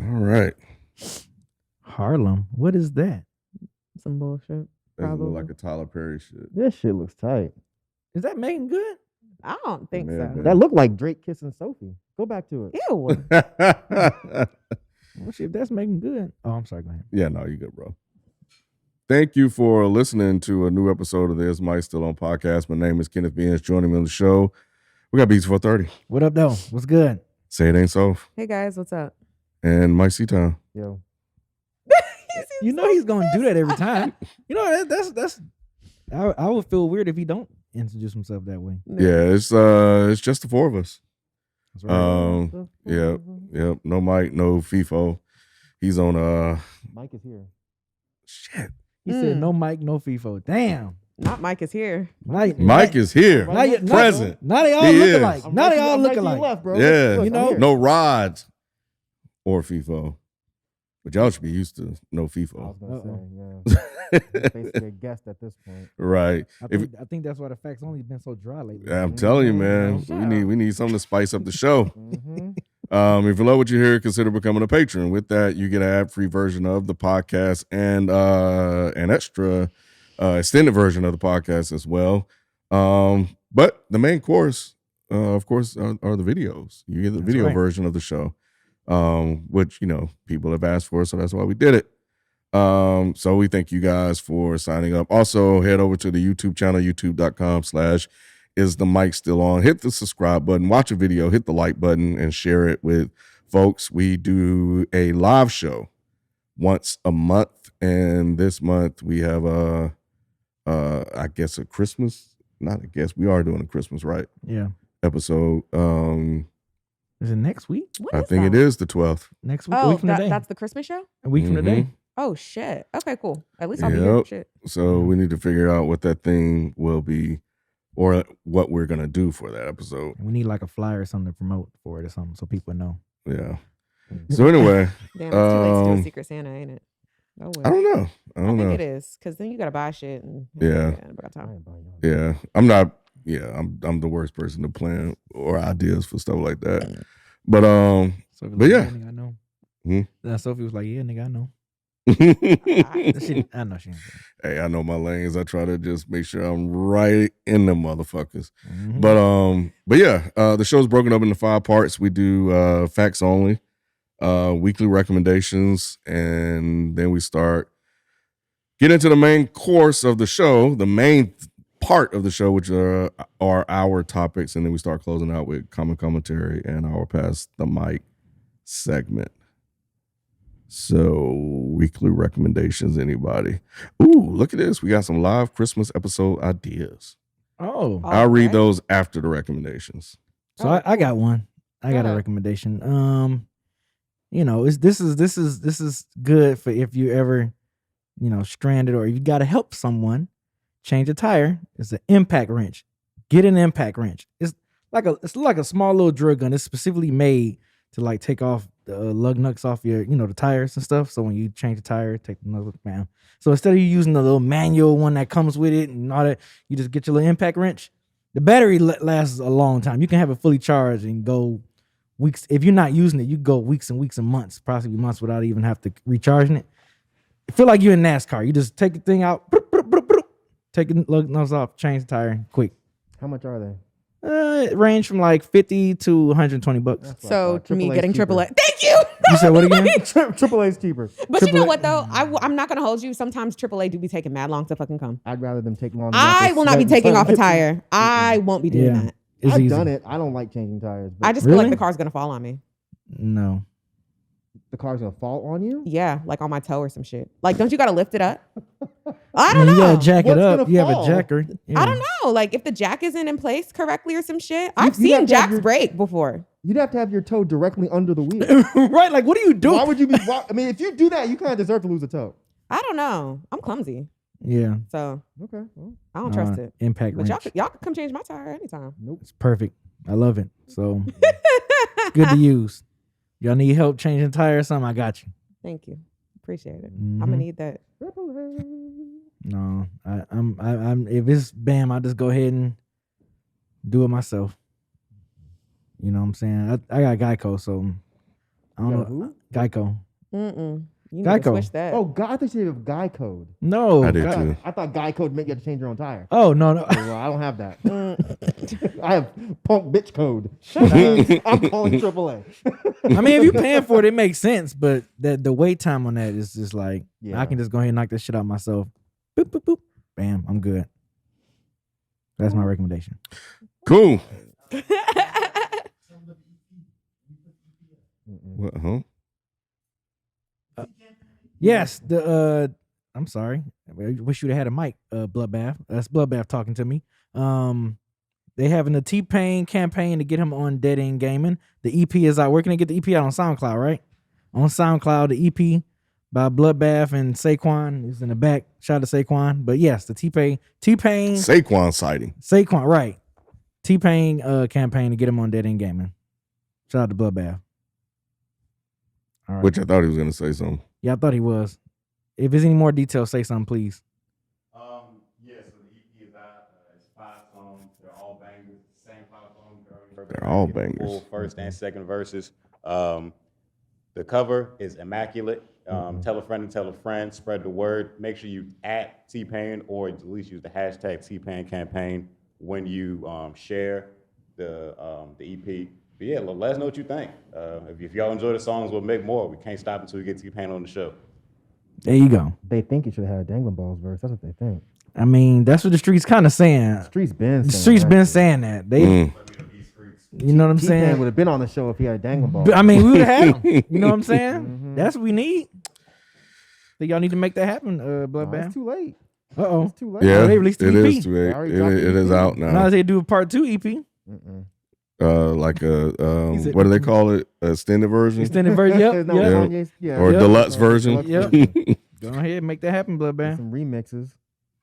All right. Harlem. What is that? Some bullshit. Doesn't look Probably. like a Tyler Perry shit. This shit looks tight. Is that Megan Good? I don't think may have so. been. That looked like Drake kissing Sophie. Go back to it. Ew. Well, shit, if that's Megan Good. Oh, I'm sorry. Go ahead. Yeah, no, you good, bro. Thank you for listening to a new episode of There's Myke Still On Podcast. My name is Kenneth Beans. Joining me on the show, we got Beats 430. What up, though? What's good? Say it ain't Soph. Hey guys, what's up? And Myke C-Town. Yo. You know he's gonna do that every time. You know that's. I would feel weird if he don't introduce himself that way. Yeah, it's just the four of us. That's right. Yeah. No Myke, no FIFO. He's on Myke is here. shit. He said no Myke, no FIFO. Damn. Not Myke is here. Myke is here. Right. Present. Now they all He look is. alike. Now they all look to your alike. left, bro. Yeah. Look, You know, I'm here. No Rod or FIFO. But y'all should be used to no I was FIFO. gonna say, yeah. Basically a guest at this point. Right. I think that's why the facts only been so dry lately. I'm telling you, man, Shut we need something to spice up the show. Mm-hmm. If you love what you hear, consider becoming a patron. With that, you get an ad-free version of the podcast and an extra extended version of the podcast as well. But the main course, of course, are the videos. You get the video right. version of the show, which, people have asked for, so that's why we did it. So we thank you guys for signing up. Also, head over to the YouTube channel, youtube.com/Is the Myke Still On? Hit the subscribe button, watch a video, hit the like button, and share it with folks. We do a live show once a month, and this month we have I guess a Christmas. Not I guess we are doing a Christmas Yeah. episode. Is it next week? What I is think that? it is the 12th. Next week? A Oh, week from today. that's the Christmas show? A week from today. Oh shit. Okay, cool. At least I'll be here. Yep. Shit. So we need to figure out what that thing will be, or what we're gonna do for that episode. We need like a flyer or something to promote for it or something so people know. Yeah. So anyway, Damn, it's too late to do a Um, Secret Santa, ain't it? Oh, well. I don't know. I I don't think know. it is, because then you gotta buy shit and Yeah. I got time. Yeah, I'm not. Yeah, I'm the worst person to plan or ideas for stuff like that. But Sophie But yeah. nigga, I know. Hmm? Then Sophie was like, yeah, nigga, I know. I know she ain't saying. hey, I know my lanes. I try to just make sure I'm right in them motherfuckers. Mhm. But yeah, the show's broken up into 5 parts. We do facts only, weekly recommendations, and then we get into the main course of the show, the main part of the show, which are our topics, and then we start closing out with common commentary and our Pass the Myke segment. So, weekly recommendations, anybody? Ooh, look at this. We got some live Christmas episode ideas. Oh. I'll read Okay. those after the recommendations. So I got one. I got a Uh-huh. recommendation. This is good for if you ever, stranded or you got to help someone change a tire. It's an impact wrench. Get an impact wrench. It's like a small little drill gun. It's specifically made to like take off the lug nuts off your, the tires and stuff. So when you change the tire, take the nuts down. So instead of you using the little manual one that comes with it and all that, you just get your little impact wrench. The battery lasts a long time. You can have it fully charged and go weeks. If you're not using it, you go weeks and weeks and months, possibly months without even have to recharging it. I feel like you're in NASCAR. You just take the thing out, take the lug nuts off, change the tire, quick. How much are they? It range from like $50 to $120. That's what I So thought. me AAA's getting cheaper. AAA. Thank you. You said what again? AAA's cheaper. But you know AAA what though? I'm not gonna hold you. Sometimes AAA do be taking mad long to fucking come. I'd rather them take longer. I will not be taking off a tire. I won't be doing Yeah. that. It's I've easy. done it. I don't like changing tires. But I just feel like Really? the car's gonna fall on me. No. the car's gonna fall on you. Yeah, like on my toe or some shit. Like, don't you gotta lift it up? I don't You know. gotta jack it What's up. gonna You have a fall? jacker. I Yeah. don't know. Like, if the jack isn't in place correctly or some shit. I've you have seen to have jacks your- break before. You'd have to have your toe directly under the wheel. Right? Like, what are you doing? Why would you be? I mean, if you do that, you kind of deserve to lose a toe. I don't know. I'm clumsy, Yeah. so Okay. Well, I don't trust it. Impact But wrench. y'all could come change my tire anytime. nope. It's perfect. I love it. So it's good to use. Y'all need help changing tires or something? I got you. Thank you. Appreciate it. I'm gonna Mhm. need that. No, I'm. If it's bam, I just go ahead and do it myself. You know what I'm saying? I got Geico, so I don't Yo, know. who? Geico. You need to Geico. switch that. Oh, God, I thought you said Guy Code. No. I did God- too. I thought Guy Code meant you had to change your own tire. Oh no. Oh, well, I don't have that. I have punk bitch code. I'm calling AAA. I mean, if you're paying for it, it makes sense. But the wait time on that is just like Yeah. I can just go ahead and knock this shit out myself. Boop boop boop. Bam. I'm good. That's my recommendation. Cool. What, huh? Yes. I'm sorry. I wish you'd have had a mic. Bloodbath. That's Bloodbath talking to me. They having the T-Pain campaign to get him on Dead End Gaming. The EP is out. Where can they get the EP out? On SoundCloud, right? On SoundCloud, the EP by Bloodbath and Saquon is in the back. Shout out to Saquon. But yes, the T-Pain Saquon sighting. Saquon, right. T-Pain campaign to get him on Dead End Gaming. Shout out to Bloodbath. All right. Which I thought he was going to say something. Yeah, I thought he was. If there's any more details, say something, please. Yeah, so the EP is out. It's 5 songs. They're all bangers. Same 5 songs. They're all bangers. Full first and second verses. The cover is immaculate. Tell a friend and tell a friend. Spread the word. Make sure you at T-Pain or at least use the hashtag T-Pain campaign when you share the EP. But yeah, let us know what you think. If y'all enjoy the songs, we'll make more. We can't stop until we get T-Pain on the show. There you go. They think you should have had a Dangling Balls verse. That's what they think. I mean, that's what the streets kind of saying. Streets been The saying streets that been shit. saying that. They, you know what I'm T-Pain saying? would have been on the show if he had a Dangling Ball. But, I mean, we would have had him. You know what I'm saying? Mhm. That's what we need. Think y'all need to make that happen, No, Bloodbath? it's too late. Uh-oh. It's too late. Yeah, they released the it EP. is too late. They already dropped the It is EP. out Now now. they do a part 2 EP. Mm-mm. Like a He said- what do they call it? A extended version Extended version. Yep. No, Yep. Kanye's- yeah. or Yep. deluxe version? Yep. Mm-hmm. Go ahead, make that happen, Get Bloodbath. some remixes.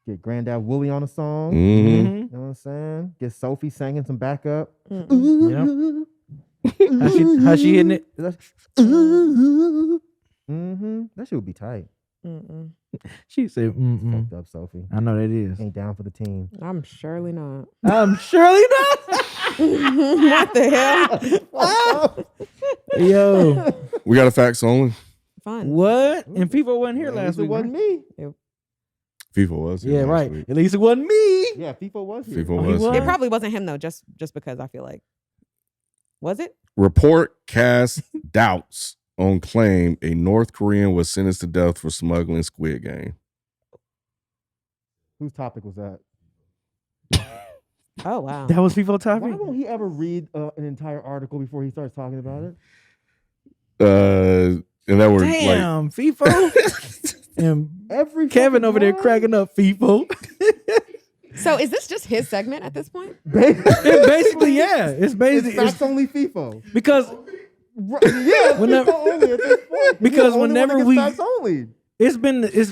Get Granddad Wooly on a song. Mhm. Mhm. You know what I'm saying? Get Sophie singing some backup. Yep. How she hitting it? That shit would be tight. She said, mm-mm. Fucked up, Sophie. I know that is. Ain't down for the team. I'm surely not. I'm surely not. What the hell? Yo, We got a facts only. Fun. what? And people wasn't here At last least week. it wasn't right? me. FIFA was. here Yeah, last right. week. At least it wasn't me. Yeah, FIFA was here. FIFA Oh, he was. was? here. It probably wasn't him though, just because I feel like. Was it? Report casts doubts on claim a North Korean was sentenced to death for smuggling Squid Game. Whose topic was that? Oh wow. That was people Why topic. won't he ever read an entire article before he starts talking about it? And that were Damn, FIFO. And Every Kevin fucking over there line? cracking up, FIFO. So is this just his segment at this point? It's basically, yeah. It's It's basically facts only FIFO. because Right, yeah, Whenever- FIFO only at this point. Because He's the only one whenever that gets we- facts only.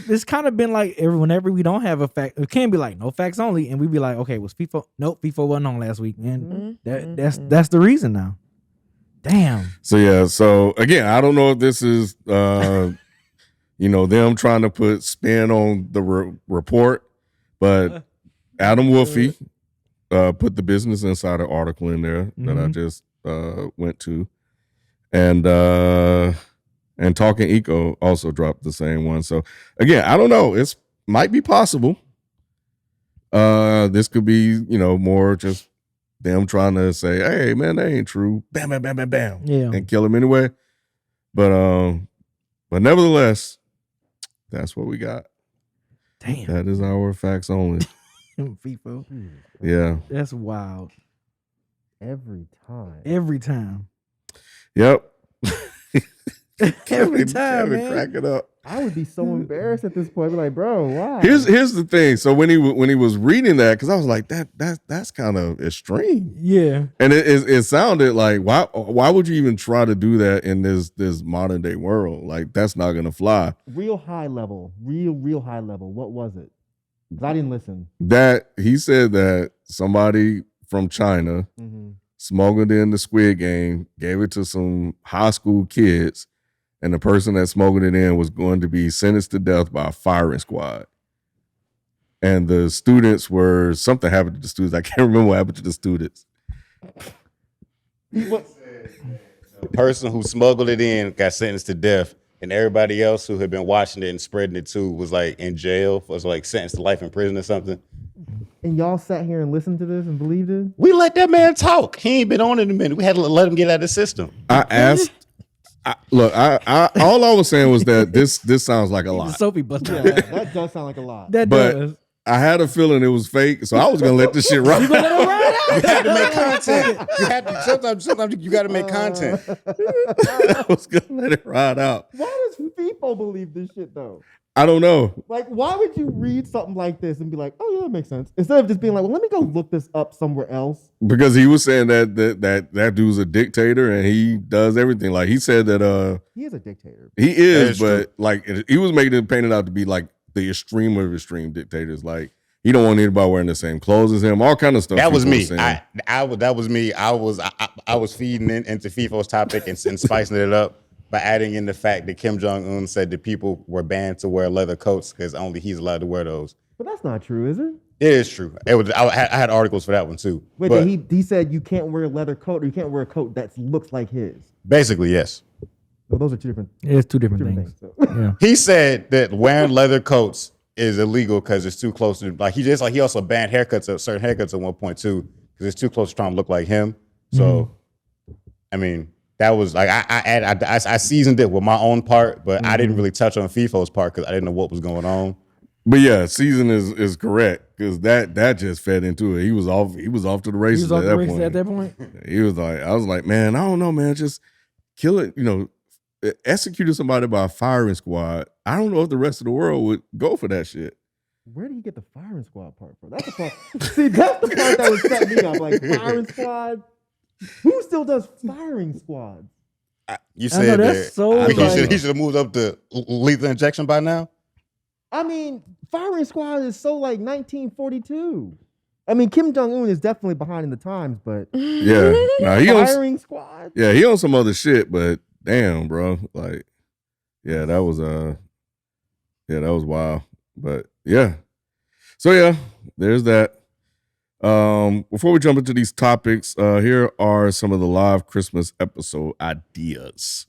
it's kind of been like whenever we don't have a fact, it can be like no facts only, and we'd be like, okay, was FIFO? Nope, FIFO wasn't on last week, and that's the reason now. Damn. So yeah, so again, I don't know if this is them trying to put spin on the report, but Adam Wolfe put the Business Insider article in there that I just went to, and Talking Eco also dropped the same one. So again, I don't know. It's might be possible. This could be more just them trying to say, hey man, that ain't true. Bam, bam, bam, bam, bam. Yeah. And kill him anyway. But nevertheless, that's what we got. Damn. That is our facts only. FIFO. Yeah. That's wild. Every time. Every time. Yep. Every time, Kevin man. crack it up. I would be so embarrassed at this point. I'd be like, bro, why? Here's the thing. So when he was reading that, because I was like, that's kind of extreme. Yeah. And it sounded like why would you even try to do that in this modern day world? Like that's not gonna fly. real high level. Real high level. What was it? 'Cause I didn't listen. That he said that somebody from China smuggled in the Squid Game, gave it to some high school kids, and the person that smuggled it in was going to be sentenced to death by a firing squad. And the students were something happened to the students. I can't remember what happened to the students. What? person who smuggled it in got sentenced to death, and everybody else who had been watching it and spreading it too was like in jail, was like sentenced to life in prison or something. And y'all sat here and listened to this and believed it? We let that man talk. He ain't been on in a minute. We had to let him get out of the system. I asked. All I was saying was that this sounds like a lot. Sophie busted. Yeah, that does sound like a lot. That But does. I had a feeling it was fake, so I was gonna let this shit run. You had to make content. You had to, sometimes you got to make content. I was gonna let it ride out. Why does FIFO believe this shit though? I don't know. Like, why would you read something like this and be like, "Oh yeah, that makes sense," instead of just being like, "Well, let me go look this up somewhere else." Because he was saying that dude's a dictator and he does everything. Like he said that He is a dictator. he That is, is but like he was making it painted out to be like the extreme of extreme dictators. Like he don't want anybody wearing the same clothes as him, all kind of stuff. That was people me. were saying. That was me. I was feeding into FIFO's topic and spicing it up by adding in the fact that Kim Jong-un said that people were banned to wear leather coats because only he's allowed to wear those. But that's not true, is it? It is true. I had articles for that one too. Wait, But he said you can't wear a leather coat or you can't wear a coat that looks like his. basically, yes. Well, those are two different It's two different things. so. Yeah. He said that wearing leather coats is illegal because it's too close to he also banned haircuts, certain haircuts at one point too, because it's too close to trying to look like him. So, I mean, that was like I seasoned it with my own part, but I didn't really touch on FIFO's part because I didn't know what was going on. But yeah, season is correct because that just fed into it. He was off to the He races was off at the that races point. at that point. He was like, I was like, man, I don't know, man, just kill it. Executed somebody by a firing squad. I don't know if the rest of the world would go for that shit. Where did he get the firing squad part from? That's the part. See, that's the part that would set me up. Like firing squad. Who still does firing squads? You I know, said that's that so he should have moved up to lethal injection by now. I mean, firing squad is so like 1942. I mean, Kim Jong-un is definitely behind in the times, but Yeah, nah, he on, firing squad. yeah, he on some other shit, but damn, bro, like, yeah, that was wild, but yeah, so yeah, there's that. Before we jump into these topics, here are some of the live Christmas episode ideas.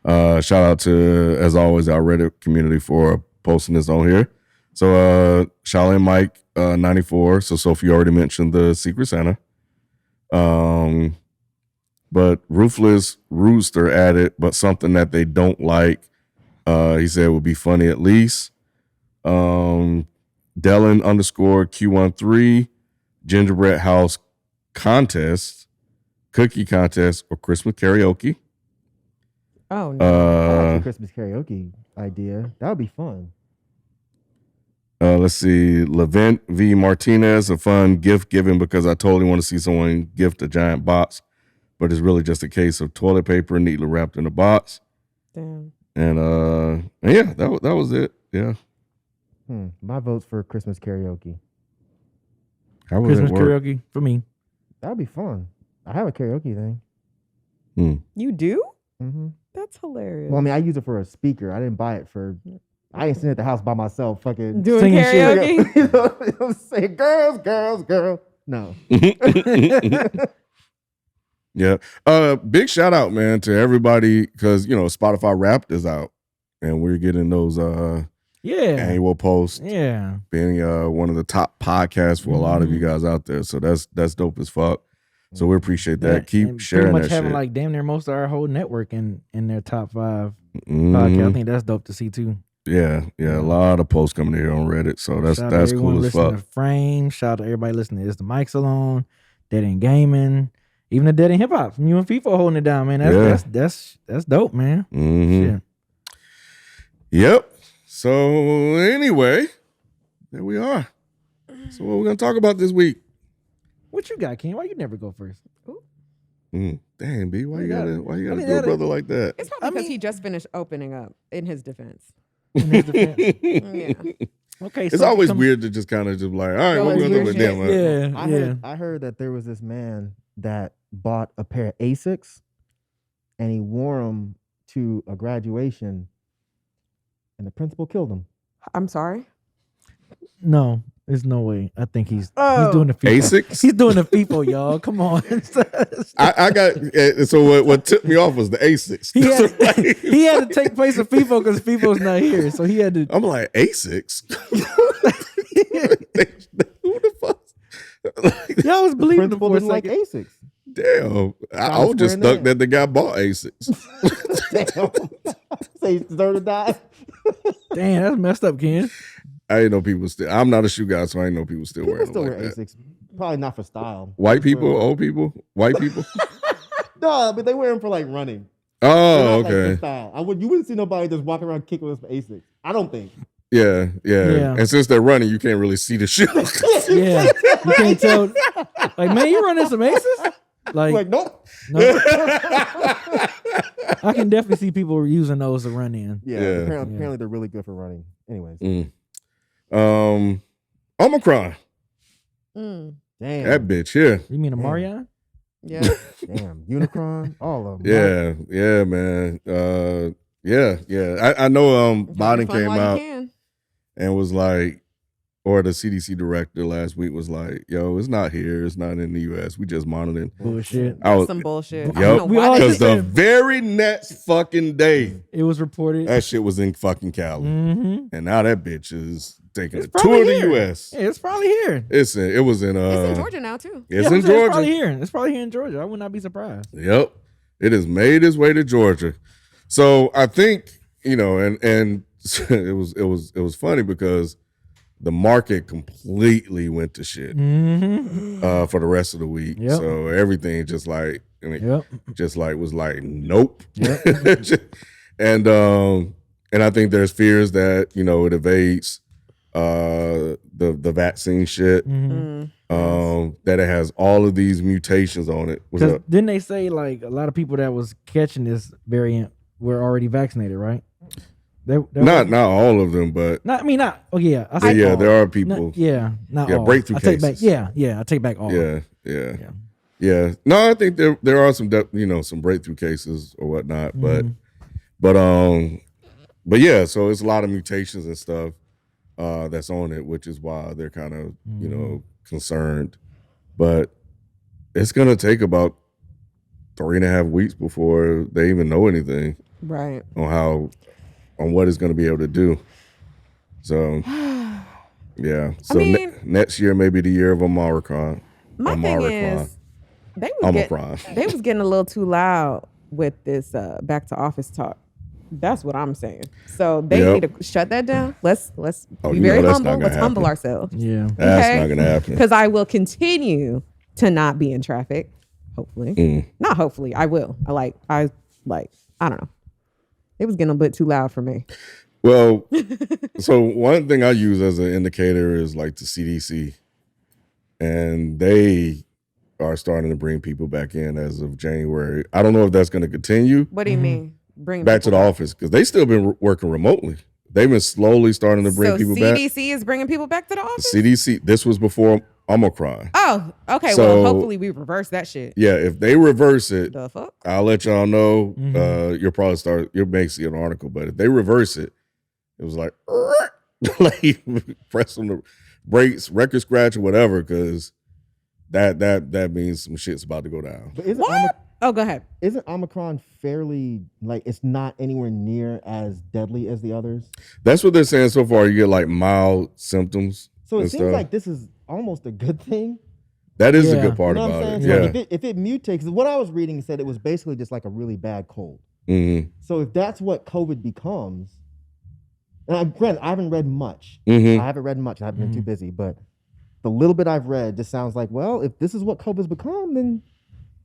Shout out to, as always, our Reddit community for posting this on here. So Charlotte and Myke, 94. So Sophie already mentioned the Secret Santa. But Ruthless Rooster added, but something that they don't like, he said would be funny at least. Dellen _ Q13, gingerbread house contest, cookie contest, or Christmas karaoke. Oh no. I like the Christmas karaoke idea. That would be fun. Let's see, Levent V. Martinez, a fun gift giving because I totally want to see someone gift a giant box, but it's really just a case of toilet paper neatly wrapped in a box. Damn. And yeah, that was it. Yeah. My vote's for Christmas karaoke. How would Christmas it work? karaoke for me. That would be fun. I have a karaoke thing. You do? Mm-hmm. That's hilarious. Well, I mean, I use it for a speaker. I didn't buy it for. I ain't sitting at the house by myself, fucking Doing singing shit. karaoke? You know what I'm saying? Girls. No. Yeah. Big shout out, man, to everybody because Spotify Wrapped is out, and we're getting those Yeah. annual posts. Yeah. Being one of the top podcasts for a lot of you guys out there, so that's dope as fuck. So we appreciate that. Yeah, Keep and sharing pretty much that having shit. like damn near most of our whole network in their top 5 Mhm. podcasts. I think that's dope to see too. Yeah, a lot of posts coming here on Reddit, so that's Shout out to everyone cool as listening fuck. to Frame. Shout out to everybody listening to Is the Mic Salon, Dead End Gaming, even the Dead End Hip Hop from you and FIFA holding it down, man. That's dope, man. Mhm. Shit. Yep. So anyway, there we are. So what we're gonna talk about this week? What you got, Ken? Why you never go first? Damn, B, why you I gotta mean, do a that- brother like that? It's probably because he just finished opening up in his defense. In his defense. Yeah. Okay, It's so always weird to just kind of just like, all right, Go what we're into gonna do with your them. shit. Yeah, I heard that there was this man that bought a pair of Asics and he wore them to a graduation and the principal killed him. I'm sorry. No, There's no way. I think he's doing the FIFO. Asics? He's doing the FIFO, y'all. Come on. I got so what tipped me off was the Asics. he had to take place of FIFO because FIFO's not here, so he had to. I'm like Asics. Who the fuck? Y'all was believing him Principal for a didn't like second. Asics. Damn, I was just stuck that the guy bought Asics. Damn. Say he deserved to die. Damn, that's messed up, Ken. I didn't know people still. I'm not a shoe guy, so I didn't know people still People wearing still them wear like that. Asics. Probably not for style. White people, old people, white people. No, but they wear them for like running. Oh, They're not, like, okay. for style. You wouldn't see nobody just walking around kicking with Asics. I don't think. Yeah. Yeah. And since they're running, you can't really see the shoe. Yeah, you can't tell. Like, man, you running some aces? Like, nope. No. I can definitely see people using those to run in. Yeah, Yeah. apparently they're really good for running. Anyways. Omicron. Mm. Damn. That bitch here. You mean a Marion? Yeah. Damn. Unicron. All of them. Yeah, man. Yeah. I know Biden came out and was like, or the CDC director last week was like, yo, it's not here. It's not in the US. We just monitoring. Bullshit. Some bullshit. Yep. I don't know We why all they Because did the very next fucking day, It was reported. that shit was in fucking Cali. Mm-hmm. And now that bitch is taking It's a tour of the probably here. US. Yeah, it's probably here. It was in It's in Georgia now too. It's Yeah, in I'm saying It's probably Georgia. here. It's probably here in Georgia. I would not be surprised. Yep. It has made its way to Georgia. So I think, and it was funny because the market completely went to shit Mm-hmm. for the rest of the week. Yep. So everything just like Yep. was like nope. Yep. and I think there's fears that it evades the vaccine shit. Mm-hmm. That it has all of these mutations on it. What's Because up? didn't they say like a lot of people that was catching this variant were already vaccinated, right? Not all of them, but I say yeah, all. there are Not people. not Yeah, all. breakthrough I take back. cases. I take back all. Yeah. No, I think there are some some breakthrough cases or whatnot, but yeah. So it's a lot of mutations and stuff that's on it, which is why they're kind of concerned. But it's gonna take about 3.5 weeks before they even know anything Right. on what it's gonna be able to do. So yeah. So mean- next year may be the year of Omicron. My thing is, they was getting a little too loud with this back to office talk. That's what I'm saying. So they Yep. need to shut that down. Let's Oh, be you know very that's humble. not gonna Let's humble happen. ourselves. Yeah. That's Okay. not gonna happen. Because I will continue to not be in traffic. Hopefully, Mm. not hopefully. I will. I don't know. It was getting a bit too loud for me. Well, so one thing I use as an indicator is like the CDC, and they are starting to bring people back in as of January. I don't know if that's going to continue What do you mean? Bring back to the people office because they still been working remotely. They've been slowly starting to bring so people back. CDC is bringing people back to the office. CDC. This was before Omicron. Oh, okay. So- well, hopefully we reverse that shit. Yeah, if they reverse it, The fuck? I'll let y'all know. Mhm. You'll make see an article, but if they reverse it, it was like, like press on the brakes, record scratch or whatever, because that means some shit's about to go down. But isn't What? Oh, go ahead. isn't Omicron fairly it's not anywhere near as deadly as the others? That's what they're saying so far. You get like mild symptoms. So it and seems stuff. like this is almost a good thing. That is the Yeah. good part You know what I'm about saying? it. So Yeah. if it mutates, 'cause what I was reading said it was basically just like a really bad cold. Mm-hmm. So if that's what COVID becomes, and granted, I haven't read much. Mm-hmm. I haven't read much. I haven't been too busy, but the little bit I've read just sounds like, well, if this is what COVID's become, then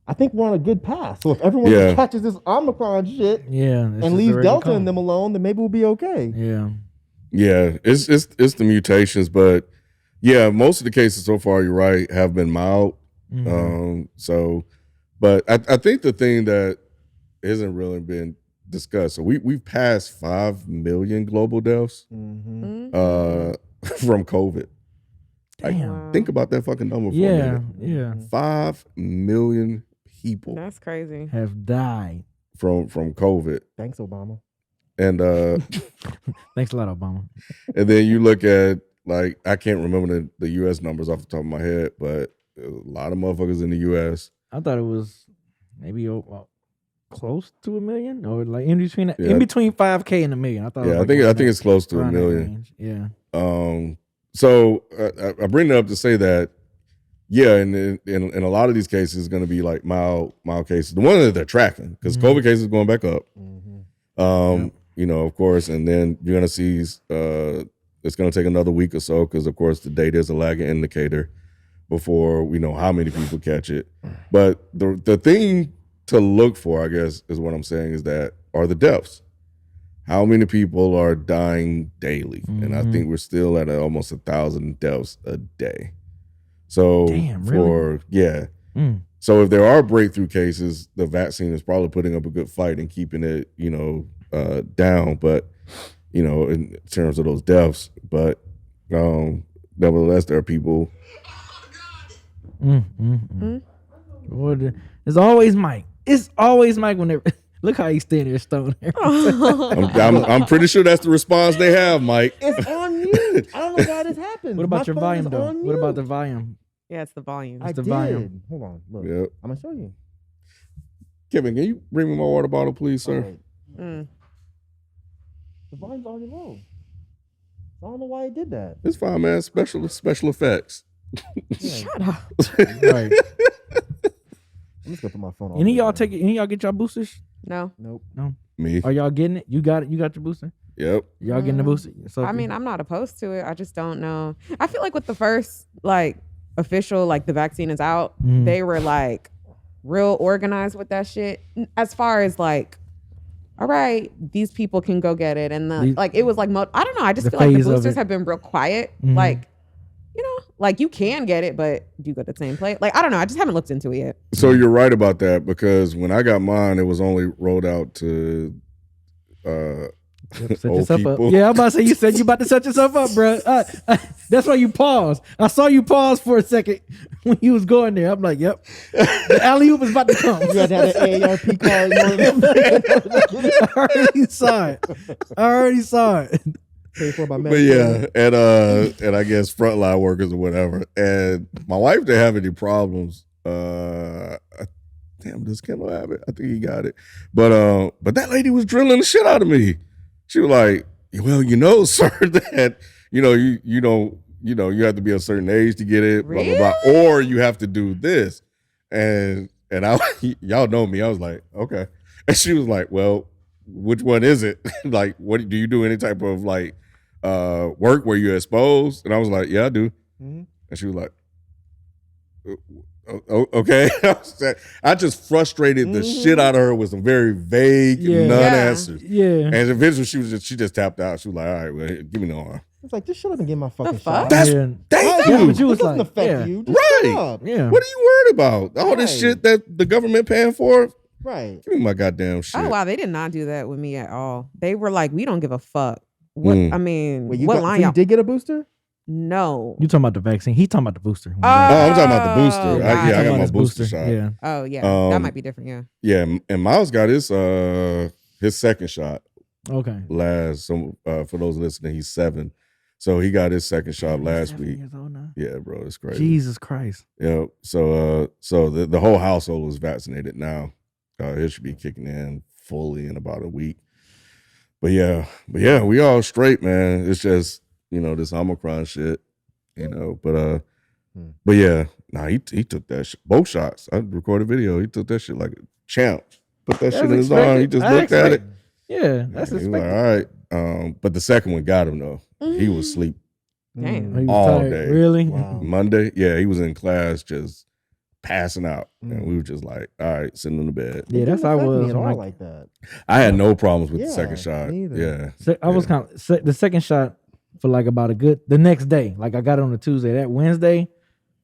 I think we're on a good path. So if everyone Yeah. just catches this Omicron shit Yeah. and leaves Delta and them alone, then maybe we'll be okay. Yeah. Yeah, it's the mutations, but yeah, most of the cases so far, you're right, have been mild. Mhm. But I think the thing that isn't really been discussed. So we've passed 5 million global deaths Mm-hmm. from COVID. Like, Damn. think about that fucking number for a Yeah. minute. Yeah. 5 million people That's crazy. Have died. from COVID. Thanks, Obama. And Thanks a lot, Obama. and then you look at like I can't remember the U.S. numbers off the top of my head, but a lot of motherfuckers in the U.S. I thought it was maybe close to 1 million, or like in between 5K and 1 million. I thought. Yeah, I think it's close to 1 million. Yeah. So I bring it up to say that, yeah, in a lot of these cases, it's going to be like mild cases. The one that they're tracking, because COVID cases going back up. You know, of course, and then you're going to see it's going to take another week or so, because of course the data is a lagging indicator before we know how many people catch it. But the thing to look for, I guess, is what I'm saying, is that are the deaths. How many people are dying daily? And I think we're still at almost 1,000 deaths a day. So really? So if there are breakthrough cases, the vaccine is probably putting up a good fight and keeping it, you know, down. But, you know, in terms of those deaths, but nevertheless, there are people. It's always Myke. It's always Myke whenever. Look how he's standing there stoned. I'm pretty sure that's the response they have, Myke. It's on mute. I don't know why this happens. What about your volume, though? What about the volume? Yeah, it's the volume. I the did. volume. Hold on. Look. Yep. I'm gonna show you. Kevin, can you bring me my water bottle, please, sir? Right. The volume's already low. I don't know why he did that. It's fine, man. Special effects. Shut up. Right. I'm just gonna put my phone on. Any of y'all get y'all boosters? No. Nope. No. Me. Are y'all getting it? You got it? You got your booster? Yep. Y'all getting the booster? So I mean, I'm not opposed to it. I just don't know. I feel like with the first, like, official, like, the vaccine is out, they were, like, real organized with that shit. As far as, like, all right, these people can go get it. And, it was, like, I don't know. I just feel like the boosters have been real quiet. Like, you know, like, you can get it, but do you go to the same place? Like, I don't know. I just haven't looked into it yet. So you're right about that, because when I got mine, it was only rolled out to set old yourself people. up. Yeah, I'm about to say, you said you about to set yourself up, bro. That's why you paused. I saw you pause for a second when you was going there. I'm like, yep. The alley-oop is about to come. You had to have an AARP card. I already saw it. Pay for my But yeah, and I guess frontline workers or whatever. And my wife didn't have any problems. Damn, does Kendall have it? I think he got it. But that lady was drilling the shit out of me. She was like, well, you know, sir, that you have to be a certain age to get it, blah, blah, blah, or you have to do this. And y'all know me. I was like, okay. And she was like, well, which one is it? Like, what do you do? Any type of like work where you're exposed? And I was like, yeah, I do. And she was like, okay. I just frustrated the shit out of her with some very vague non-answers. Yeah. And eventually she just tapped out. She was like, all right, well, give me the arm. It's like, just shut up and get my fucking shot. Thank you. But you was doesn't like, affect you. Just right. shut up. Yeah. What are you worried about? All this shit that the government paying for? Right. Give me my goddamn shit. Oh, wow. They did not do that with me at all. They were like, we don't give a fuck. What I mean, Wait, what line so y'all? you did get a booster? No. You talking about the vaccine? He talking about the booster. I'm talking about the booster. gotcha. I got my booster shot. Yeah. Oh, yeah. That might be different, yeah. Yeah, and Miles got his second shot Okay. for those listening, he's 7. So he got his second shot last 7 week. years old now. Yeah, bro, it's crazy. Jesus Christ. Yeah. So the whole household is vaccinated now. It should be kicking in fully in about a week. But yeah, we all straight, man. It's just, this Omicron shit, but yeah, he took that both shots. I recorded a video. He took that shit like a champ. Put that shit in his arm. He just looked at it. Yeah, that's He was expected. like, all right. But the second one got him though. He was asleep Damn. He was all tired. day. Really? Wow. Monday, yeah, he was in class just passing out, and we were just like, all right, sitting in the bed. Yeah, that's how I It didn't affect was. me at when all I- like that. I had no problems with the Yeah, second shot. me either. Yeah, I was kind of the second shot for like about the next day. Like I got it on a Tuesday. That Wednesday,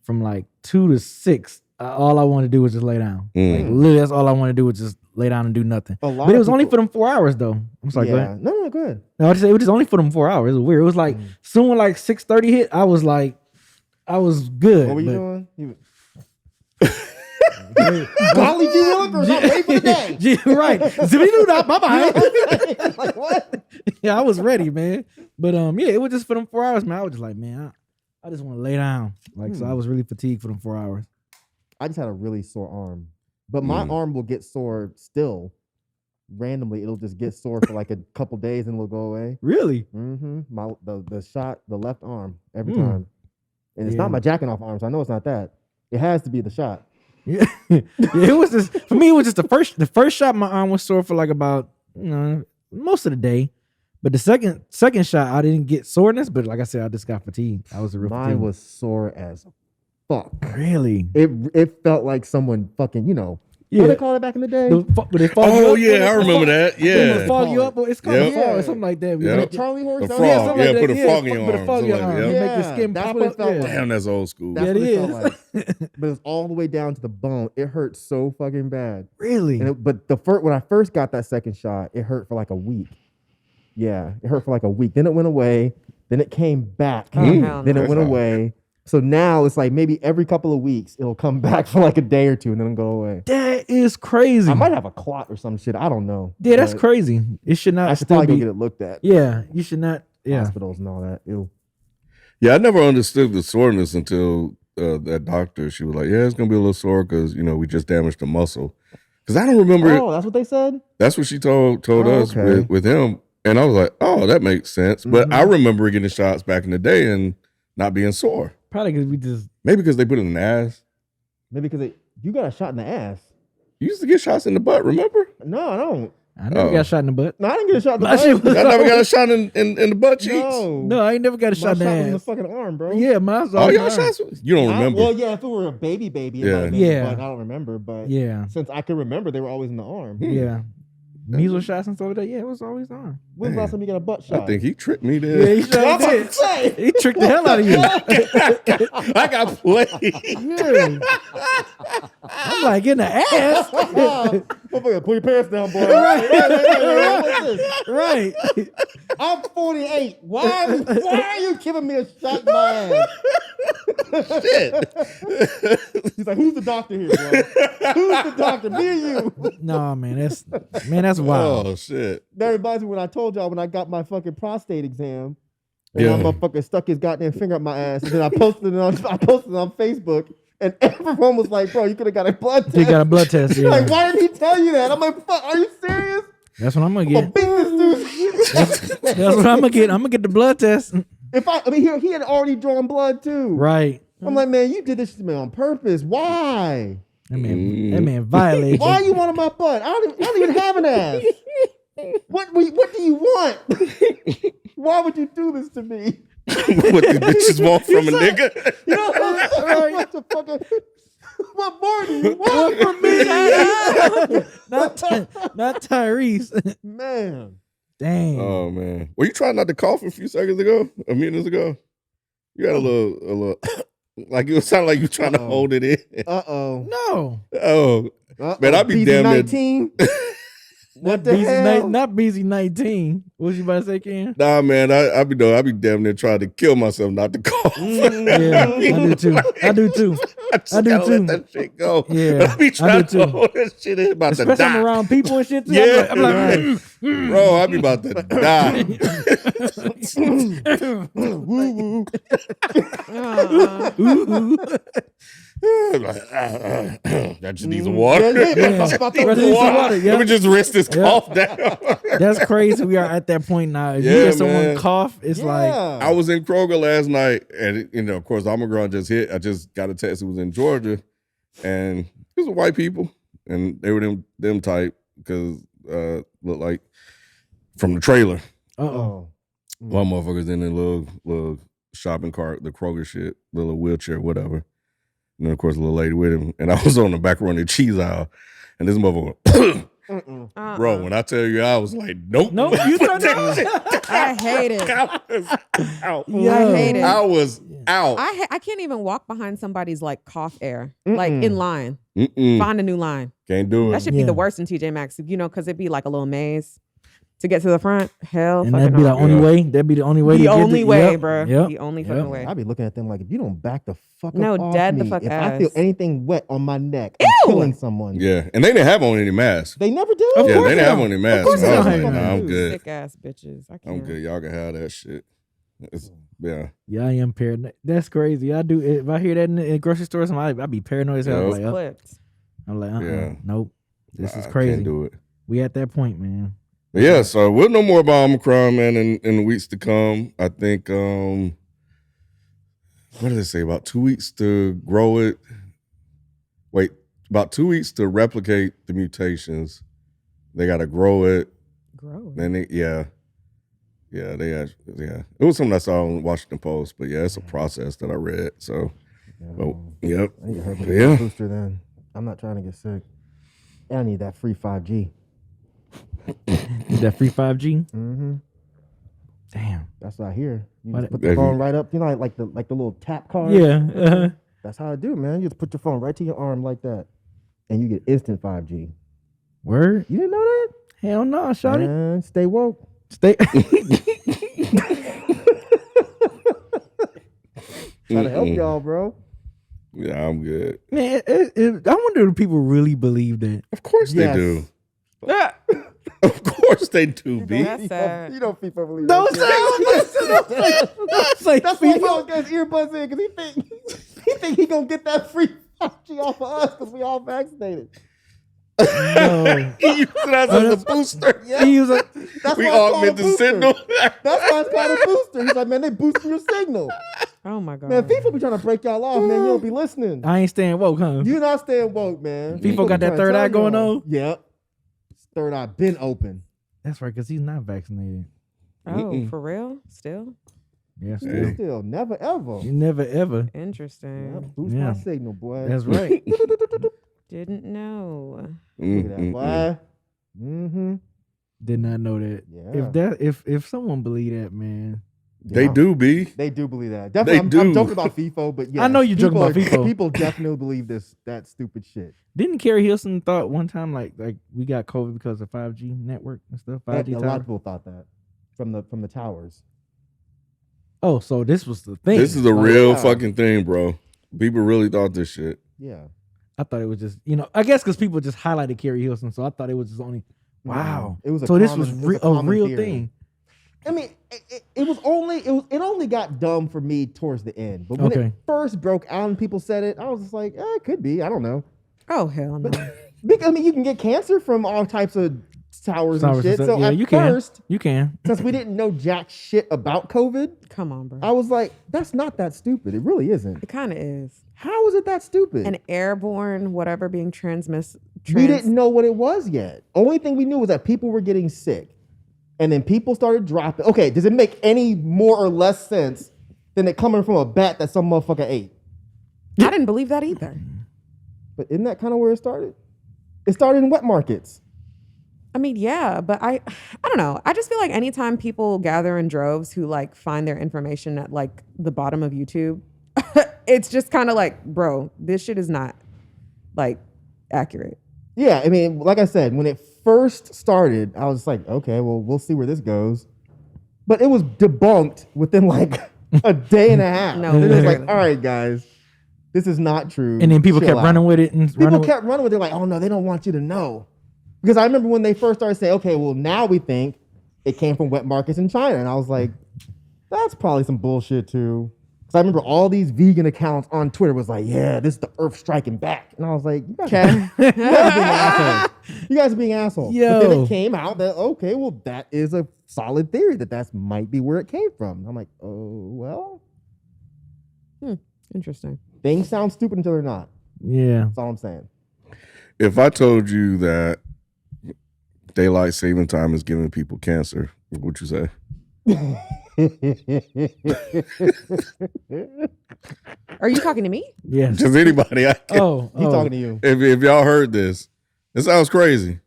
from like 2 to 6, all I wanted to do was just lay down. Like literally, that's all I wanted to do was just lay down and do nothing. But it was only for them 4 hours though. I'm sorry. Go ahead. No, go ahead. No, I just say it was just only for them 4 hours. It was weird. It was like soon when like 6:30 hit, I was good. What were you but doing? Golly G Willikers, I'm ready for the day. Right. Zippity-doo-dah, bye-bye. Like what? Yeah, I was ready, man. But yeah, it was just for them 4 hours, man. I was just like, man, I just want to lay down. Like, so I was really fatigued for them 4 hours. I just had a really sore arm. But my arm will get sore still. Randomly, it'll just get sore for like a couple days and it'll go away. Really? Mm-hmm. The left arm every time. And it's not my jacking off arm, so I know it's not that. It has to be the shot. Yeah. It was just, for me, it was just the first shot, my arm was sore for like about, most of the day. But the second shot, I didn't get soreness, but like I said, I just got fatigued. I was a real Mine fatigued. was sore as fuck. Really? It felt like someone fucking, what do they call it back in the day? I remember that. Yeah. They fog you up, it's called a Yep. fog or something like that. Yep. Like Charlie horse? A That frog. was- something like Put that. a frog in your Put a arm. frog in your Something like arm. that. Make your skin that's pop what it up. felt Yeah. like. Damn, that's old school. That's Yeah, what it it felt like. But it was all the way down to the bone. It hurt so fucking bad. Really? But when I first got that second shot, it hurt for like a week. Yeah, it hurt for like a week. Then it went away. Then it came back. Oh, hell Then no. it went away. So now it's like maybe every couple of weeks it'll come back for like a day or two and then it'll go away. That is crazy. I might have a clot or some shit. I don't know. Yeah, that's But crazy. It should not I should still probably be. go get it looked at. Yeah, you should not. Yeah. Hospitals and all that. Ew. Yeah, I never understood the soreness until that doctor. She was like, "Yeah, it's gonna be a little sore because we just damaged the muscle." Because I don't remember. Oh, that's what they said? That's what she told us okay. with him, and I was like, "Oh, that makes sense." But I remember getting shots back in the day and not being sore. Probably because we just. Maybe because they put it in the ass. Maybe because you got a shot in the ass. You used to get shots in the butt. Remember? No, I don't. I never got shot in the butt. No, I didn't get a shot in the My shit butt. was- I never got a shot in the butt cheeks. No, I ain't never got a My shot in the shot was in the ass. fucking arm, bro. Yeah, mine's Oh, all y'all in the arm. shots? You don't remember? Well, yeah, if it were a baby, it might have been, Yeah. but I don't remember. But Yeah, since I can remember, they were always in the arm. yeah. Measles shots and stuff like that. Yeah, it was always the arm. When's the last time you got a butt shot? I think he tricked me there. Yeah, he sure did. He tricked the hell out of you. I got played. Yeah. I'm like, in the ass. Motherfucker, pull your pants down, boy. What's this? Right. I'm 48. Why are you giving me a shot in my ass? Shit. He's like, who's the doctor here, bro? Who's the doctor? Me or you? No, man, that's wild. Oh shit. That reminds me when I told y'all when I got my fucking prostate exam. And Yeah. my motherfucker stuck his goddamn finger up my ass. And then I posted it on Facebook. And everyone was like, bro, you could have got a blood test. You got a blood test. Yeah. Like, why didn't he tell you that? I'm like, fuck, are you serious? That's what I'm gonna I'm gonna get. beat this dude. That's what I'm gonna get. I'm gonna get the blood test. I mean, he had already drawn blood too. Right. I'm like, man, you did this to me on purpose. Why? That man violated. Why you wanted my butt? I don't even have an ass. What do you want? Why would you do this to me? What the bitches want from a nigga? You know what the fuck? What more do you want from me? not Tyrese. Man. Dang. Oh man. Were you trying not to cough a few seconds ago? A minutes ago? You got a little like it sounded like you trying to hold it in. Uh-oh. No. Oh. Man, I'd be damn near. BZ-19? What the hell? Not BZ-19. What was you about to say, Ken? Nah, man, I'd be damn near trying to kill myself not to cough. Yeah, I do too. I just I do gotta too. let that shit go. Yeah, I be trying do to too. hold that shit in about Especially to I'm die. around people and shit too. Yeah, I'm like, bro, I be about to die. Woo-woo. That just needs some water. Yeah. About to Right, need some water, yeah. Let me just rest this cough down. That's crazy. We are at that point now. If you Yeah, hear someone man. cough, it's like, I was in Kroger last night, and of course, Omicron just hit. I just got a text. It was in Georgia, and it was white people, and they were them type because looked like from the trailer. Oh. One motherfucker's in a little shopping cart, the Kroger shit, little wheelchair, whatever. And then of course a little lady with him, and I was on the back row of the cheese aisle, and this motherfucker. Bro, when I tell you, I was like, nope. Nope, you Put said that shit I hate it. I was out. Yeah. I hate it. I was out. I can't even walk behind somebody's like cough air, like in line. Mm-mm. Find a new line. Can't do it. That should be Yeah. the worst in TJ Maxx, because it'd be like a little maze. to get to the front. Hell, And fucking that'd be the no. only way. That'd be the only way. The to get only to, way, yep, bro. Yep. The only Yep. fucking way. I be looking at them like, if you don't back the fuck No, up off dead the me, fuck if I feel ass. anything wet on my neck, I'm Ew! killing someone. Yeah, and they didn't have on any masks. They never do. Of Yeah, course they they didn't have don't. on any masks. course I they was don't like, have nah, I'm masks. good. Sick ass bitches. I can't. I'm good. Y'all can have that shit. Yeah. Yeah, I am paranoid. That's crazy. I do. If I hear that in grocery stores, I be paranoid as hell. Yep. Like, oh. Flipped. I'm like, Yeah. nope. This Nah, is I crazy. Can't do it. We at that point, man. But yeah, so we'll know more about Omicron, man, in the weeks to come. I think, what did they say? About 2 weeks to grow it. Wait, about 2 weeks to replicate the mutations. They got to grow it. Gross. Then it was something I saw on Washington Post, but yeah, it's a process that I read. So, yep, I need to hurt my yeah. booster then. I'm not trying to get sick. And I need that free 5G. Is that free 5G? Mm-hmm. Damn. That's what I hear. You What- just put the phone right up, like the little tap card. Yeah. That's how I do, man. You just put your phone right to your arm like that, and you get instant 5G. Word? You didn't know that? Hell no, shawty. Man, stay woke. Stay. Trying to help y'all, bro. Yeah, I'm good. Man, I wonder if people really believe that. Of course Yes. they do. Of course they do, B. That's sad. You don't people believe Don't that. say That's why he people. always got his earbuds in, because he think he gonna get that free 5G off of us because we all vaccinated. No. He used it as a booster. He was like, That's We why it's called a augment the booster. signal. That's why it's called a booster. He's like, man, they boosting your signal. Oh my god. Man, FIFA be trying to break y'all off, man. You don't be listening. I ain't staying woke, huh? You not staying woke, man. FIFA got that trying to third tell eye going y'all. on? Yep. Third eye been open. That's right, because he's not vaccinated. Oh, for real? Still? Yes, Hey. Still, never ever. you never ever. Interesting. Yep, boost Yeah. my signal, boy. That's right. Didn't know. Look at that, boy. Mm-hmm. Did not know that. Yeah. If someone believe that, man. They do, B. They do believe that. Definitely, I'm joking about FIFO, but yeah. I know you're joking about FIFO. People definitely believe that stupid shit. Didn't Kerry Hilson thought one time like we got COVID because of 5G network and stuff? 5G A lot tower? of people thought that from the towers. Oh, so this was the thing. This is a Like, real yeah. fucking thing, bro. People really thought this shit. Yeah. I thought it was just, I guess because people just highlighted Kerry Hilson, so I thought it was just only, wow. It was a so this common- was it was a a common real theory. thing. I mean, it only got dumb for me towards the end. But when Okay. it first broke out and people said it, I was just like, it could be. I don't know. Oh hell no. Because, I mean, you can get cancer from all types of towers and Towers and shit. stuff. So Yeah, at you can. first, You can. since we didn't know jack shit about COVID, Come on, bro. I was like, that's not that stupid. It really isn't. It kind of is. How is it that stupid? An airborne whatever being We didn't know what it was yet. Only thing we knew was that people were getting sick. And then people started dropping. Okay, does it make any more or less sense than it coming from a bat that some motherfucker ate? I didn't believe that either. But isn't that kind of where it started? It started in wet markets. I mean, yeah, but I don't know. I just feel like anytime people gather in droves who like find their information at like the bottom of YouTube, it's just kind of like, bro, this shit is not like accurate. Yeah, I mean, like I said, when it first started, I was just like, okay, well, we'll see where this goes. But it was debunked within like a day and a half. No, And it was like, literally. all right, guys, this is not true. And then people Chill kept out. running with it. And People kept running with it like, oh no, they don't want you to know. Because I remember when they first started saying, okay, well, now we think it came from wet markets in China. And I was like, that's probably some bullshit too. Because I remember all these vegan accounts on Twitter was like, yeah, this is the earth striking back. And I was like, you guys are being assholes. You guys are being assholes. But then Yo. it came out that, okay, well, that is a solid theory that might be where it came from. I'm like, oh, well, Interesting. things sound stupid until they're not. Yeah. That's all I'm saying. If I told you that daylight saving time is giving people cancer, what would you say? Are you talking to me? Yes. Just anybody. Oh. He's talking to you. If y'all heard this, it sounds crazy.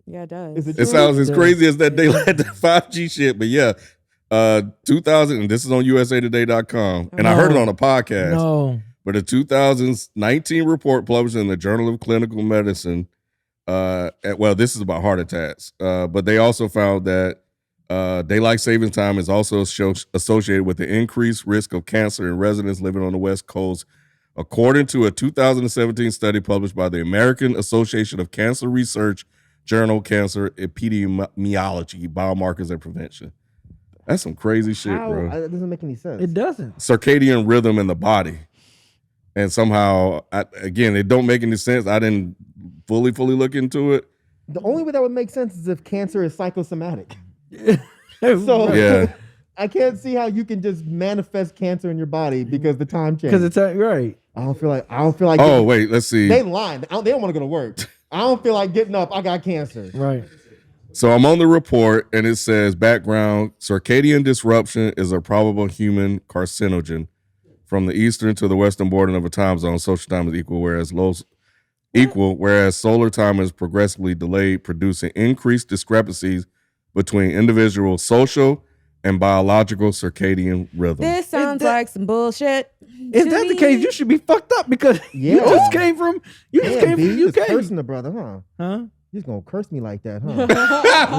Yeah, it does. Is it It true? sounds as Yeah. crazy as that daylight that 5G shit. But yeah, 2000, and this is on usatoday.com. And I heard it on a podcast. No. But a 2019 report published in the Journal of Clinical Medicine well, this is about heart attacks, but they also found that daylight saving time is also associated with the increased risk of cancer in residents living on the West Coast, according to a 2017 study published by the American Association of Cancer Research Journal Cancer Epidemiology, Biomarkers and Prevention. That's some crazy shit, bro. That doesn't make any sense. It doesn't. Circadian rhythm in the body. And somehow, again, it don't make any sense. I didn't fully look into it. The only way that would make sense is if cancer is psychosomatic. So Yeah. I can't see how you can just manifest cancer in your body because the time change. because it's right. I don't feel like. Oh, wait, let's see. They lying. They don't want to go to work. I don't feel like getting up. I got cancer. Right. So I'm on the report, and it says background: circadian disruption is a probable human carcinogen. From the eastern to the western border of a time zone, social time is equal, whereas solar time is progressively delayed, producing increased discrepancies between individual social and biological circadian rhythm. This sounds like some bullshit. If that's the case, you should be fucked up because you Yeah. just came from Damn, B, you UK. just cursing the brother, huh? Huh? You just gonna curse me like that, huh?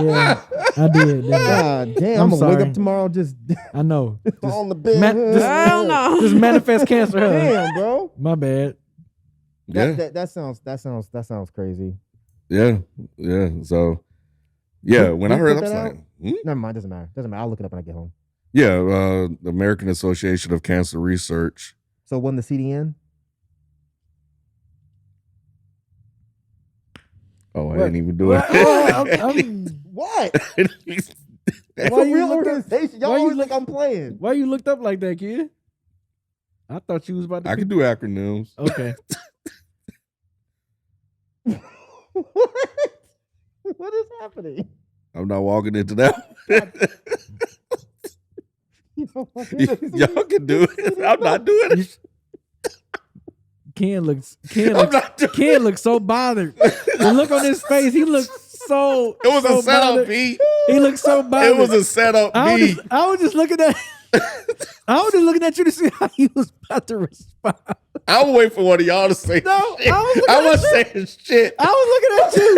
Yeah, I did. didn't I? God damn, I'm I'm gonna wake sorry. up tomorrow just I know. on the bed. Hell no. Just manifest cancer. Huh? Damn, bro. My bad. Yeah, That sounds crazy. yeah. So, yeah, Who- when who I heard, put I was that like, Never mind, doesn't matter. I'll look it up when I get home. yeah, the American Association of Cancer Research. So when the CDN? Oh, I What? didn't even do it. What? It's Why a you real look up- organization. Y'all why you always look- think I'm playing. Why you looked up like that, kid? I thought you was about to. I pick- can do acronyms. Okay. What? What is happening? I'm not walking into that. You know what? Y'all can do it. I'm not doing it. Ken looks not doing Ken looks so bothered. The look on his face, he looks so. It was so a setup, bothered. B. He looks so bothered. It was a setup, B. I was just looking at. I was just looking at you to see how you was about to respond. I was waiting for one of y'all to say No, shit. I was looking I at wasn't you. saying shit. I was looking at you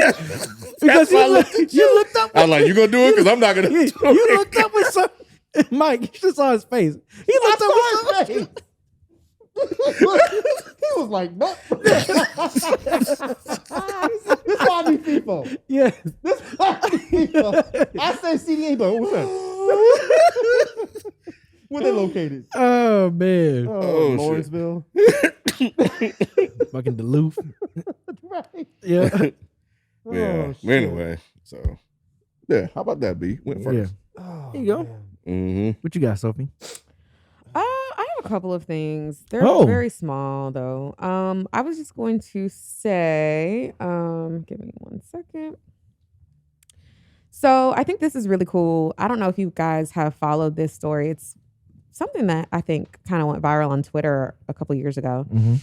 because why I looked at you looked up. I was like, you gonna do it? Because I'm not gonna do You it. looked up with some. Myke, you just saw his face. He looked up with some. He was like, "What?" This why I be people. Yeah. This why I be people. I say CDA, but what's that? Where they located? Oh man. Oh, shit. Lawrenceville. Fucking Duluth. Right. Yeah. Yeah. Oh, shit. Anyway, so yeah. How about that, B? Went Yeah. first. Oh, There you go. man. Mm-hmm. What you got, Sophie? I have a couple of things. They're Oh. very small though. I was just going to say, give me 1 second. So I think this is really cool. I don't know if you guys have followed this story. It's something that I think kind of went viral on Twitter a couple years ago. Mm-hmm.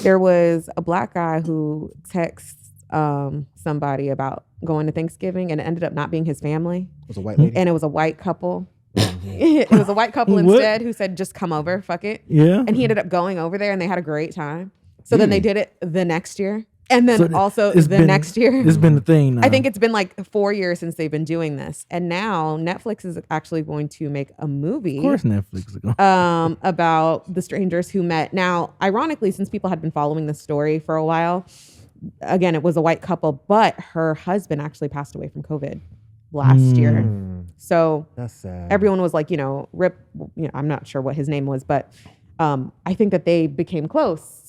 There was a black guy who texts somebody about going to Thanksgiving, and it ended up not being his family, It was a white lady. and it was a white couple. It was a white couple What? instead who said, just come over, fuck it. Yeah. And he ended up going over there and they had a great time. So then they did it the next year. And then So th- also it's the been- next year. It's been the thing now. I think it's been like 4 years since they've been doing this. And now Netflix is actually going to make a movie Of course, Netflix is going. about the strangers who met. Now, ironically, since people had been following this story for a while, again, it was a white couple, but her husband actually passed away from COVID last year. Mm, So that's sad. everyone was like, rip, I'm not sure what his name was, but I think that they became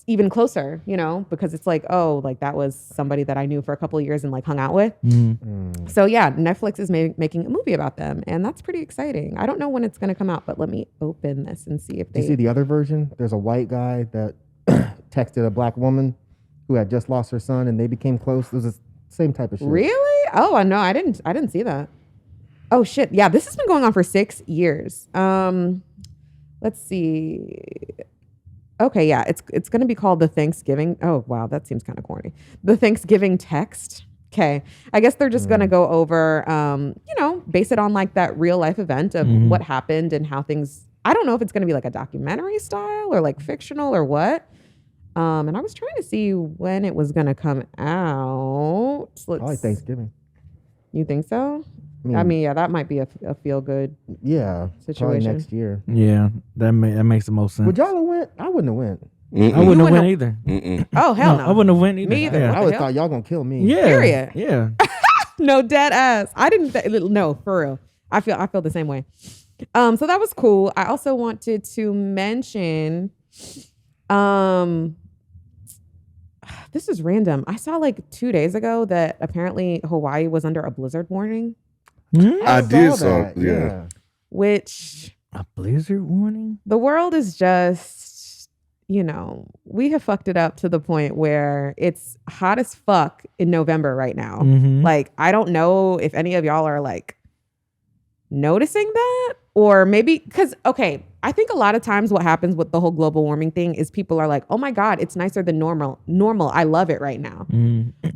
even closer, because it's like, oh, like that was somebody that I knew for a couple of years and like hung out with. Mm. So yeah, Netflix is making a movie about them, and that's pretty exciting. I don't know when it's going to come out, but let me open this and see if Did you see the other version? There's a white guy that texted a black woman who had just lost her son, and they became close. It was the same type of shit. Really? Oh, I know. I didn't see that. Oh shit. Yeah, this has been going on for 6 years. Let's see. Okay, yeah, it's going to be called the Thanksgiving. Oh, wow, that seems kind of corny. The Thanksgiving text. Okay. I guess they're just going to go over base it on like that real life event of what happened and how things, I don't know if it's going to be like a documentary style or like fictional or what. And I was trying to see when it was gonna come out. Probably Thanksgiving. You think so? I mean, yeah, that might be a feel good. Yeah, situation. probably next year. Yeah, that makes the most sense. Would y'all have went? I wouldn't have went. I wouldn't have went either. Oh hell no! I wouldn't have went either. Me either. Yeah. I always thought y'all gonna kill me. Yeah. Period. Yeah. No, dead ass. I didn't. No, for real. I feel the same way. So that was cool. I also wanted to mention, this is random. I saw like 2 days ago that apparently Hawaii was under a blizzard warning, I did saw so. that, Yeah. which A blizzard warning? the world is just, we have fucked it up to the point where it's hot as fuck in November right now. Mhm. Like, I don't know if any of y'all are like noticing that, or maybe because, okay, I think a lot of times what happens with the whole global warming thing is people are like, oh my God, it's nicer than normal. I love it right now.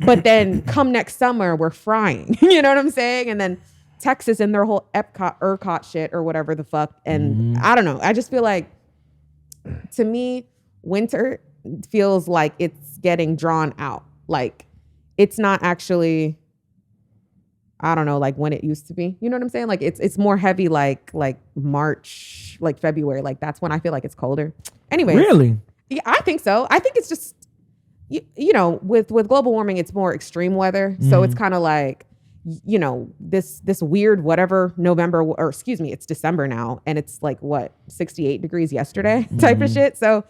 But then come next summer, we're frying. You know what I'm saying? And then Texas and their whole ERCOT shit or whatever the fuck. And I don't know. I just feel like, to me, winter feels like it's getting drawn out. Like, it's not actually, I don't know, like when it used to be. You know what I'm saying? Like it's more heavy, like March, like February. Like that's when I feel like it's colder. Anyway, Really? yeah, I think so. I think it's just, with global warming, it's more extreme weather. So it's kind of like, this weird whatever November, or excuse me, it's December now, and it's like 68 degrees yesterday type of shit. So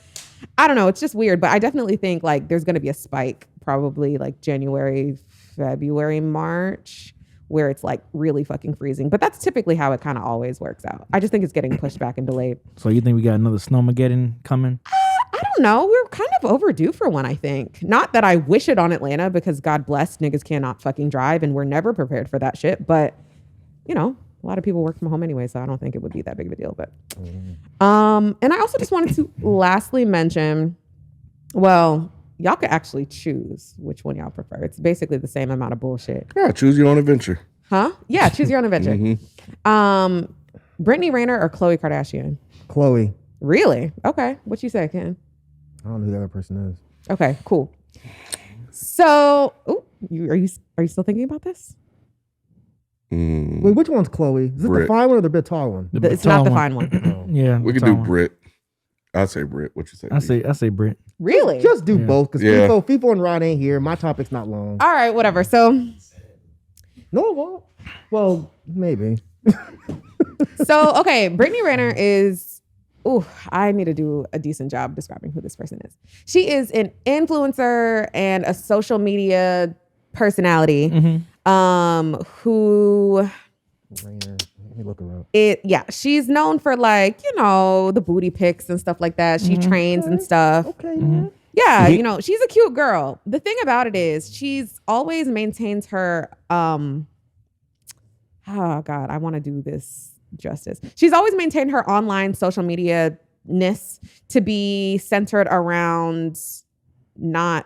I don't know. It's just weird, but I definitely think like there's going to be a spike probably like January, February, March, where it's like really fucking freezing. But that's typically how it kind of always works out. I just think it's getting pushed back and delayed. So you think we got another snowmageddon coming? I don't know. We're kind of overdue for one, I think. Not that I wish it on Atlanta, because God bless, niggas cannot fucking drive and we're never prepared for that shit. But, a lot of people work from home anyway, so I don't think it would be that big of a deal. But and I also just wanted to lastly mention, well, y'all could actually choose which one y'all prefer. It's basically the same amount of bullshit. Yeah, choose your own adventure. Huh? Yeah, choose your own adventure. Brittany Renner or Khloe Kardashian? Chloe. Really? Okay. What you say, Ken? I don't know who the other person is. Okay, cool. So, are you still thinking about this? Wait, which one's Chloe? Is it Brit. the fine one or the bit tall one? It's not the fine one. Yeah. We could do Brit. I'd say Brit. What you say? I say Brit. Really? Just do both, because Yeah. FIFO and Rod ain't here. My topic's not long. All right, whatever. So, No, it won't. Well, maybe. okay, Brittany Renner is, I need to do a decent job describing who this person is. She is an influencer and a social media personality who... Let me look her up. She's known for like, the booty pics and stuff like that. She trains and stuff. Okay. Yeah, she's a cute girl. The thing about it is she's always maintains her oh God, I want to do this justice. She's always maintained her online social media-ness to be centered around not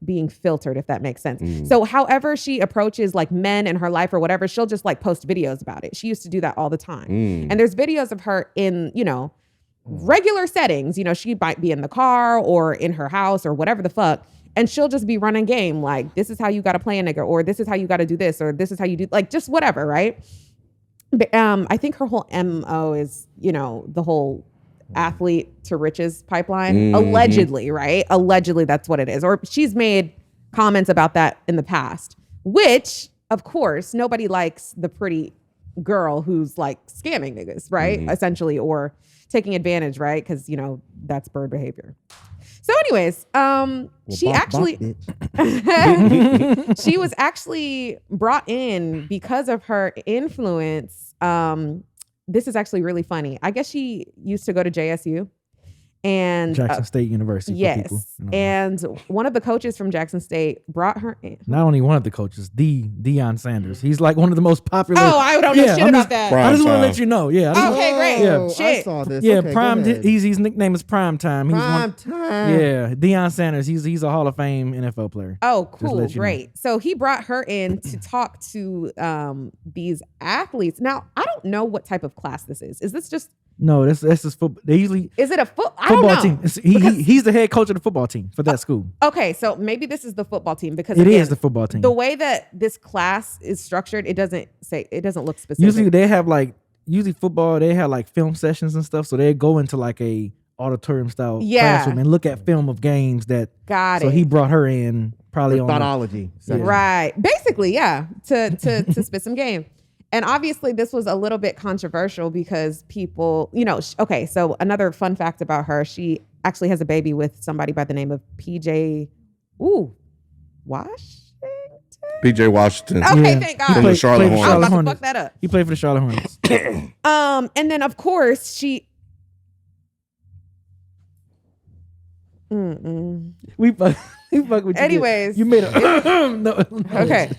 being filtered, if that makes sense. So however she approaches like men in her life or whatever, she'll just like post videos about it. She used to do that all the time. And there's videos of her in, regular settings. She might be in the car or in her house or whatever the fuck. And she'll just be running game. Like, this is how you got to play a nigga, or this is how you got to do this, or this is how you do, like, just whatever. Right. But, I think her whole MO is, the whole athlete to riches pipeline, allegedly, right? Allegedly, that's what it is. Or she's made comments about that in the past, which, of course, nobody likes the pretty girl who's like scamming niggas, right? Essentially, or taking advantage, right? Because, that's bird behavior. So anyways, she was actually brought in because of her influence. This is actually really funny. I guess she used to go to JSU. And Jackson State University. Yes. And one of the coaches from Jackson State brought her in. Not only one of the coaches, Deion Sanders. He's like one of the most popular. Oh, I don't know shit about that. I just want to let you know. Yeah. Okay, great. Yeah. Shit. I saw this. Yeah, Okay, Prime. go ahead. His nickname is Prime Time. Prime Time. Yeah, Deion Sanders. He's a Hall of Fame NFL player. Oh, cool. let you know. Great. So he brought her in to talk to these athletes. Now, I don't know what type of class this is. Is this just No, that's his football. They usually Is it a I don't football know. team. He's the head coach of the football team for that school. Okay, so maybe this is the football team because It again, is the football team. The way that this class is structured, it doesn't look specific. Usually they have football. They have like film sessions and stuff. So they go into like a auditorium style classroom and look at film of games that. Got so it. he brought her in probably on Thoughtology. Right. Basically, yeah, to spit some game. And obviously this was a little bit controversial because people, okay, so another fun fact about her, she actually has a baby with somebody by the name of PJ Washington. PJ Washington. Okay, Yeah. thank God. From the Charlotte I was Hornets. about to fuck that up. He played for the Charlotte Hornets. And then of course she we fuck with you. Anyways. You made a no. Okay.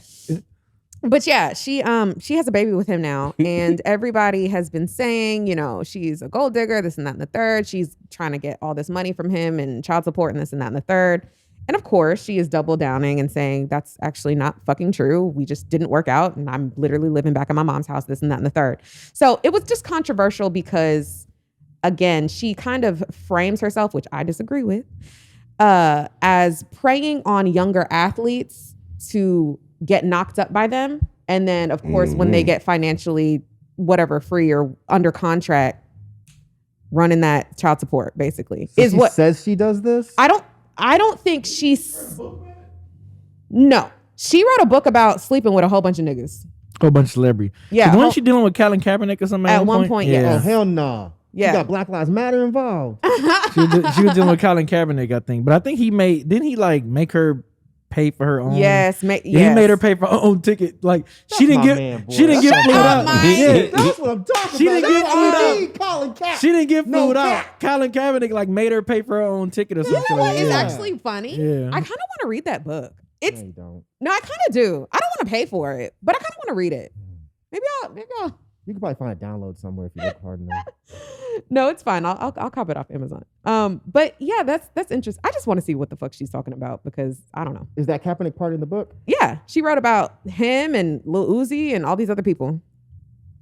But yeah, she has a baby with him now, and everybody has been saying, she's a gold digger, this and that and the third. She's trying to get all this money from him and child support and this and that and the third. And of course, she is double downing and saying that's actually not fucking true. We just didn't work out, and I'm literally living back at my mom's house, this and that and the third. So it was just controversial because, again, she kind of frames herself, which I disagree with, as preying on younger athletes to get knocked up by them, and then of course when they get financially whatever free or under contract, running that child support basically So is she what says she does this. I don't think she's. No, she wrote a book about sleeping with a whole bunch of niggas. Whole bunch of celebrity. Yeah, Wasn't she dealing with Colin Kaepernick or something at one point? Oh Yes. hell no. Yeah. You got Black Lives Matter involved. she was dealing with Colin Kaepernick, I think. But I think didn't he like make her pay for her own? Yes, He made her pay for her own ticket. Like she didn't get flued out. Myke. That's what I'm talking She about. didn't get That's flued what I out. mean, Colin Kaepernick. She didn't get No flued out. cap. Colin Kaepernick like made her pay for her own ticket or something. You know what is Yeah. actually funny? Yeah. I kind of want to read that book. It's No, you don't. no, I kind of do. I don't want to pay for it, but I kind of want to read it. Maybe I'll. You can probably find a download somewhere if you look hard enough. No, it's fine. I'll cop it off Amazon. But yeah, that's interesting. I just want to see what the fuck she's talking about because I don't know. Is that Kaepernick part in the book? Yeah, she wrote about him and Lil Uzi and all these other people.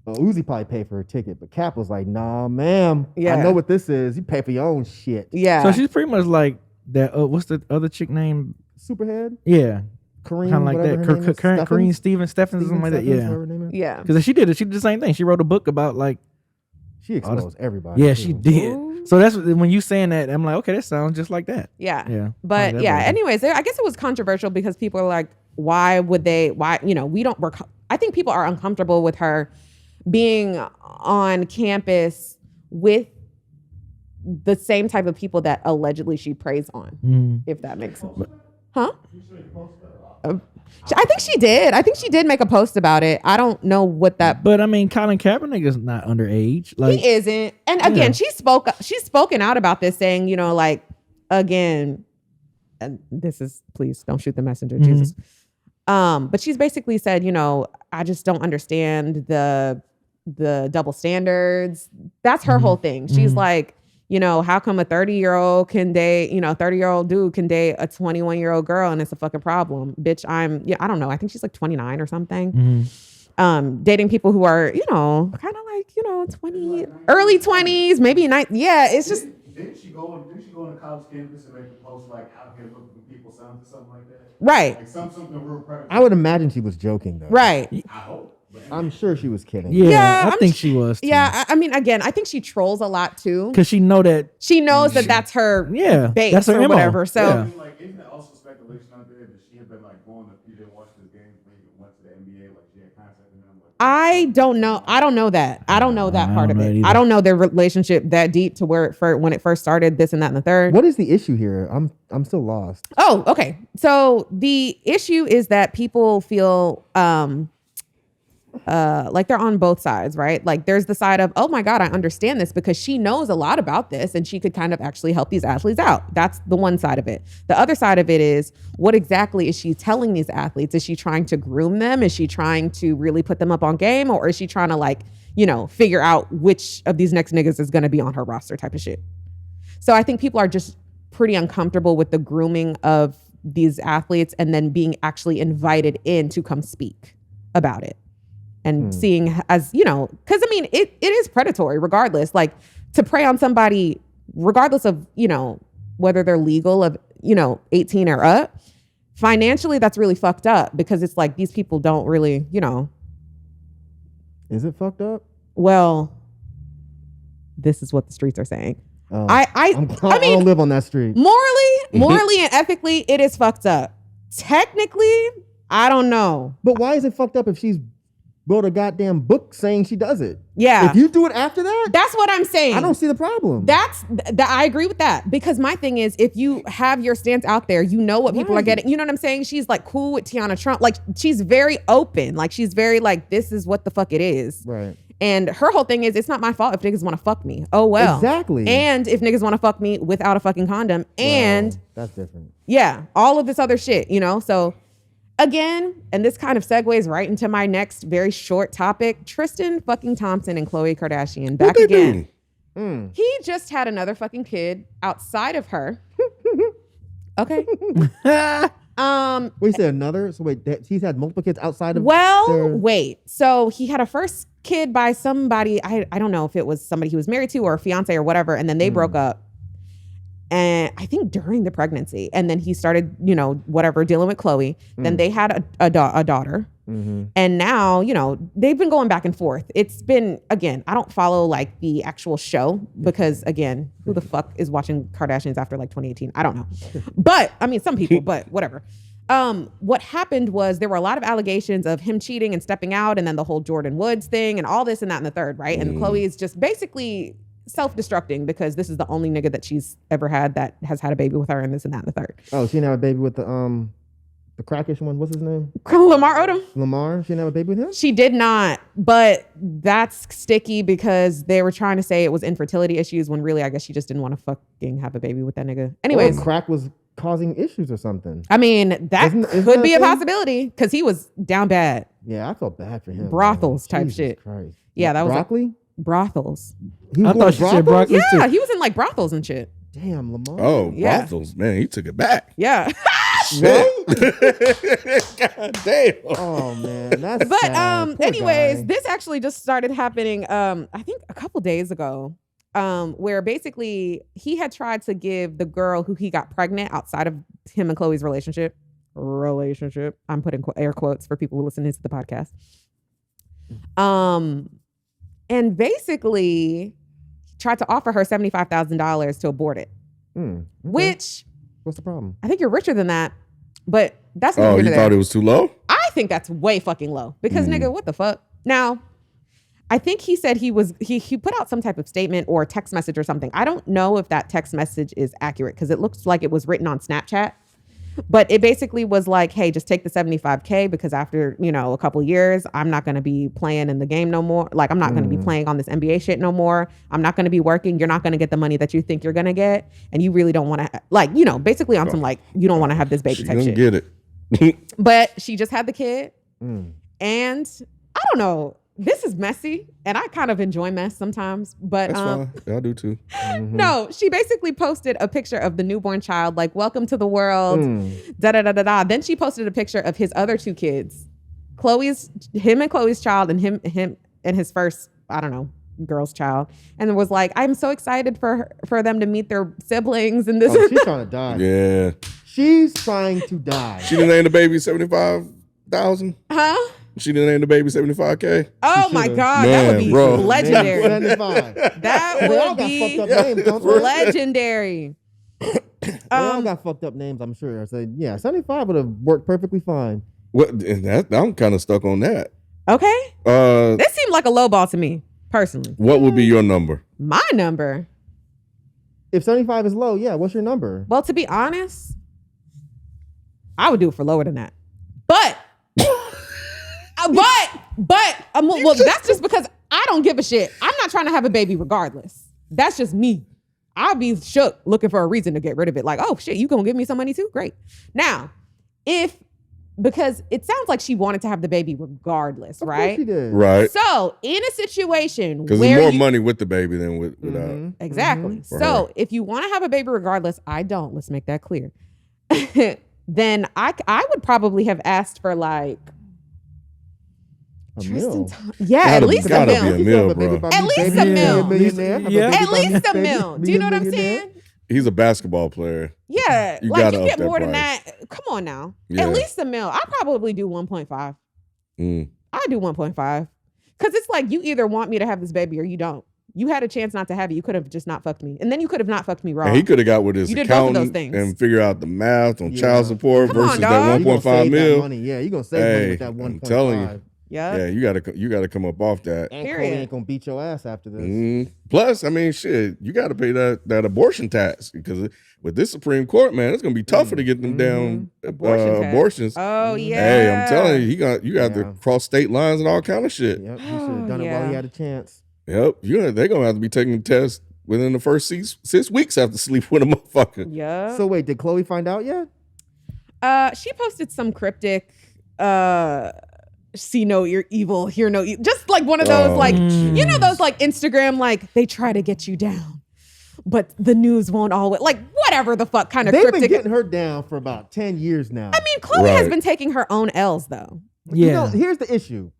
Well, Uzi probably paid for her ticket, but Cap was like, "Nah, ma'am. Yeah. I know what this is. You pay for your own shit." Yeah. So she's pretty much like that. What's the other chick name? Superhead, Yeah, Kareem, kind of like whatever that. her name is, Kareem Stephens, or something like that. Stephens, Yeah, whatever her name is. yeah. because she did it. She did the same thing. She wrote a book about like. She exposed everybody. Yeah, too. she did. Ooh. So that's when you saying that, I'm like, okay, that sounds just like that. Yeah. Yeah. But that yeah, way. anyways, I guess it was controversial because people are like, why, we don't work. I think people are uncomfortable with her being on campus with the same type of people that allegedly she preys on, if that makes sense. Huh? I think she did. I think she did make a post about it. I don't know what that. But I mean, Colin Kaepernick is not underage. Like He isn't. And again, she's spoken out about this saying, again, and this is, please don't shoot the messenger, Jesus. But she's basically said, I just don't understand the double standards. That's her whole thing. She's like, how come a 30-year-old can date, 30-year-old dude can date a 21-year-old girl and it's a fucking problem. Bitch, I don't know. I think she's like 29 or something. Dating people who are, kind of like, 20, early 20s, maybe yeah, it's just. Didn't she go on a college campus and make a post like out here looking for people, something like that? Right. Like something real predatory. I would imagine she was joking though. Right. I hope. I'm sure she was kidding. Yeah, I I'm think sh- she was. Too. Yeah. I mean, again, I think she trolls a lot too. Because she know that. She knows that that's her Yeah, base that's her or MO. whatever. So Yeah. Like, isn't there also speculation out there that she had been like going to PJ Washington's games when he went to the NBA, like she had contact with him? Like, I don't know. I don't know that. I don't know that I part don't of know it. either. I don't know their relationship that deep to where when it first started, this and that and the third. What is the issue here? I'm still lost. Oh, okay. So the issue is that people feel like they're on both sides, right? Like there's the side of, oh my God, I understand this because she knows a lot about this and she could kind of actually help these athletes out. That's the one side of it. The other side of it is, what exactly is she telling these athletes? Is she trying to groom them? Is she trying to really put them up on game? Or is she trying to figure out which of these next niggas is going to be on her roster type of shit? So I think people are just pretty uncomfortable with the grooming of these athletes and then being actually invited in to come speak about it. and seeing as, you know, because I mean, it is predatory regardless. Like to prey on somebody, regardless of, you know, whether they're legal of, you know, 18 or up, financially, that's really fucked up because it's like these people don't really, you know. Is it fucked up? Well, this is what the streets are saying. Oh, I mean, mean, I don't live on that street. morally and ethically, it is fucked up. Technically, I don't know. But why is it fucked up if she's wrote a goddamn book saying she does it? Yeah. If you do it after that, That's what I'm saying. I don't see the problem. I agree with that because my thing is if you have your stance out there, you know what people are getting. You know what I'm saying? She's like cool with Tiana Trump. Like she's very open. Like she's very like, this is what the fuck it is. Right. And her whole thing is, it's not my fault if niggas want to fuck me. Oh, well. Exactly. And if niggas want to fuck me without a fucking condom. And wow, that's different. yeah, all of this other shit, you know? So again, and this kind of segues right into my next very short topic, Tristan fucking Thompson and Khloe Kardashian back again. He just had another fucking kid outside of her. Okay. We said another. So wait, he's had multiple kids outside of. Wait. So he had a first kid by somebody. I don't know if it was somebody he was married to or a fiance or whatever, and then they broke up. And I think during the pregnancy, and then he started, you know, whatever, dealing with Khloe. Then they had a daughter. And now, you know, they've been going back and forth. It's been, again, I don't follow like the actual show because again, who the fuck is watching Kardashians after like 2018? I don't know. But I mean, some people, but whatever. What happened was there were a lot of allegations of him cheating and stepping out and then the whole Jordan Woods thing and all this and that and the third, right? And Khloe is just basically self-destructing because this is the only nigga that she's ever had that has had a baby with her and this and that and the third. Oh, she didn't have a baby with the crackish one. What's his name? Lamar Odom. Lamar. She didn't have a baby with him? She did not, but that's sticky because they were trying to say it was infertility issues when really I guess she just didn't want to fucking have a baby with that nigga. Anyways. Or crack was causing issues or something. I mean, that could be a possibility because he was down bad. Yeah, I felt bad for him. Brothels man. type Jesus shit. Christ. Yeah, that was broccoli? Brothels. I thought she said broccoli too. Yeah, he was in like brothels and shit. Damn, Lamar. Oh, Yeah. brothels, man, he took it back. Yeah. God damn. Oh man, that's But sad. Poor anyways, guy. this actually just started happening I think a couple days ago. Where basically he had tried to give the girl who he got pregnant outside of him and Khloe's relationship. I'm putting air quotes for people who listen to the podcast. And basically tried to offer her $75,000 to abort it. Okay. Which What's the problem? I think you're richer than that, but that's Oh, you thought it was too low? I think that's way fucking low because nigga, what the fuck? Now, I think he said he put out some type of statement or text message or something. I don't know if that text message is accurate because it looks like it was written on Snapchat. But it basically was like, hey, just take the $75K because after, you know, a couple years, I'm not going to be playing in the game no more. Like, I'm not going to be playing on this NBA shit no more. I'm not going to be working. You're not going to get the money that you think you're going to get. And you really don't want to, like, you know, basically on some, like, you don't want to have this baby She type gonna shit. get it. But she just had the kid. And I don't know. This is messy. And I kind of enjoy mess sometimes. But That's fine. I do too. no, she basically posted a picture of the newborn child, like, welcome to the world, da-da-da-da-da. Then she posted a picture of his other two kids, him and Khloe's child and him and his first, I don't know, girl's child. And it was like, I'm so excited for them to meet their siblings and this. Oh, she's trying to die. Yeah. She's trying to die. She didn't name the baby 75,000? Huh? She didn't name the baby 75K? Oh my God, that would be bro. legendary. 75. That They all would got be fucked up names, don't they? legendary. They all got fucked up names, I'm sure. I said, yeah, 75 would have worked perfectly fine. I'm kind of stuck on that. Okay. This seemed like a low ball to me, personally. What would be your number? My number. If 75 is low, yeah, what's your number? Well, to be honest, I would do it for lower than that. But well, that's just because I don't give a shit. I'm not trying to have a baby regardless. That's just me. I'll be shook looking for a reason to get rid of it. Like, oh shit, you gonna give me some money too? Great. Now, because it sounds like she wanted to have the baby regardless, Of right? course she did. Right. So in a situation Because where there's more money with the baby than without. Exactly. For So her. if you want to have a baby regardless, I don't. Let's make that clear. Then I would probably have asked for like mil. Yeah, at least a gotta mil. be a mil, bro. At least a mil. Yeah. At least a mil. Do you know what I'm saying? He's a basketball player. Yeah, You like gotta you up get that more than price. that. Come on now. Yeah. At least a mil. I probably do 1.5. Mm. I do 1.5. Because it's like you either want me to have this baby or you don't. You had a chance not to have it. You could have just not fucked me. And then you could have not fucked me raw. And he could have got with his You did both of those accountant things. and figure out the math on Yeah. child support Come on, versus dog. that You gonna 1.5 save that mil. money. Yeah, you gonna save money Hey, with that I'm 1.5. telling you. Yeah. Yeah, you gotta come up off that. And Period. Chloe ain't gonna beat your ass after this. Plus, I mean, shit, you got to pay that abortion tax because with this Supreme Court, man, it's gonna be tougher to get them down Abortion tax. abortions. Oh, yeah. Hey, I'm telling you, you got Yeah. to cross state lines and all kind of shit. Yep, he should have done it while Yeah. he had a chance. Yep, they're gonna have to be taking tests within the first 6 weeks after sleep with a motherfucker. Yeah. So wait, did Chloe find out yet? She posted some cryptic see no evil, hear no evil. Just like one of those you know those like Instagram like they try to get you down. But the news won't always like whatever the fuck kind of They've cryptic. been getting her down for about 10 years now. I mean, Chloe has Right. been taking her own L's though. You Yeah. know, here's the issue.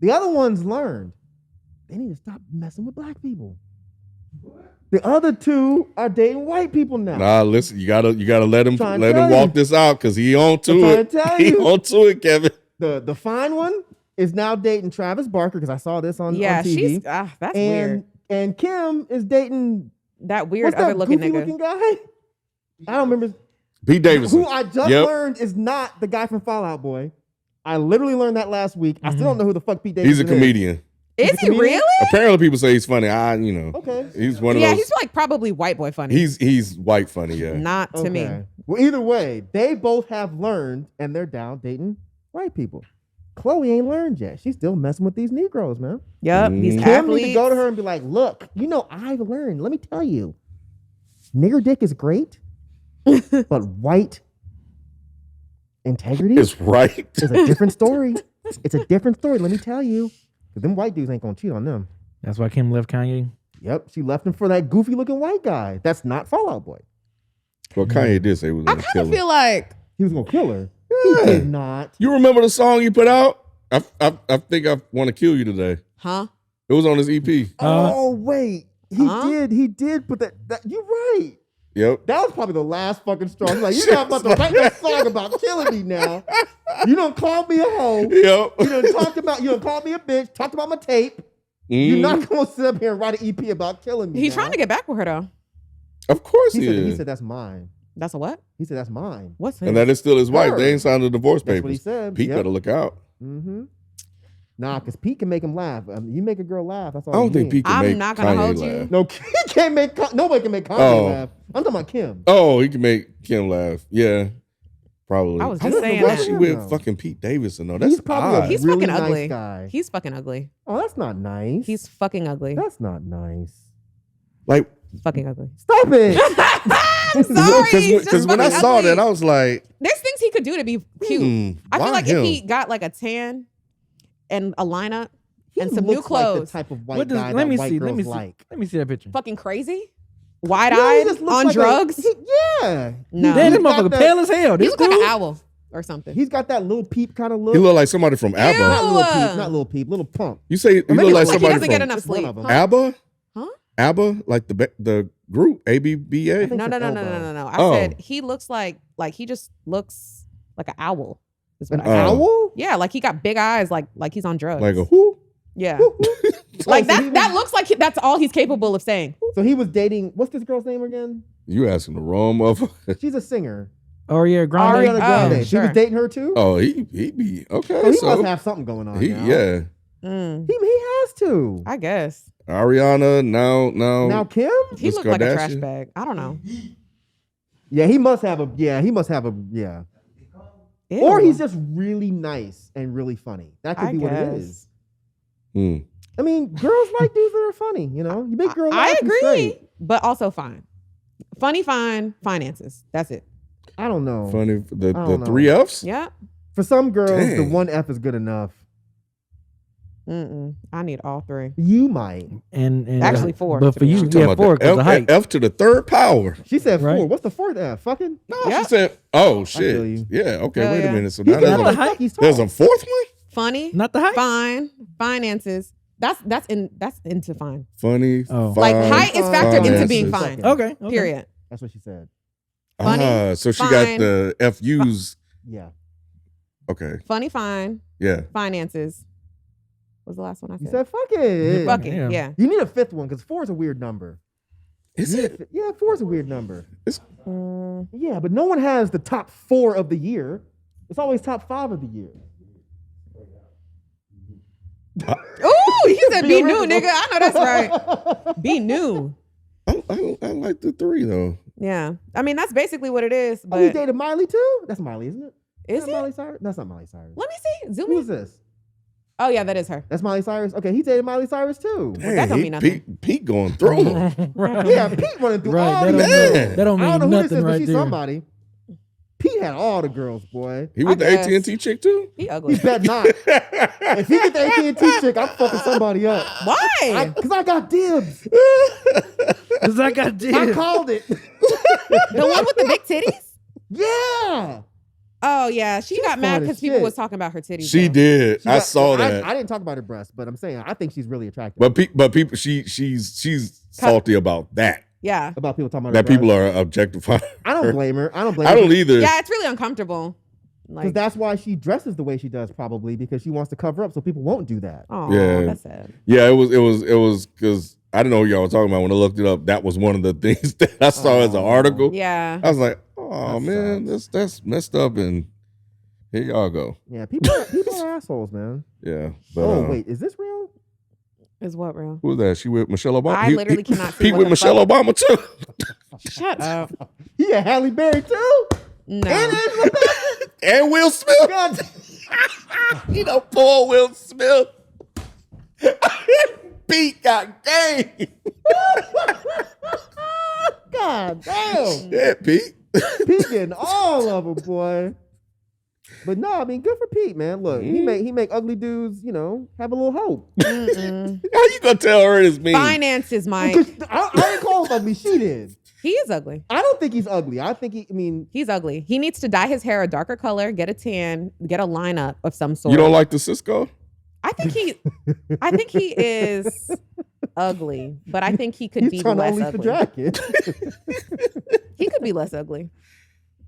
The other ones learned they need to stop messing with black people. The other two are dating white people now. Nah, listen, you gotta let him Trying to tell walk you. this out because he on to I'm it. trying to tell He you. on to it, Kevin. The fine one is now dating Travis Barker because I saw this on Yeah, TV. she's that's weird. And Kim is dating That weird what's that other looking goofy nigga. looking guy? I don't remember. Pete Davidson. Who I just Yep. learned is not the guy from Fall Out Boy. I literally learned that last week. I still don't know who the fuck Pete Davidson He's is. a comedian. Is a he comedian? really? Apparently, people say he's funny. Okay. He's one of Yeah, those. he's like probably white boy funny. He's white funny. Yeah. Not to me. Okay. Well, either way, they both have learned and they're down dating white people. Chloe ain't learned yet. She's still messing with these Negroes, man. Yep, these Mhm. Kim athletes. need to go to her and be like, look, you know, I've learned. Let me tell you. Nigger dick is great, but white integrity It's right. is a different story. It's a different story, let me tell you. Because them white dudes ain't going to cheat on them. That's why Kim left Kanye. Yep, she left him for that goofy looking white guy. That's not Fall Out Boy. Well, Kanye did say he was I gonna kind kill of him. feel like He was going to kill her. Yeah. He did not. You remember the song you put out? I think I want to kill you today. huh? It was on his EP. Oh, wait. He Huh? did put that. You're right. Yep. That was probably the last fucking straw. He's like, you're not about to write that song about killing me now. You don't call me a hoe. Yep. You don't call me a bitch. Talked about my tape. You're not gonna sit up here and write an EP about killing me. He's now. trying to get back with her though. Of course He he said is. that's mine. That's a what? He said that's mine. What's his? And that is still his wife. Her. They ain't signed the divorce That's papers. what he said. Pete Yep. better look out. Mm-hmm. Nah, because Pete can make him laugh. You make a girl laugh. That's all. I don't you think need. Pete can I'm make not gonna Kanye hold you. laugh. No, he can't make. Nobody can make Kanye Oh. laugh. I'm talking about Kim. Oh, he can make Kim laugh. Yeah, probably. I was I just don't know saying Why why that. she Yeah, with no. fucking Pete Davidson though? That's He's probably odd. a He's really fucking nice ugly. guy. He's fucking ugly. Oh, that's not nice. He's fucking ugly. That's not nice. like Fucking ugly. Stop it. I'm sorry. he's because just when I fucking saw ugly. that, I was like, There's things he could do to be cute. I why feel like him? if he got like a tan and a lineup He and some new looks like clothes, the type of white What does? guy Let that me white see. girls Let me see. like. Let me see that picture. fucking crazy, No, he wide-eyed, just looks on like drugs. Yeah. No. Damn, this He's got motherfucker that- pale as hell. He This look like an dude. owl or something. He's got that little peep kind of look. he looked like somebody from ABBA. Ew. Not little peep, not little peep, little pump. You say he maybe look like it's like he somebody doesn't get from enough It's one sleep. of 'em. Huh? ABBA? Huh? ABBA, like the group ABBA. think No. it's an I Oh. said he looks like he just looks like an owl. Is what An I said. owl? Yeah, like he got big eyes, like he's on drugs. Like a who? yeah, Oh, like so he that. That was- looks like that's all he's capable of saying. So he was dating. What's this girl's name again? You asking the wrong motherfucker. She's a singer. Ariana Grande. Ari- Ariana Oh, Grande. She sure. was dating her too. Oh, he be okay. So he So must have something going on. he now. yeah. Mm, He has to. I guess Ariana now Now Kim? he Miss looked like a trash Kardashian? bag. I don't know. Yeah, he must have a. Yeah, he must have a. Yeah. Or Ew. he's just really nice and really funny. That could I be what it guess. is. Hmm. I mean, girls like dudes that are funny. You know, you make girls. I laugh and agree, straight. but also fine. Funny, fine, finances. That's it. I don't know. Funny the don't know. 3 F's? Yeah. For some girls, the Dang. 1 F is good enough. I need all 3. You might. And Actually, 4, But to for be you, honest. yeah, Talking 4 about because the of height. F to the 3rd power. She said Right. 4. What's the 4th F? Fucking. No, Yeah. she said, oh feel shit. you. Yeah, okay, Hell wait yeah. a minute. So He now can got know the the height. fuck he's there's talking. a 4th one? funny, Not the height. fine, finances. That's into fine. Funny. Oh. Like fine, height is factored into being finances. fine. Okay. Period. That's what she said. Funny, So she fine. got the FUs. Yeah. Okay. Funny, fine, Yeah. finances. What was the last one I You said? said fuck it. Fuck it. Damn. Yeah. You need a fifth one because 4 is a weird number. Is it? Yeah, 4 is a weird number. Mm. Yeah, but no one has the top 4 of the year. It's always top 5 of the year. Ooh, he said Be be new, original. nigga. I know that's right. Be new. I like the 3 though. Yeah. I mean, that's basically what it is. Oh, he But dated Miley too? That's Miley, isn't it? is That it? Miley Cyrus? That's not Miley Cyrus. Let me see. Zoom Who in. is this? Oh yeah, that is her. That's Miley Cyrus. Okay, he dated Miley Cyrus too. that don't mean nothing. Pete going through them. Right. Yeah, Pete running through Right. all That the don't, Man. mean, that don't I mean don't know who this nothing is, but right she's there. somebody. Pete had all the girls, boy. He with the guess. AT&T chick too? He He ugly. bet not. If he get the AT&T chick, I'm fucking somebody up. Why? Because I got dibs. Cause I got I dibs. called it. The one with the big titties? Yeah. Oh yeah, she got mad fine as because people shit. was talking about her titties. She though. did. She I got- saw that. I didn't talk about her breasts, but I'm saying I think she's really attractive. but people, she's salty about that. Yeah. About people talking about That her people breasts. are objectifying. I don't blame her. I don't blame I her. don't either. Yeah, it's really uncomfortable. Because Like, that's why she dresses the way she does, probably because she wants to cover up so people won't do that. oh, Yeah. that's sad. Yeah, it was because I didn't know what y'all were talking about when I looked it up. That was one of the things that I saw as an article. Yeah. I was like, oh That man, that's messed up, and here y'all go. Yeah, people are assholes, man. Yeah. But, Oh wait, is this real? Is what real? who was that? She with Michelle Obama? I literally cannot see Pete what with the Michelle fuck- Obama too. Shut up. Yeah, Halle Berry too. No. And Angela Bassett. And Will Smith. God, You know, poor Will Smith. Pete got game. God damn. Yeah, Pete. Pete getting all of them, boy. But no, I mean, good for Pete, man. Look, he make ugly dudes, have a little hope. Mm-mm. How you gonna tell her it's mean? Finances, Mike. Because I didn't call him ugly. She did. He is ugly. I don't think he's ugly. I think He's ugly. He needs to dye his hair a darker color, get a tan, get a lineup of some sort. You don't like the Cisco? I think he is ugly, but I think he could he's be trying to less unleash the ugly. jacket. He could be less ugly.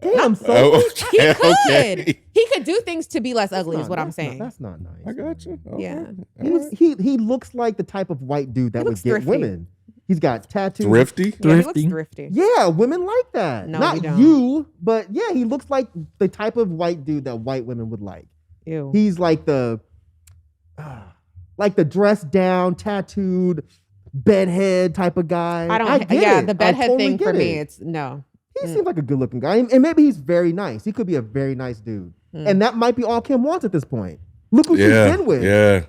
Damn, so He could. Okay. He could do things to be less ugly, is what I'm saying. That's not nice. I got you. Okay. Yeah. He looks like the type of white dude that He would looks get thrifty. women. He's got tattoos. Thrifty. Yeah, he looks Thrifty. thrifty. Yeah, women like that. No, Not we don't. you, but yeah, he looks like the type of white dude that white women would like. Ew. He's like the dressed down, tattooed, bedhead type of guy. I don't. The I bedhead totally thing for get me, it. it's no. He seems like a good looking guy, and maybe he's very nice. He could be a very nice dude, and that might be all Kim wants at this point. Look who she's been with. Yeah.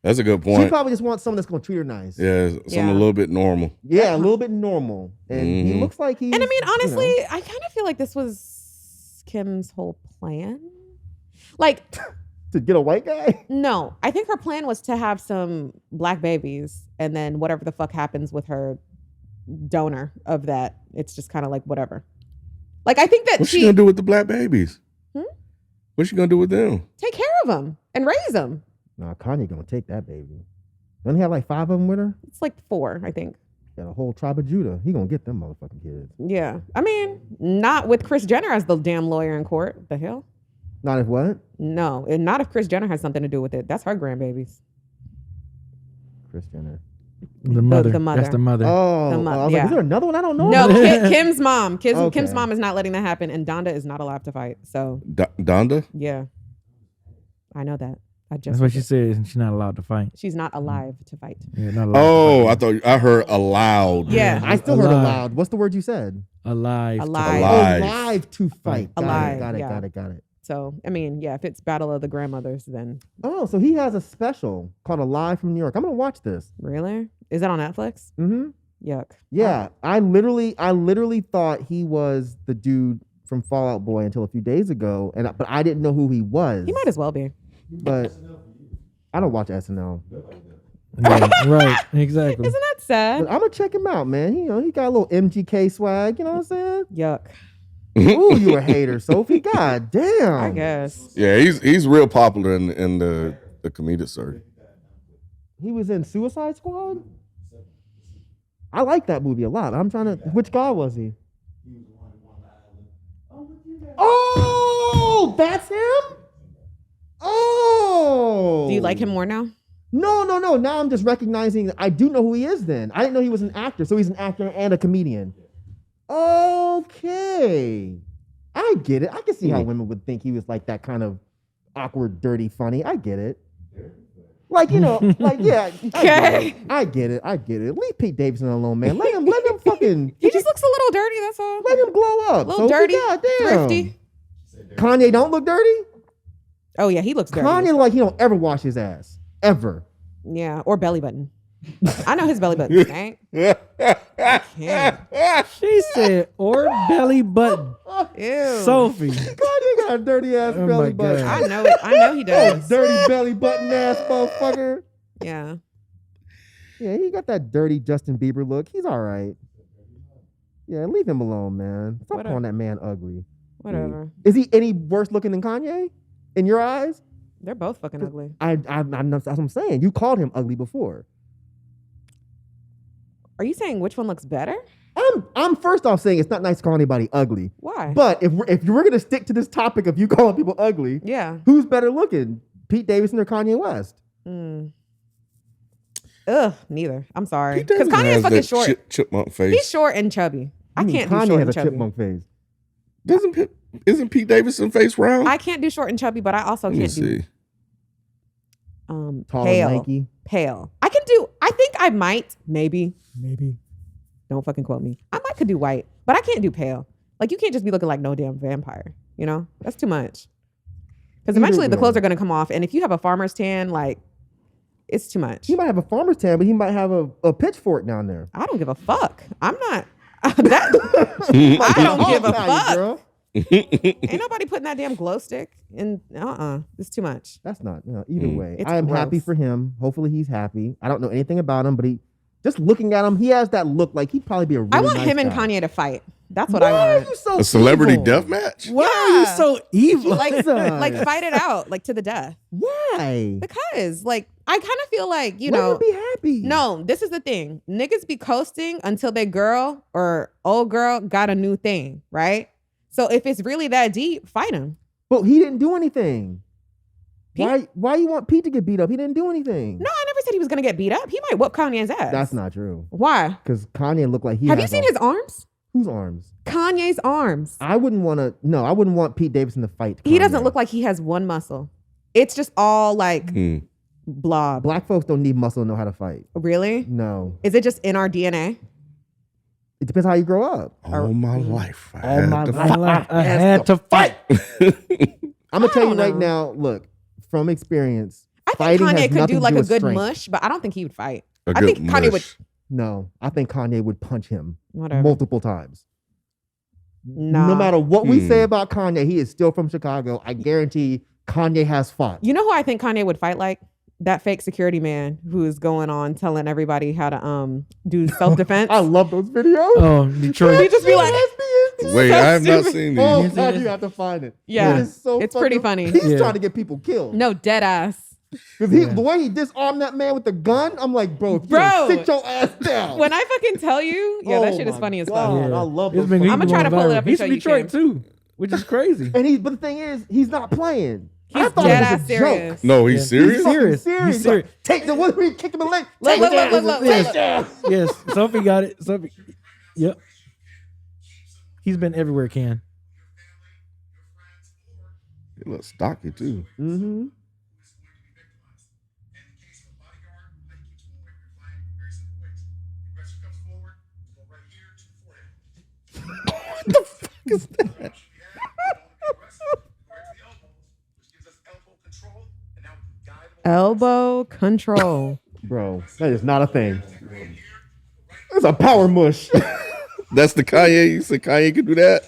That's a good She point. probably just wants someone that's gonna treat her nice. Yeah, something Yeah. a little bit normal. Yeah, a little bit normal, and he Mhm. looks like he's. And I mean, you know, honestly, I kind of feel like this was Kim's whole plan. Like, to get a white guy. no, I think her plan was to have some black babies, and then whatever the fuck happens with her donor of that, it's just kind of like whatever. Like, I think that What's she she gonna do with the black babies? Hmm? What's she gonna do with them? take care of them and raise them. Nah, Kanye gonna take that baby. Don't he have like 5 of them with her? It's like 4, I think. Got a whole tribe of Judah. He gonna get them motherfucking kids. Yeah, I mean, not with Kris Jenner as the damn lawyer in court. The hell? Not if what? No, and not if Kris Jenner has something to do with it. That's her grandbabies. Kris Jenner. The mother. the mother. That's the mother. Oh, The mo- I was like, yeah. is there another one I don't know? No, about? Kim's mom. Kim's Okay. mom is not letting that happen, and Donda is not allowed to fight. So Donda? yeah, I know that. I just That's what she said. She's not allowed to fight. She's not alive to fight. Yeah, not allowed. Oh, to I fight. thought I heard allowed. Yeah. I still heard Alive. aloud. What's the word you said? Alive. Alive. Alive. Oh, live to fight. Got Alive, it, got it, yeah. got it, got it. So I mean, yeah, if it's Battle of the Grandmothers, then Oh, so he has a special called Alive from New York. I'm gonna watch this. really, is that on Netflix? Mm-hmm. Yuck. Yeah, I literally thought he was the dude from Fallout Boy until a few days ago, but I didn't know who he was. He might as well be. But I don't watch SNL. Yeah, right. Exactly. Isn't that sad? But I'm gonna check him out, man. He got a little MGK swag. You know what I'm saying? Yuck. Ooh, you a hater, Sophie. God damn. I guess. Yeah, he's real popular in the comedic circuit. He was in Suicide Squad? I like that movie a lot. I'm trying to. Which guy was he? Oh, that's him? Oh. Do you like him more now? No. Now I'm just recognizing I do know who he is then. I didn't know he was an actor. So he's an actor and a comedian. Okay. I get it. I can see how women would think he was like that kind of awkward, dirty, funny. I get it. Like, you know, like, yeah. I get it. Leave Pete Davidson alone, man. Let him fucking. He just looks a little dirty, that's all. Let him glow up. A little dirty, goddamn. thrifty. Kanye don't look dirty? Oh, yeah, he looks dirty. Kanye, like, he don't ever wash his ass. Ever. Yeah, or belly button. I know his belly button stank. Yeah. She said, or belly button. Ew. Sophie. Kanye got a dirty ass Oh belly my button. God. I know it. I know he does. Dirty belly button ass motherfucker. Yeah. Yeah, he got that dirty Justin Bieber look. He's all right. Yeah, leave him alone, man. Stop Whatever. calling that man ugly. Whatever. Is he any worse looking than Kanye in your eyes? They're both fucking ugly. That's what I'm saying. You called him ugly before. Are you saying which one looks better? I'm first off saying it's not nice to call anybody ugly. Why? But if we're gonna stick to this topic of you calling people ugly, Yeah. who's better looking, Pete Davidson or Kanye West? Ugh, neither. I'm sorry. Pete Because Davidson Kanye is has fucking that short. chipmunk face. He's short and chubby. I can't do Kanye short has and a chubby. chipmunk face. Isn't Pete Davidson face round? I can't do short and chubby, but I also Let me can't do see. Tall pale. and lanky. Pale. I think I might, maybe. Don't fucking quote me. I might could do white, but I can't do pale. Like, you can't just be looking like no damn vampire. You know? That's too much. Because eventually the clothes are going to come off. And if you have a farmer's tan, like, it's too much. He might have a farmer's tan, but he might have a pitchfork down there. I don't give a fuck. I'm not. I don't give a fuck. Girl. Ain't nobody putting that damn glow stick in. It's too much. That's not, either way. It's I am happy gross. for him. Hopefully he's happy. I don't know anything about him, but just looking at him, he has that look like he'd probably be a really I want nice him and guy. Kanye to fight. That's what Why I are want. you so A celebrity evil? death match? Why are you Yeah. so evil? Like, Jesus. like fight it out, like to the death. Why? Because, like, I kind of feel like, Let him be happy. No, this is the thing. Niggas be coasting until their girl or old girl got a new thing, right? So if it's really that deep, fight him. But he didn't do anything. Pete? Why you want Pete to get beat up? He didn't do anything. No, I never said he was gonna get beat up. He might whoop Kanye's ass. That's not true. Why? Because Kanye looked like he Have you has seen his arms? Whose arms? Kanye's arms. I wouldn't want Pete Davidson to fight He Kanye. doesn't look like he has one muscle. It's just all like blob. Black folks don't need muscle to know how to fight. Really? No. Is it just in our DNA? It depends how you grow up. All my life. I All had my to life. I had to fight. I'm gonna tell you don't right know. now, look, from experience, I think fighting has Kanye could nothing do to like a with good strength. mush, but I don't think he would fight. A I good think Kanye would. mush. No, I think Kanye would punch him Whatever. multiple times. Nah. No matter what we say about Kanye, he is still from Chicago. I guarantee Kanye has fought. You know who I think Kanye would fight like? That fake security man who is going on telling everybody how to do self-defense. I love those videos. Oh, Detroit. He just be like, Wait, so I have not stupid. seen these. Oh, God, you have to find it. Yeah. It is so It's pretty fucking- funny. He's Yeah. trying to get people killed. no, dead ass. Because the way he disarmed that man with the gun, I'm like, bro, sit your ass down. When I fucking tell you, yeah, that Oh shit is my funny as fuck. God. I love It's those been- fucking- I'ma try to pull it up and He's show from you, Detroit Kim. too, which is crazy. but the thing is, he's not playing. I He's thought it dead was a ass serious. joke. No, he's Yeah. serious? He's serious. Serious. He's serious. Like, take the one we kick him in the leg. Look, look, down. look, look, Leg look. down. Yes, Sophie got it. Sophie, yep. He's been everywhere, Ken. He looks stocky too. Mm-hmm. What the fuck is that? Elbow control. Bro, that is not a thing. It's a power mush. That's the Kanye. You said Kanye could do that?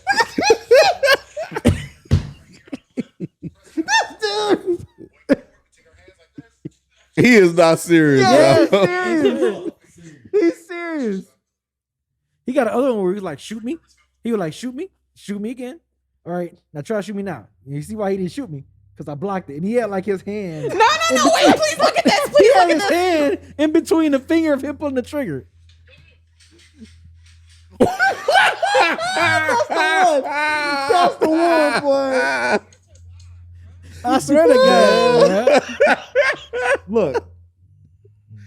Dude. He is not serious, Yeah, bro. serious. He's serious. He got another one where he was like, shoot me. He was like, shoot me. shoot me again. All right, now try to shoot me now. You see why he didn't shoot me? Because I blocked it, and he had like his hand. No, wait, please look at this. He Please had look his at this. hand in between the finger of him pulling the trigger. That's the one, boy. I swear to God. Look,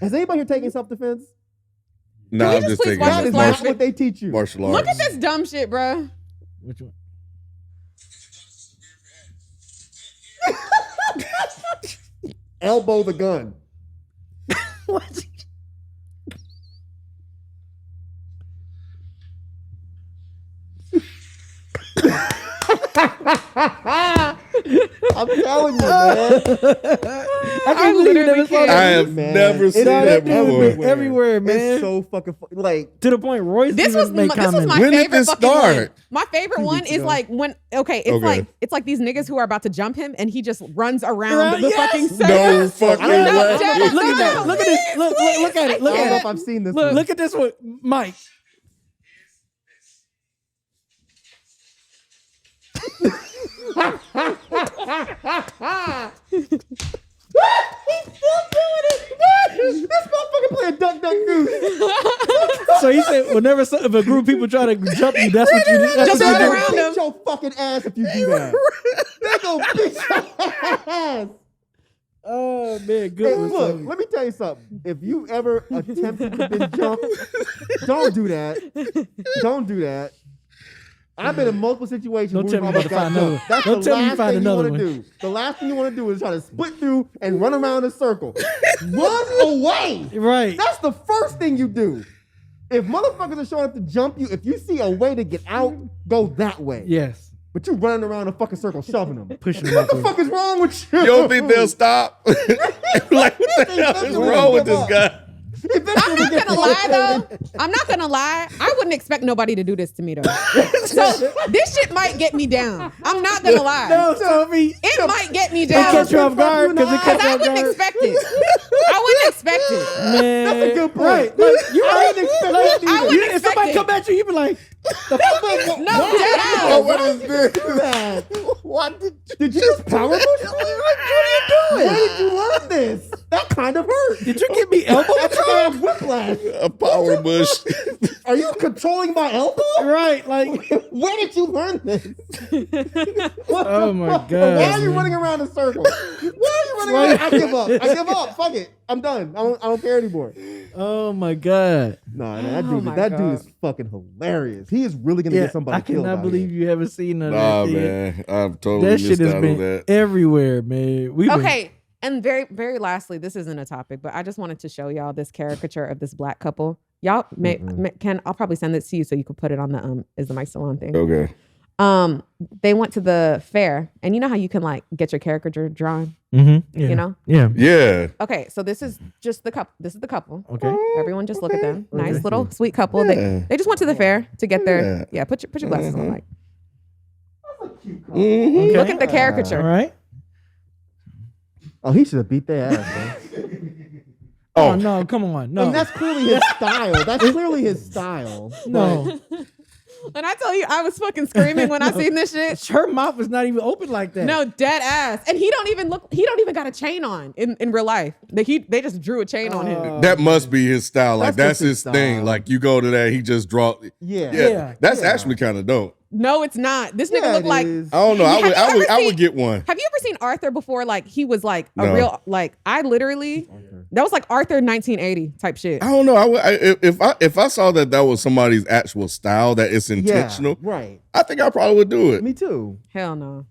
has anybody here taken self-defense? No, we I'm just just please taking watch That this is last not what they teach you. martial arts. Look at this dumb shit, bro. Which one? Elbow the gun. What? I'm telling you, man. I can't believe you literally never saw can't. I that. have Man, never it seen Nah, that that dude before. been everywhere, man. It's so fucking like. To the point, Royce This even was made this was comments. my When did favorite this fucking one. start? My favorite 2 one weeks is ago. like when it's like these niggas who are about to jump him and he just runs around the Yes! fucking No circle. fucking I don't know. way. Jada, Look at that. no, Look at this. Look at it. Look I don't know at if it. I've seen this. Look, one. look at this one, Mike. This motherfucker playing duck, duck, goose. So he said, whenever if a group of people try to jump you, that's what you do. That's Just what you run do. around Beat him. your fucking ass if you do that. They gonna beat your ass. Oh man, Hey, good one. look, Sophie. let me tell you something. If you ever attempted to be jumped, don't do that. Don't do that. I've been in multiple situations Don't where tell me we've about to almost find got another jumped. one. That's Don't the tell me you last find thing you another want to one. do. The last thing you want to do is try to split through and run around in a circle. Run away. Right. That's the first thing you do. If motherfuckers are showing up to jump you, if you see a way to get out, go that way. Yes. But you running around a fucking circle shoving them. Pushing them What out the there. fuck is wrong with you? You don't think they'll stop? Like, what the hell is wrong with this guy? I'm not gonna lie though. I'm not gonna lie. I wouldn't expect nobody to do this to me though. So this shit might get me down. I'm not gonna lie. No, Sophie. It might get me It down. catch you off guard because it Because catch you I off wouldn't guard. expect it. I wouldn't expect it. Man, That's a good point. Right, like you I right. wouldn't expect Like, that either. I wouldn't if expect somebody it. come at you, you be like, the fuck? No, dead ass. Oh, what is this? that? What Did you just power push? What are you doing? Where did you learn this? That kind of hurt. Did you give me elbow That's control? kind of whiplash. a power bush? Are you controlling my elbow? Right, like, Where did you learn this? What Oh the my fuck? God, Why are you man. running around in circles? Why are you running Why- around? I give up. I give up. Fuck it. I'm done. I don't care anymore. oh my God. No, man, Oh my that God. dude is fucking hilarious. He is really gonna Yeah, get somebody I killed. cannot out believe here. you haven't seen none of Nah, that. kid. man. I'm totally That shit missed has out on been that. everywhere, man. We Okay. And very, very lastly, this isn't a topic, but I just wanted to show y'all this caricature of this black couple. Y'all I'll probably send this to you so you could put it on the is the mic still on thing. Okay. They went to the fair, and you know how you can like get your caricature drawn, Mm-hmm. Yeah. you know? Yeah. Yeah. Okay, so this is just the couple. This is the couple. Okay. Everyone just look at them. Nice Okay. little sweet couple. Yeah. They just went to the fair to get their Yeah. yeah. Put your glasses on. Like Mhm. Okay. look at the caricature. All right. Oh, he should have beat their ass, man. Oh, Oh, no, come on. I No. mean, that's clearly his style. That's clearly his style. no. And I tell you, I was fucking screaming when I seen this shit. Her mouth is not even open like that. No, dead ass. And he don't even got a chain on in real life. They just drew a chain on him. that must be his style. Like That's that's just his his thing. style. Like you go to that, he just draw. Yeah. Yeah. That's Yeah. actually kind of dope. No, it's not. This nigga Yeah, look it like is. I don't know. Have you I ever would seen- get one. Have you ever seen Arthur before? Like he was like a No. real like I literally that was like Arthur 1980 type shit. I don't know. If I saw that was somebody's actual style, that it's intentional, Yeah, right. I think I probably would do it. Me too. Hell no.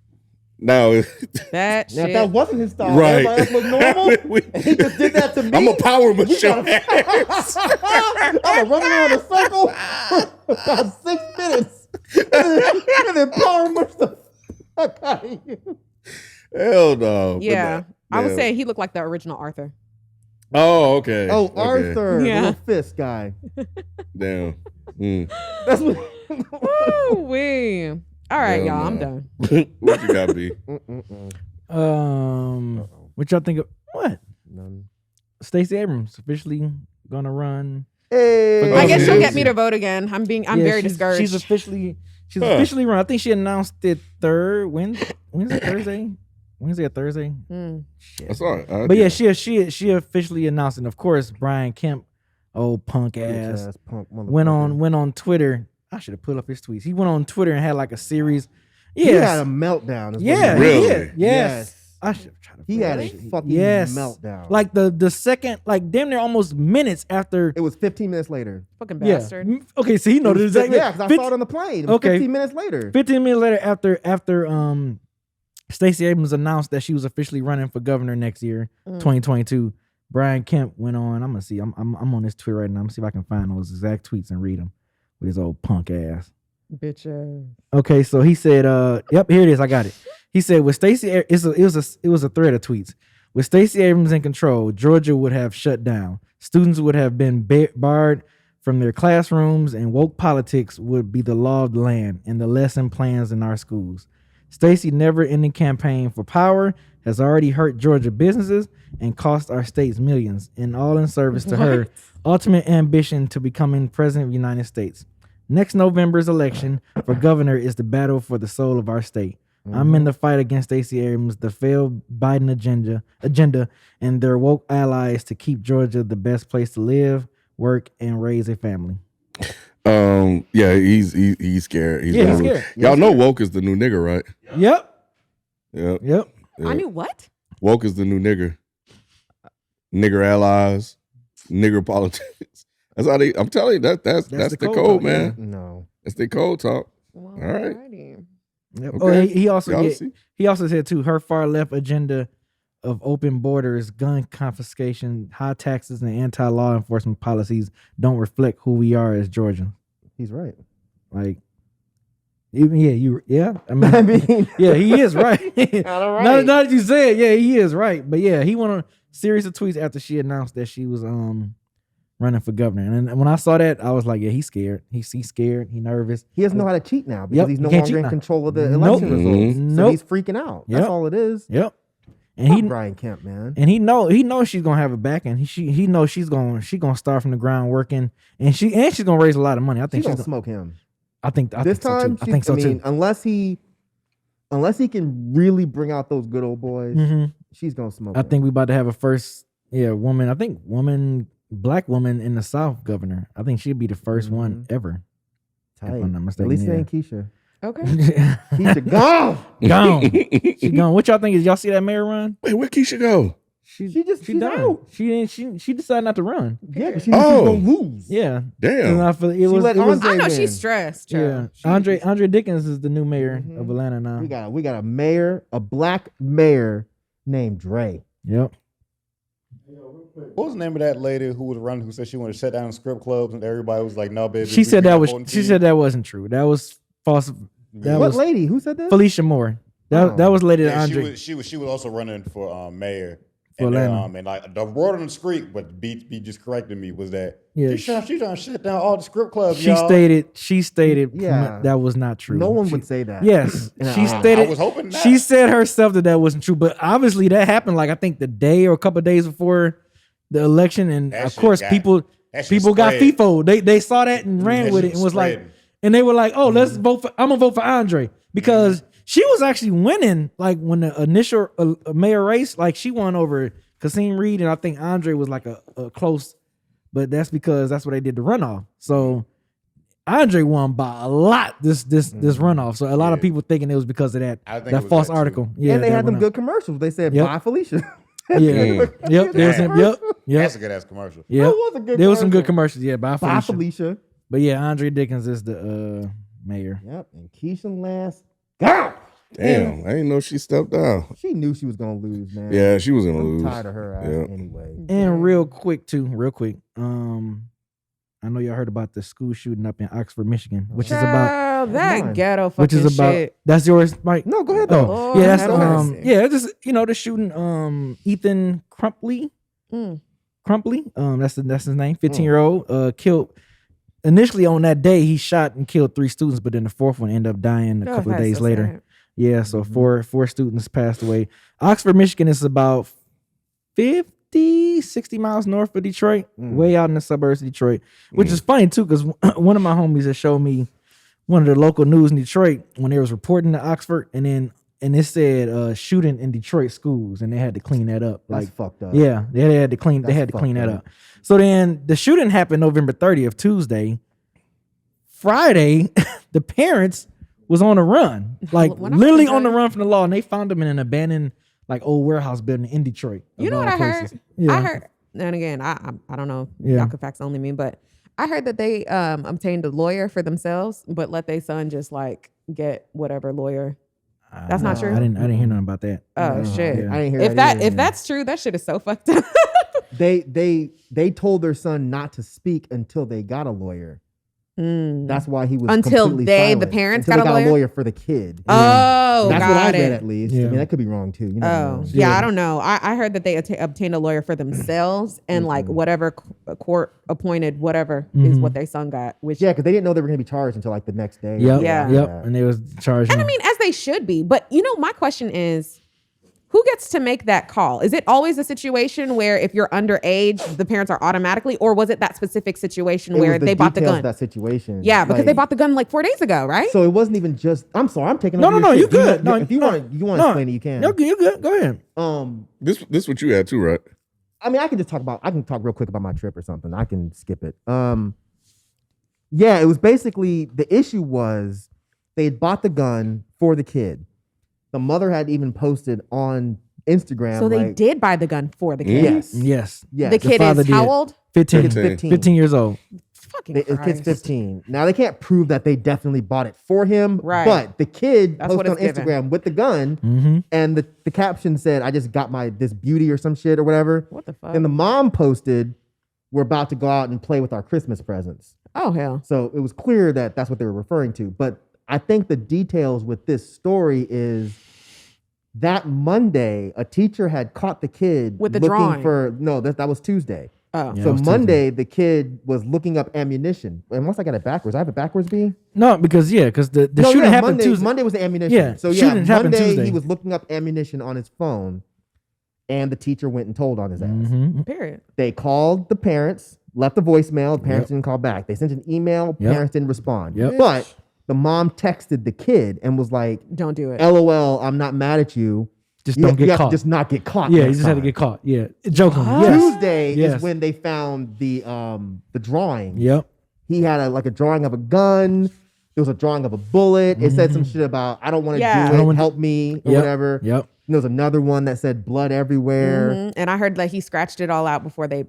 No, That Now, if shit. that wasn't his style, right. everybody else looked normal. We- and he just did that to me. I'm a power machine. I'm gonna run around in a circle for about 6 minutes. and then power mush the fuck out of you. Hell no. But yeah. no. I would Yeah. say he looked like the original Arthur. Oh, okay. Oh, Okay. Arthur, Yeah. little fist guy. Damn. Mm. That's what. Woo wee. All right, Hell y'all. I'm no. done. What you got, B? What y'all think of what? None. Stacey Abrams officially gonna run. Hey, I guess she'll yeah. get me to vote again. I'm Yeah, very she's- discouraged. She's officially She's officially run. I think she announced it Wednesday, Thursday or Thursday. Shit. That's all right. But yeah, she officially announced, and of course, Brian Kemp, old punk ass, punk went on Twitter. I should have put up his tweets. He went on Twitter and had like a series. He had a meltdown. Yeah, Really? he did. Yes. I should try to. He had a fucking meltdown. Like the second, like damn near almost minutes after. It was 15 minutes later. Fucking bastard. Yeah. Okay, so he know the exact. Yeah, because I saw it on the plane. It was 15 minutes later. 15 minutes later, after Stacey Abrams announced that she was officially running for governor next year, 2022. Brian Kemp went on. I'm gonna see. I'm on his Twitter right now. I'm gonna see if I can find those exact tweets and read them with his old punk ass. Bitch ass. Okay, so he said, "Yep, here it is. I got it." He said, "With Stacey, it was a thread of tweets. With Stacey Abrams in control, Georgia would have shut down. Students would have been barred from their classrooms, and woke politics would be the law of the land and the lesson plans in our schools. Stacey's never-ending campaign for power has already hurt Georgia businesses and cost our states millions, and all in service to her ultimate ambition to becoming president of the United States. Next November's election for governor is the battle for the soul of our state. I'm in the fight against Stacey Abrams, the failed Biden agenda, and their woke allies to keep Georgia the best place to live, work, and raise a family." Yeah, he's scared. He's scared. Y'all know woke is the new nigger, right? Yep. I knew what? Woke is the new nigger. Nigger allies, nigger politics. That's how they. I'm telling you that's the code, man. No, that's the code talk. Well, all right. Yep. Okay. Oh, he also said too, her far left agenda of open borders, gun confiscation, high taxes, and anti-law enforcement policies don't reflect who we are as Georgians. He's right. Like, even I mean, yeah, he is right. All right. Now that you say it, yeah, he is right. But yeah, he went on a series of tweets after she announced that she was running for governor. And when I saw that, I was like, yeah, he's scared. He's scared. He's nervous. He doesn't know how to cheat now because he's no longer in control of the election results. So he's freaking out. That's all it is. Yep. And Brian Kemp, man. And he knows she's gonna have a back, and he knows she's gonna start from the ground working, and she's gonna raise a lot of money. I think she's gonna smoke him. I think this time. I think so too. Unless he can really bring out those good old boys, she's gonna smoke. I think we about to have a first, woman. I think black woman in the South governor. I think she'd be the first one ever. Tight. If I'm not mistaken. At least it ain't Keisha. Okay. Keisha gone. She gone. What y'all think? Is y'all see that mayor run? Wait, where'd Keisha go? She's done. out. She decided not to run. Yeah, because she knew she was gonna lose. Yeah. Damn. I know she's stressed. Child. Yeah. Andre Dickens is the new mayor of Atlanta now. We got a mayor, a black mayor named Dre. Yep. What was the name of that lady who was running, who said she wanted to shut down strip clubs, and everybody was like, "No, baby." She said that wasn't true. That was false. What lady? Who said that? Felicia Moore. That was lady that Andre. She was also running for mayor. For Atlanta. And like the word on the street, but B just corrected me, was that she's trying to shut down all the strip clubs. She stated that was not true. No one would say that. Yes. She stated. I was hoping not. She said herself that wasn't true, but obviously that happened like I think the day or a couple of days before the election, and of course people got FIFO. They saw that and ran with it and was like, and they were like, "Oh, let's vote for. I'm gonna vote for Andre because." She was actually winning, like when the initial mayor race, like she won over Kasim Reed, and I think Andre was like a close, but that's because that's what they did the runoff. So Andre won by a lot this runoff. So a lot of people thinking it was because of that false article. Yeah, and they had them good commercials. They said, "Bye, Felicia." Yep. That's a good ass commercial. Yeah, there was some good commercials. Yeah, bye, Felicia. But yeah, Andre Dickens is the mayor. Yep, and Keisha last. God damn, I didn't know she stepped down. She knew she was gonna lose, man. Yeah, she was gonna lose. I'm tired of her ass anyway. And real quick, I know y'all heard about the school shooting up in Oxford, Michigan, which is about that ghetto fucking shit. That's yours, Myke? No, go ahead though. Oh, yeah, that's just the shooting. Ethan Crumpley. That's his name. 15-year-old killed. Initially on that day, he shot and killed 3 students, but then the 4th one ended up dying a couple of days later. Sad. Yeah, so four students passed away. Oxford, Michigan is about 60 miles north of Detroit, way out in the suburbs of Detroit, which is funny too, because one of my homies has showed me one of the local news in Detroit when they was reporting to Oxford, and it said shooting in Detroit schools, and they had to clean that up. That's Like fucked up. yeah, they had to clean that fucked up. So then the shooting happened November 30th, Tuesday. Friday, the parents was on the run, like When I literally was on the there- run from the law, and they found them in an abandoned like old warehouse building in Detroit. You of know what all I places. heard? Yeah. I heard, and again, I don't know. Yeah. Y'all could facts only me, but I heard that they obtained a lawyer for themselves, but let their son just like get whatever lawyer. That's not true? I didn't hear nothing about that. Oh shit! yeah. I didn't hear If that. if that's true, that shit is so fucked up. They told their son not to speak until they got a lawyer. That's why he was Until completely they, the silent. parents, Until got they a lawyer? for the kid. Oh, That's got what I it. read at least. I Yeah. mean, that could be wrong too. You never Oh, know. yeah, I don't know. I heard that they obtained a lawyer for themselves and like whatever court appointed whatever is what their son got. Which Yeah, because they didn't know they were going to be charged until like the next day. Yep. Yeah. Yep. And they was charging. and I mean, as they should be. But you know, my question is, who gets to make that call? Is it always a situation where if you're underage, the parents are automatically, or was it that specific situation It was where the they bought the details gun? of that situation. Yeah, because they Like, bought the gun like 4 days ago, right? So it wasn't even just. I'm sorry, I'm taking. No, over no, your no, shit. you good. No, if you no, want to no. explain it, you can. You good. Go ahead. This what you had too, right? I mean, I can talk real quick about my trip or something. I can skip it. Yeah, it was basically the issue was they had bought the gun for the kid. The mother had even posted on Instagram. So they like, did buy the gun for the kid. Yes. Yes. Yes. The kid father is how did. old? 15. It's 15. 15 years old. Fucking The kid's Christ. 15. Now they can't prove that they definitely bought it for him, Right. but the kid That's what posted on it's given. Instagram with the gun, Mm-hmm. and the caption said, "I just got this beauty" or some shit or whatever. What the fuck? And the mom posted, "We're about to go out and play with our Christmas presents." Oh hell. So it was clear that that's what they were referring to. But I think the details with this story is that Monday, a teacher had caught the kid With the looking drawing. for that was Tuesday. Oh. Yeah. So it was Monday, the kid was looking up ammunition. And once I got it backwards, I have it backwards, B? No, because the No, shooting yeah, happened Monday, Tuesday. Monday was the ammunition. Yeah, So yeah, shooting happened Monday Tuesday. he was looking up ammunition on his phone, and the teacher went and told on his ass. Mhm. Period. They called the parents, left a voicemail. The parents didn't call back. They sent an email. Yep. Parents didn't respond. Yep. But the mom texted the kid and was like, Don't do it. "LOL, I'm not mad at you. Just You don't get have to caught. just not get caught." Yeah, you next just had to time." get caught. Yeah. Jokingly. Yes. Tuesday Yes. is when they found the drawing. Yep. He had a drawing of a gun. There was a drawing of a bullet. It said some shit about "I don't want to Yeah. do I don't it. wanna- Help me" or Yep. whatever. Yep. And there was another one that said blood everywhere. Mhm. And I heard that he scratched it all out before they.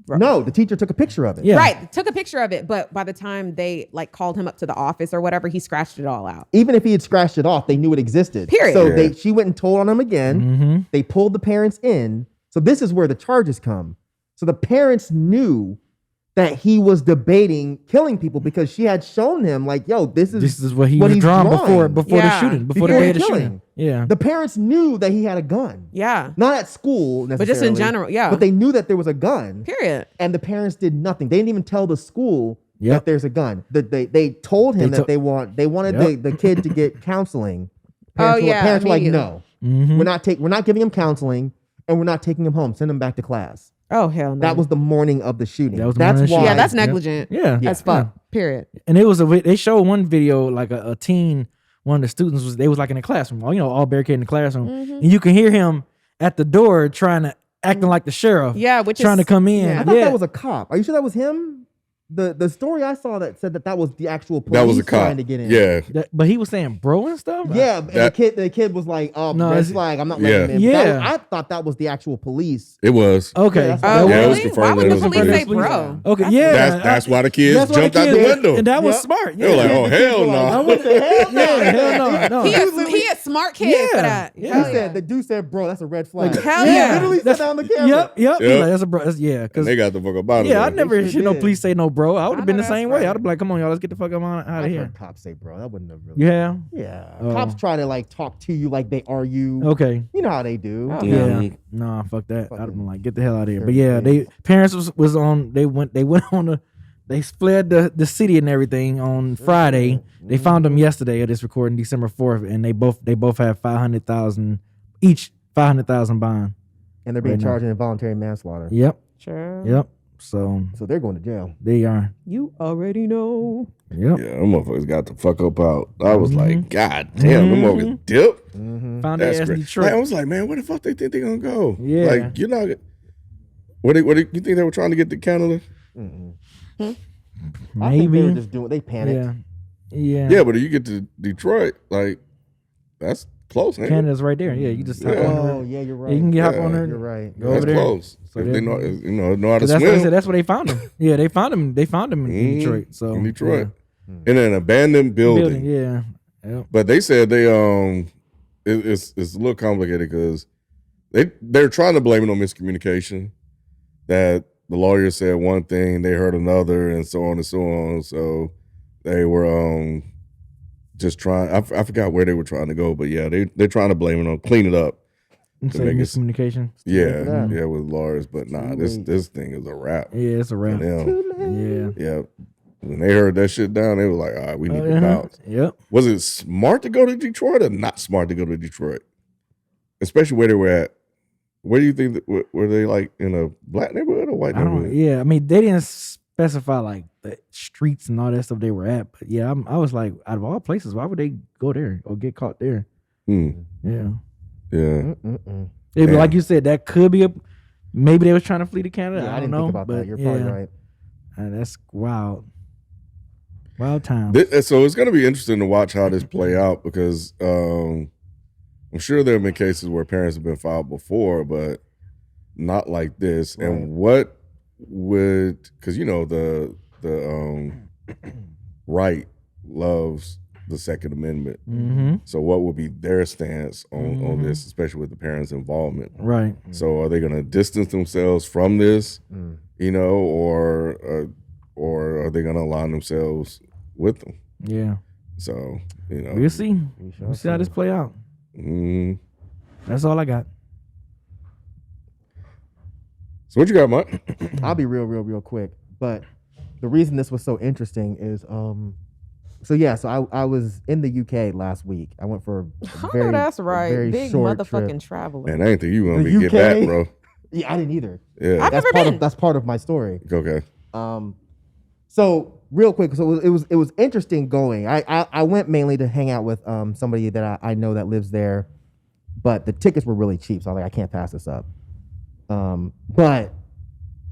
No, the teacher took a picture of it. Yeah. Right. Took a picture of it, but by the time they like called him up to the office or whatever, he scratched it all out. Even if he had scratched it off, they knew it existed. Period. So Yeah. she went and told on him again. Mm-hmm. They pulled the parents in. So this is where the charges come. So the parents knew that he was debating killing people because she had shown him like, yo, this is what he was he's drawn before drawing. the Yeah. shooting, before the Before day the of the shooting. killing. Yeah. The parents knew that he had a gun. Yeah. Not at school necessarily. But just in general, yeah. But they knew that there was a gun. Period. And the parents did nothing. They didn't even tell the school Yep. that there's a gun. They told him that they wanted Yep. the kid to get counseling. Oh, yeah, Parents were like, immediately. no, Mhm. we're not giving him counseling, and we're not taking him home. Send him back to class. Oh hell no. That was the morning of the shooting. That was the That's morning of the why. shooting. yeah. That's Yep. negligent. Yeah. As fuck. Period. And it was they showed one video like a teen, one of the students was like in a classroom, all barricaded in the classroom, Mm-hmm. and you can hear him at the door trying to acting like the sheriff. Yeah, which trying is to come in. yeah. I thought Yeah. that was a cop. Are you sure that was him? The story I saw that said that was the actual police That was a trying cop. to get in. Yeah. But he was saying bro and stuff. Yeah, and That- the kid was like, "Oh, No, red it's- flag. I'm not Yeah. letting him in." Yeah. I thought that was the actual police. It was. Okay. Yeah, that's Oh, Yeah, it was really? confirmed Why would that the it was a police say police. bro? Okay. Yeah. That's why the kids That's why the jumped out the kids- window. And that was Yep. smart. They were like, oh, hell I no. went to hell no. Yeah, hell no. He a smart kid Yeah. for that. Yeah. Hell He said the dude said, "Bro, that's a red flag." Hell He yeah. literally said that on the camera. Yep. He's Yep. like, that's a bro. Yeah. And Because they got the fuck up out of yeah, I there. never They sure hear no did. police say no bro. I would I have been know the that's same way. right. I'd be like, come on, y'all, let's get the fuck out of I've here. heard cops say, "Bro." That wouldn't have really. You have? Yeah. Oh. Cops try to like talk to you like they are you. Okay. You know how they do. Oh, Yeah. Nah, fuck that. I'd have Fucking been like, get the hell out of here. sure But yeah, did. they parents was on. They went on they fled the city and everything on Friday. They found them yesterday at this recording, December 4th, and they both have 500,000 each, 500,000 bond. And they're being Right now. charged in involuntary manslaughter. Yep. Sure. Yep. So they're going to jail. they are. You already know. Yep. Yeah, them motherfuckers got the fuck up out. I was Mhm. like, God damn, them motherfuckers dip. Found That's their ass in great. Detroit. Like, I was like, man, where the fuck they think they gonna go? Yeah. Like, you're not. What you think they were trying to get to Canada? I think they were Maybe. just doing. They panicked. Yeah. Yeah, but if you get to Detroit, like, that's close, ain't it? Canada's right there. Yeah, you just hop Yeah. on Oh there. yeah, you're Yeah, right. you can get hop Yeah, on there. You're right. Go That's over there. close. So if they're- they know how to That's what I swim said. That's where they found him. Yeah, they found him. They found him in Detroit. So in Detroit. In an abandoned yeah. building. Yeah. Yep. But they said they it's a little complicated because they're trying to blame it on miscommunication. That the lawyer said one thing, they heard another, and so on and so on. So they were just trying. I forgot where they were trying to go, but yeah, they're trying to blame it on clean it up. Say make it- miscommunication. Yeah, that. yeah, with lawyers, but nah, this thing is a wrap. Yeah, it's a for wrap. them. Yeah. Yeah, when they heard that shit down, they were like, all right, we need to bounce. Yep. Was it smart to go to Detroit or not smart to go to Detroit? Especially where they were at. Where do you think that, were they like in a black neighborhood or white I don't. neighborhood? Yeah. I mean, they didn't specify like the streets and all that stuff they were at, but yeah, I was like, out of all places, why would they go there or get caught there? Hmm. Yeah. Yeah. Yeah, but Yeah. like you said, that could be maybe they was trying to flee to Canada. Yeah, I I don't didn't know. think about but that. You're probably right. That's wild. Wild time. So it's going to be interesting to watch how this play out because I'm sure there have been cases where parents have been filed before, but not like this. Right. And what would, because the right loves the Second Amendment. Mm-hmm. So what would be their stance on this, especially with the parents' involvement? Right. So are they going to distance themselves from this, or are they going to align themselves with them? Yeah. So, We'll see. We'll see how this play out. That's all I got. So what you got, Mike? I'll be real quick. But the reason this was so interesting is, so I was in the UK last week. I went for a Oh, very, that's a right. very Big short motherfucking trip. traveler. Man, I ain't think you want The me to get UK? back, bro. Yeah, I didn't either. Yeah. I've never been. That's part of my story. Okay. So real quick, so it was interesting going. I went mainly to hang out with somebody that I know that lives there, but the tickets were really cheap, so I was like, I can't pass this up. But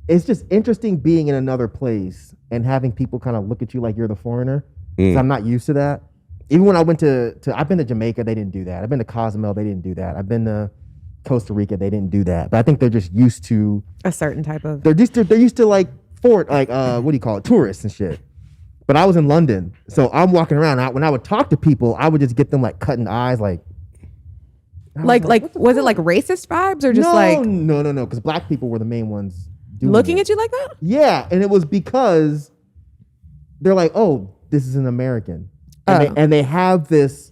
it's just interesting being in another place and having people kind of look at you like you're the foreigner. 'Cause I'm not used to that. Even when I went to I've been to Jamaica, they didn't do that. I've been to Cozumel, they didn't do that. I've been to Costa Rica, they didn't do that. But I think they're just used to A certain type of. they're used to like what do you call it, tourists and shit. But I was in London, so I'm walking around. When I would talk to people, I would just get them like cutting eyes, like Like, was it like racist vibes or just no, because black people were the main ones doing looking it. at you like that? Yeah, and it was because they're like, oh, this is an American, Oh. and they have this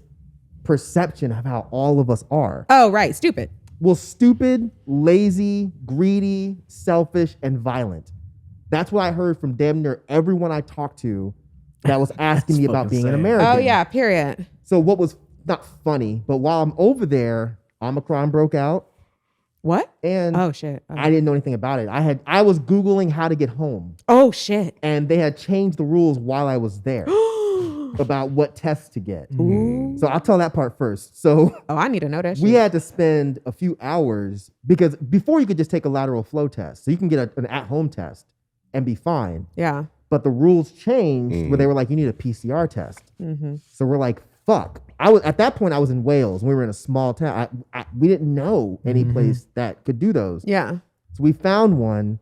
perception of how all of us are. Oh, right. Stupid. Well, stupid, lazy, greedy, selfish, and violent. That's what I heard from damn near everyone I talked to that was asking me about fucking being an sad. American. Oh, yeah. Period. So what was not funny, but while I'm over there, Omicron broke out, What? and Oh, shit. Oh. I didn't know anything about it. I was Googling how to get home, Oh, shit. and they had changed the rules while I was there about what tests to get. Ooh. So I'll tell that part first. So Oh, I need to know that shit. we had to spend a few hours because before you could just take a lateral flow test, so you can get an at-home test and be fine. Yeah. But the rules changed where they were like, you need a PCR test. Mm-hmm. So we're like, fuck. At that point, I was in Wales. We were in a small town. We didn't know any place that could do those. Yeah. So we found one.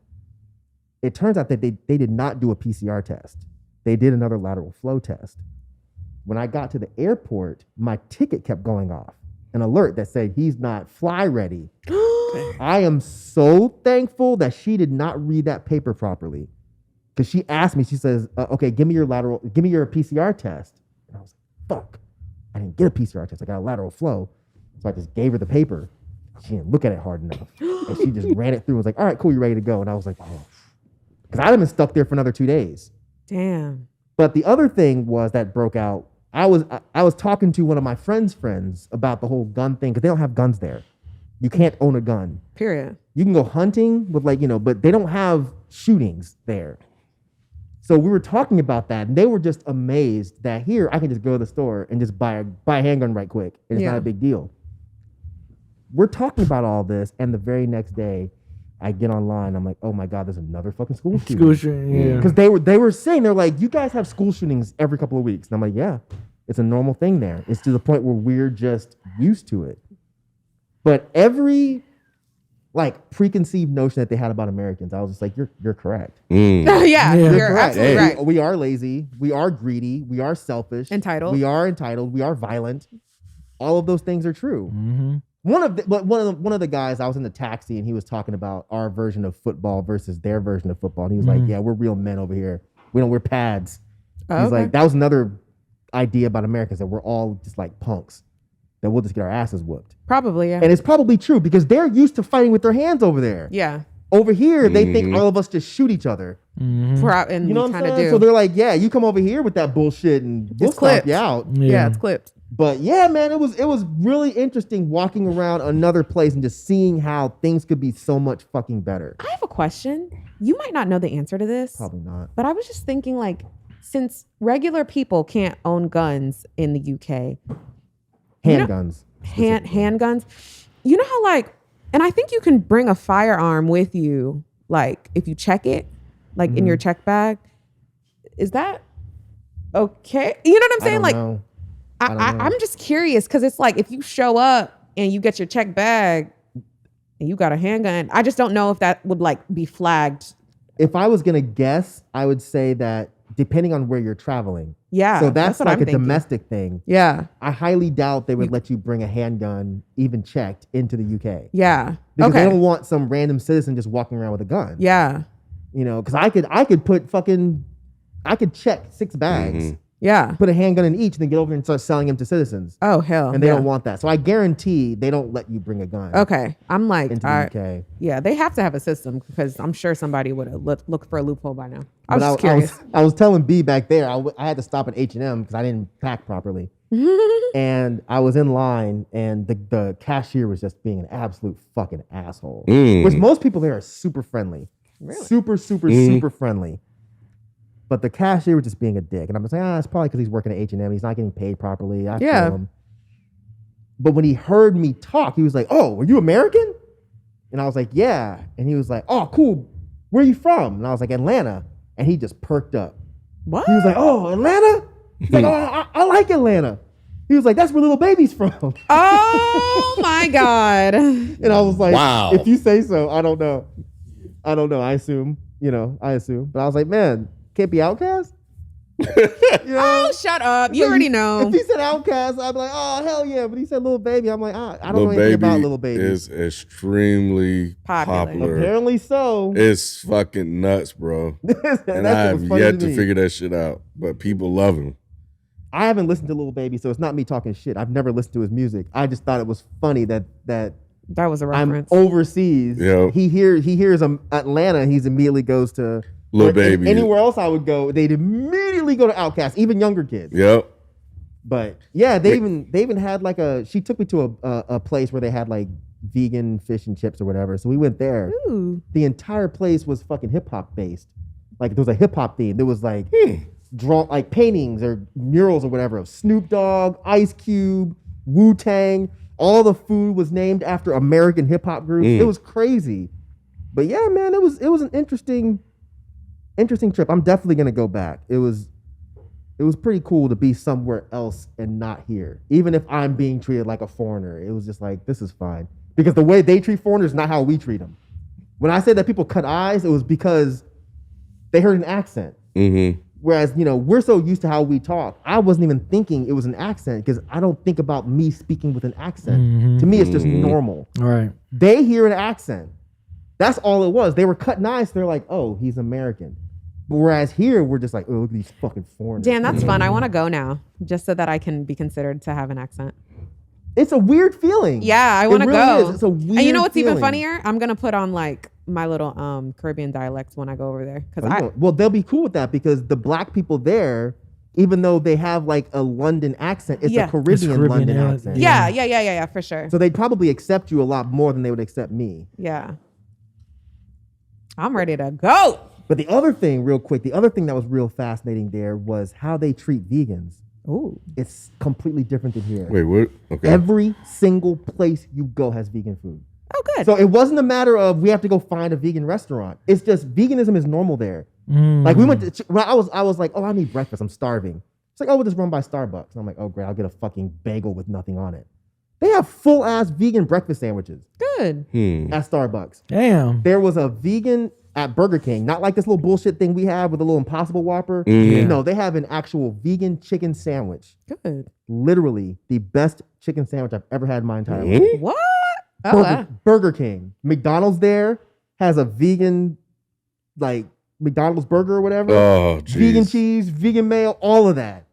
It turns out that they did not do a PCR test. They did another lateral flow test. When I got to the airport, my ticket kept going off. An alert that said he's not fly ready. I am so thankful that she did not read that paper properly. Because she asked me, she says, okay, give me your PCR test. And I was like, fuck. I didn't get a PCR test. I got a lateral flow. So I just gave her the paper. She didn't look at it hard enough. And she just ran it through and was like, all right, cool, you ready to go? And I was like, oh. Because I'd have been stuck there for another 2 days. Damn. But the other thing was that broke out. I was talking to one of my friends about the whole gun thing because they don't have guns there. You can't own a gun. Period. You can go hunting with but they don't have shootings there. So we were talking about that, and they were just amazed that here I can just go to the store and just buy a handgun right quick, and it's not a big deal. We're talking about all this, and the very next day, I get online. I'm like, oh my god, there's another fucking school shooting. School shooting, yeah. Because they were saying, they're like, you guys have school shootings every couple of weeks, and I'm like, yeah, it's a normal thing there. It's to the point where we're just used to it. But every preconceived notion that they had about Americans, I was just like, you're correct. Yeah, you're correct. absolutely right. We are lazy. We are greedy. We are selfish. Entitled. We are entitled. We are violent. All of those things are true. Mm-hmm. One of the guys, I was in the taxi and he was talking about our version of football versus their version of football. And he was like, yeah, we're real men over here. We don't wear pads. He's like, that was another idea about Americans, that we're all just like punks, that we'll just get our asses whooped. Probably, yeah. And it's probably true because they're used to fighting with their hands over there. Yeah. Over here, they think all of us just shoot each other. And you know what I'm saying? do. So they're like, yeah, you come over here with that bullshit and we'll stomp you out. Yeah, it's clipped. But yeah, man, it was really interesting walking around another place and just seeing how things could be so much fucking better. I have a question. You might not know the answer to this. Probably not. But I was just thinking, since regular people can't own guns in the UK, handguns. Handguns. You know how and I think you can bring a firearm with you, if you check it, in your check bag. Is that okay? You know what I'm saying? I don't know. I'm just curious because it's if you show up and you get your check bag and you got a handgun, I just don't know if that would be flagged. If I was gonna guess, I would say that depending on where you're traveling. Yeah. So that's what I'm a thinking. domestic thing. Yeah. I highly doubt they would let you bring a handgun, even checked, into the UK. Yeah. Because they don't want some random citizen just walking around with a gun. Yeah. Because I could put I could check 6 bags. Yeah. Put a handgun in each and then get over and start selling them to citizens. Oh, hell. And they don't want that. So I guarantee they don't let you bring a gun. Okay. I'm into the UK. Yeah, they have to have a system because I'm sure somebody would have looked for a loophole by now. I was just curious. I was telling B back there, I had to stop at H&M because I didn't pack properly. And I was in line and the cashier was just being an absolute fucking asshole. Which most people there are super friendly. Really? Super, super, super friendly. But the cashier was just being a dick. And I'm just like, it's probably because he's working at H&M. He's not getting paid properly. I feel him. But when he heard me talk, he was like, oh, are you American? And I was like, yeah. And he was like, oh, cool. Where are you from? And I was like, Atlanta. And he just perked up. What? He was like, oh, Atlanta? He's like, oh, I like Atlanta. He was like, that's where Little Baby's from. Oh, my God. And I was like, wow. If you say so, I don't know. I assume. But I was like, man, can't be Outcast? Oh, shut up. You already know. If he said Outcast, I'd be like, oh, hell yeah. But he said Little Baby. I'm like, I don't know anything about Little Baby. Is extremely popular. Apparently so. It's fucking nuts, bro. And I have yet to figure that shit out. But people love him. I haven't listened to Little Baby, so it's not me talking shit. I've never listened to his music. I just thought it was funny that was a reference. I'm overseas. Yep. He hears Atlanta. He immediately goes to Little Baby. Anywhere else I would go, they'd immediately go to Outkast, even younger kids. Yep. But yeah, they even had she took me to a place where they had vegan fish and chips or whatever. So we went there. Ooh. The entire place was fucking hip hop based. There was a hip hop theme. There was draw paintings or murals or whatever of Snoop Dogg, Ice Cube, Wu-Tang. All the food was named after American hip hop groups. It was crazy. But yeah, man, it was an interesting trip. I'm definitely gonna go back. It was pretty cool to be somewhere else and not here. Even if I'm being treated like a foreigner, it was just this is fine. Because the way they treat foreigners is not how we treat them. When I said that people cut eyes, it was because they heard an accent. Mm-hmm. Whereas, we're so used to how we talk. I wasn't even thinking it was an accent because I don't think about me speaking with an accent. Mm-hmm. To me, it's just normal. All right. They hear an accent. That's all it was. They were cutting eyes. They're like, oh, he's American. Whereas here, we're just like, oh, look at these fucking foreigners. Dan, that's fun. I want to go now just so that I can be considered to have an accent. It's a weird feeling. Yeah, I want to go. It's a weird And you know what's feeling. even funnier? I'm going to put on my little Caribbean dialects when I go over there. Well, they'll be cool with that because the black people there even though they have like a London accent, it's Yeah. a Caribbean London yeah. accent. Yeah, for sure. So they'd probably accept you a lot more than they would accept me. Yeah. I'm ready to go. But the other thing, real quick, the other thing that was real fascinating there was how they treat vegans. Ooh. It's completely different than here. Wait, what? Okay. Every single place you go has vegan food. Oh, good. So it wasn't a matter of we have to go find a vegan restaurant. It's just veganism is normal there. Like we went to, when I was like, oh, I need breakfast. I'm starving. It's like, oh, we'll just run by Starbucks. And I'm like, oh, great. I'll get a fucking bagel with nothing on it. They have full ass vegan breakfast sandwiches Good. at Starbucks. Damn. There was a vegan at Burger King, not like this little bullshit thing we have with a little Impossible Whopper. No, they have an actual vegan chicken sandwich. Good. Literally the best chicken sandwich I've ever had in my entire life. What? Oh, wow. Burger King. McDonald's there has a vegan, like McDonald's burger or whatever. Oh, Vegan jeez. cheese, vegan mayo, all of that.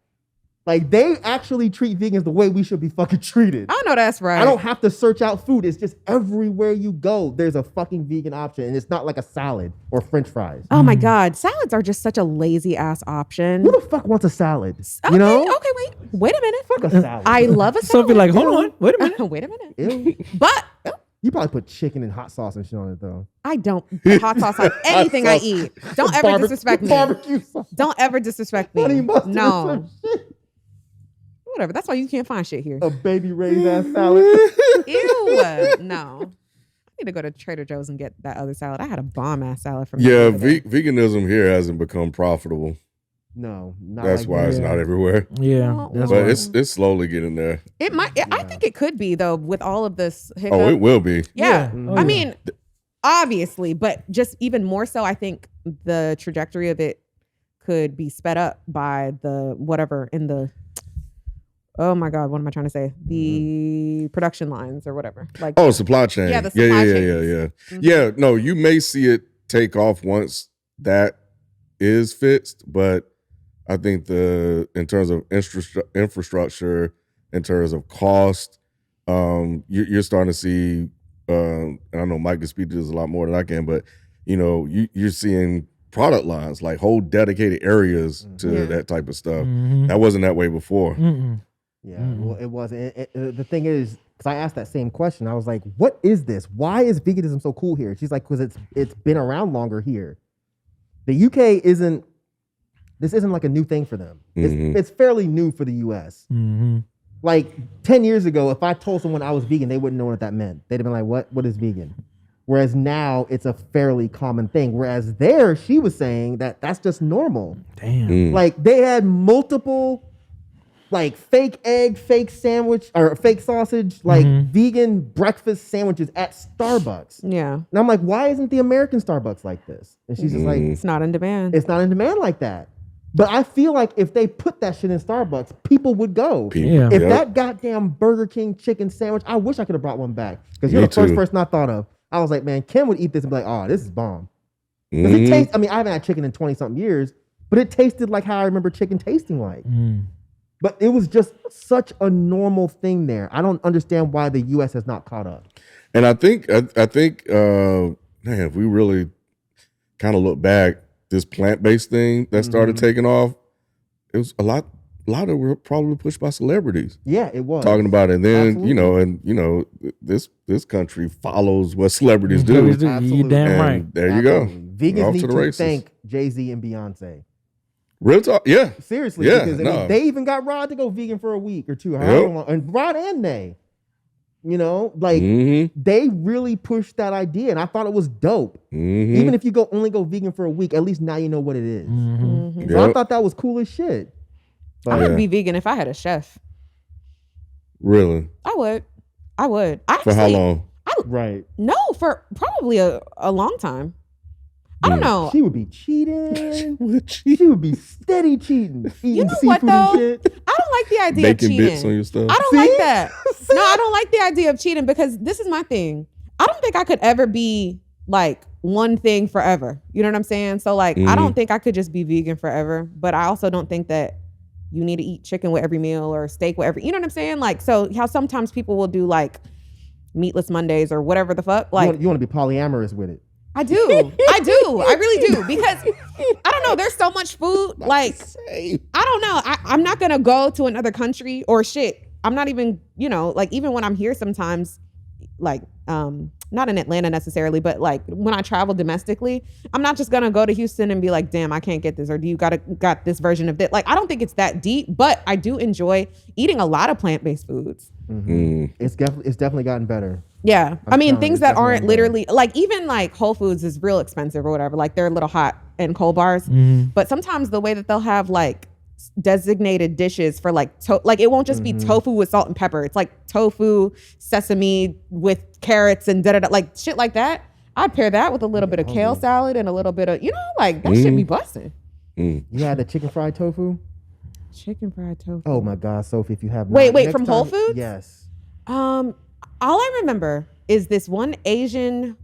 Like they actually treat vegans the way we should be fucking treated. I know that's right. I don't have to search out food. It's just everywhere you go, there's a fucking vegan option. And it's not like a salad or French fries. Oh my God. Salads are just such a lazy ass option. Who the fuck wants a salad? Okay, You know? okay, wait a minute. Fuck a salad. I love a salad. Sophie like, hold on, wait a minute. Wait a minute. Ew. But You probably put chicken and hot sauce and shit on it though. I don't put hot sauce on anything I sauce. eat. Don't ever disrespect me. Barbecue sauce. Don't ever disrespect me. Honey mustard or No. some shit. Whatever. That's why you can't find shit here. A baby raised ass salad. Ew. No. I need to go to Trader Joe's and get that other salad. I had a bomb ass salad from Yeah, the other day. veganism here hasn't become profitable. No, not That's like why that. it's not everywhere. Yeah. Well, That's But why. it's slowly getting there. It might. I think it could be though with all of this hiccup. Oh, it will be. Yeah. Yeah. Oh, I yeah. mean, obviously, but just even more so, I think the trajectory of it could be sped up by the whatever in the. Oh my God, what am I trying to say? The production lines or whatever. Like, Oh, supply chain. Yeah, the supply yeah. chains. Mhm. Yeah, no, you may see it take off once that is fixed, but I think in terms of infrastructure, in terms of cost, you're starting to see. And I know Myke can speak to this a lot more than I can, but you're seeing product lines like whole dedicated areas to Yeah. that type of stuff. Mhm. That wasn't that way before. Mm-mm. Yeah, well, it wasn't. The thing is, because I asked that same question, I was like, "What is this? Why is veganism so cool here?" She's like, "Because it's been around longer here. The UK isn't. This isn't like a new thing for them. It's fairly new for the US. Mm-hmm. Like 10 years ago, if I told someone I was vegan, they wouldn't know what that meant. They'd have been like, "What is vegan?" Whereas now it's a fairly common thing. Whereas there, she was saying that that's just normal. Damn. Like they had multiple. Like fake egg, fake sandwich, or fake sausage, like vegan breakfast sandwiches at Starbucks. yeah, And I'm like, why isn't the American Starbucks like this? And she's just like, it's not in demand. it's not in demand like that. But I feel like if they put that shit in Starbucks, people would go. Yeah. If Yep. that goddamn Burger King chicken sandwich, I wish I could have brought one back. Because you're Me the first too. person I thought of. I was like, man, Ken would eat this and be like, oh, this is bomb. Because it tastes, I mean, I haven't had chicken in 20 something years, but it tasted like how I remember chicken tasting like. But it was just such a normal thing there. I don't understand why the U.S. has not caught up. And I think, man, if we really kind of look back, this plant-based thing that started taking off, it was a lot of it were probably pushed by celebrities Yeah, it was. talking about it. And then, Absolutely. this country follows what celebrities do. You Absolutely. damn And right. there you go. Absolutely. Vegans Off need to to, the races. thank Jay-Z and Beyonce. Real talk, yeah. Seriously, Yeah, because I no. mean, they even got Rod to go vegan for a week or two. Yep. However long, and Rod and Nay. They really pushed that idea, and I thought it was dope. Even if you only go vegan for a week, at least now you know what it is. Mhm. So I Yep. thought that was cool as shit. I But would Yeah. be vegan if I had a chef. Really? I would. For how long? right, No, for probably a long time. I don't know. she would be cheating. She would be steady cheating, eating know seafood what, and though? shit. I don't like the idea of Baking cheating. bits on your stuff? I don't See? like that. No, I don't like the idea of cheating because this is my thing. I don't think I could ever be like one thing forever. You know what I'm saying? So like, I don't think I could just be vegan forever, but I also don't think that you need to eat chicken with every meal or steak with every, you know what I'm saying? Like, so how sometimes people will do like meatless Mondays or whatever the fuck. Like, You want to be polyamorous with it. I do. I really do. Because I don't know. There's so much food. Like, I don't know. I'm not going to go to another country or shit. I'm not even, like even when I'm here sometimes, like, not in Atlanta necessarily, but like when I travel domestically, I'm not just going to go to Houston and be like, damn, I can't get this. Or do you got this version of this? Like, I don't think it's that deep, but I do enjoy eating a lot of plant-based foods. Mm-hmm. It's definitely gotten better. Yeah. I mean, things that aren't better. literally like even like Whole Foods is real expensive or whatever. Like they're a little hot and cold bars. But sometimes the way that they'll have like designated dishes for like it won't just be tofu with salt and pepper. It's like tofu, sesame with carrots and da-da-da, like shit like that. I'd pair that with a little bit of kale salad and a little bit of, like that should be busting. You had the chicken fried tofu? Chicken fried tofu. Oh my God, Sophie, if you have Wait, next from Whole Foods? Yes. All I remember is this one Asian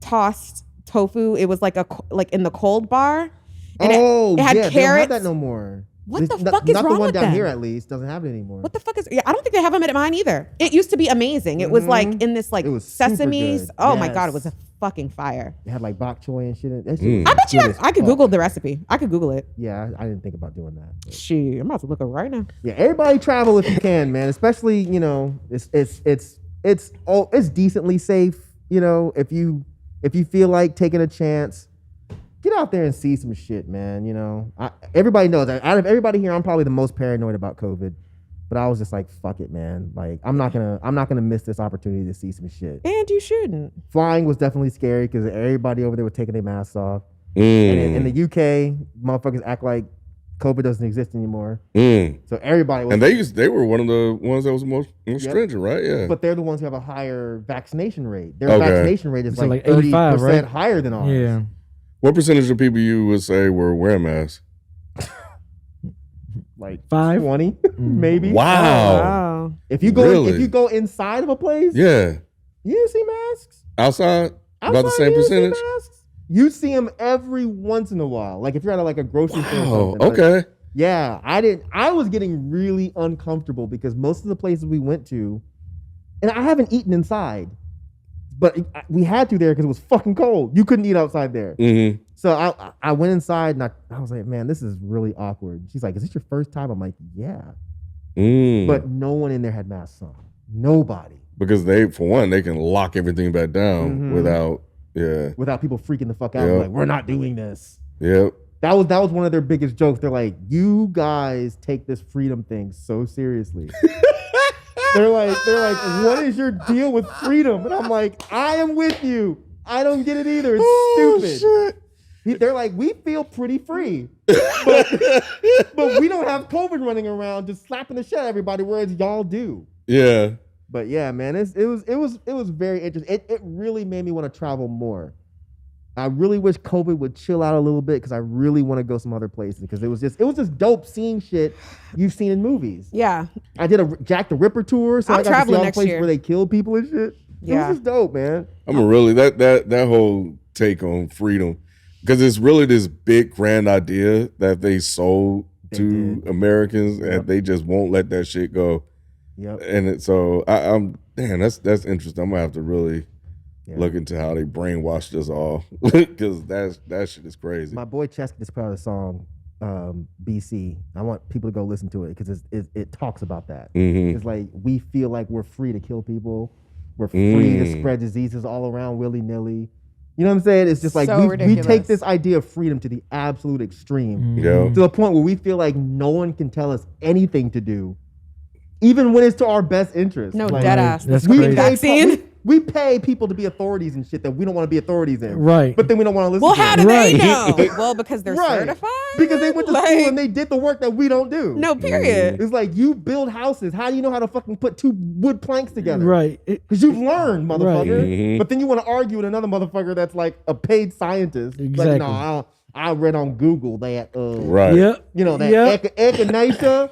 tossed tofu. It was like in the cold bar. And it had carrots. They don't have that no more. What the fuck is wrong with Not the one down them? here, at least, doesn't have it anymore. What the fuck is? Yeah, I don't think they have them at mine either. It used to be amazing. It was like in this like It was super sesames. good. Oh my God, Yes. it was a fucking fire. It had like bok choy and shit. That shit was I bet you good as I could fuck. Google the recipe. I could Google it. Yeah, I didn't think about doing that. Shit, I'm about to look up right now. Yeah, everybody travel if you can, man. Especially, it's decently safe. If you feel like taking a chance, get out there and see some shit, man. Everybody knows that out of everybody here, I'm probably the most paranoid about COVID. But I was just like, fuck it, man. Like, I'm not gonna miss this opportunity to see some shit. And you shouldn't. Flying was definitely scary because everybody over there was taking their masks off. And in the UK, motherfuckers act like COVID doesn't exist anymore. So everybody was. And they were one of the ones that was most stringent, right? Yeah. But they're the ones who have a higher vaccination rate. Their Okay. vaccination rate is So like 85, 30% right? higher than ours. Yeah. What percentage of people you would say were wearing masks? Like 5? 20, maybe. Wow. Wow. If you go Really? inside of a place, Yeah. you didn't see masks. Outside? About the Outside, same you didn't see percentage? masks? You see them every once in a while. Like if you're at like a grocery store or Oh, something. Like, okay. yeah, I was getting really uncomfortable because most of the places we went to, and I haven't eaten inside, but we had to there because it was fucking cold. You couldn't eat outside there. Mm-hmm. So I went inside and I was like, man, this is really awkward. She's like, is this your first time? I'm like, yeah. But no one in there had masks on. Nobody. Because for one, they can lock everything back down without Without people freaking the fuck out. Yep. Like, we're not doing this. Yep. That was one of their biggest jokes. They're like, you guys take this freedom thing so seriously. They're like, what is your deal with freedom? And I'm like, I am with you. I don't get it either. It's stupid. Shit. They're like, we feel pretty free, but we don't have COVID running around just slapping the shit out of everybody, whereas y'all do. Yeah. But yeah, man, it was very interesting. It really made me want to travel more. I really wish COVID would chill out a little bit because I really want to go some other places because it was just dope seeing shit you've seen in movies. Yeah. I did a Jack the Ripper tour, so I'm I got to see traveling all the next places year. where they kill people and shit. Yeah. It was just dope, man. I'm a really that whole take on freedom, because it's really this big grand idea that they sold to Americans, and they just won't let that shit go. Yep. And so I'm that's interesting. I'm gonna have to really look into how they brainwashed us all, because that shit is crazy. My boy Chesk just put out a song, BC. I want people to go listen to it because it talks about that. Mm-hmm. It's like we feel like we're free to kill people. We're free to spread diseases all around willy-nilly. You know what I'm saying? It's just like So we take ridiculous. this idea of freedom to the absolute extreme. Yeah. To the point where we feel like no one can tell us anything to do, even when it's to our best interest. No, Like, dead ass. That's we crazy. pay, Vaccine. we pay people to be authorities and shit that we don't want to be authorities in. Right. But then we don't want to listen Well, to how them. do they Right. know? Well, because they're Right. certified. Because they went to Like, school and they did the work that we don't do. No, period. It's like you build houses. How do you know how to fucking put two wood planks together? Right. Because you've learned, motherfucker. Mhm. But then you want to argue with another motherfucker that's like a paid scientist. Exactly. Like, no, I read on Google that, Right. Yep. you know, that Yep. echinacea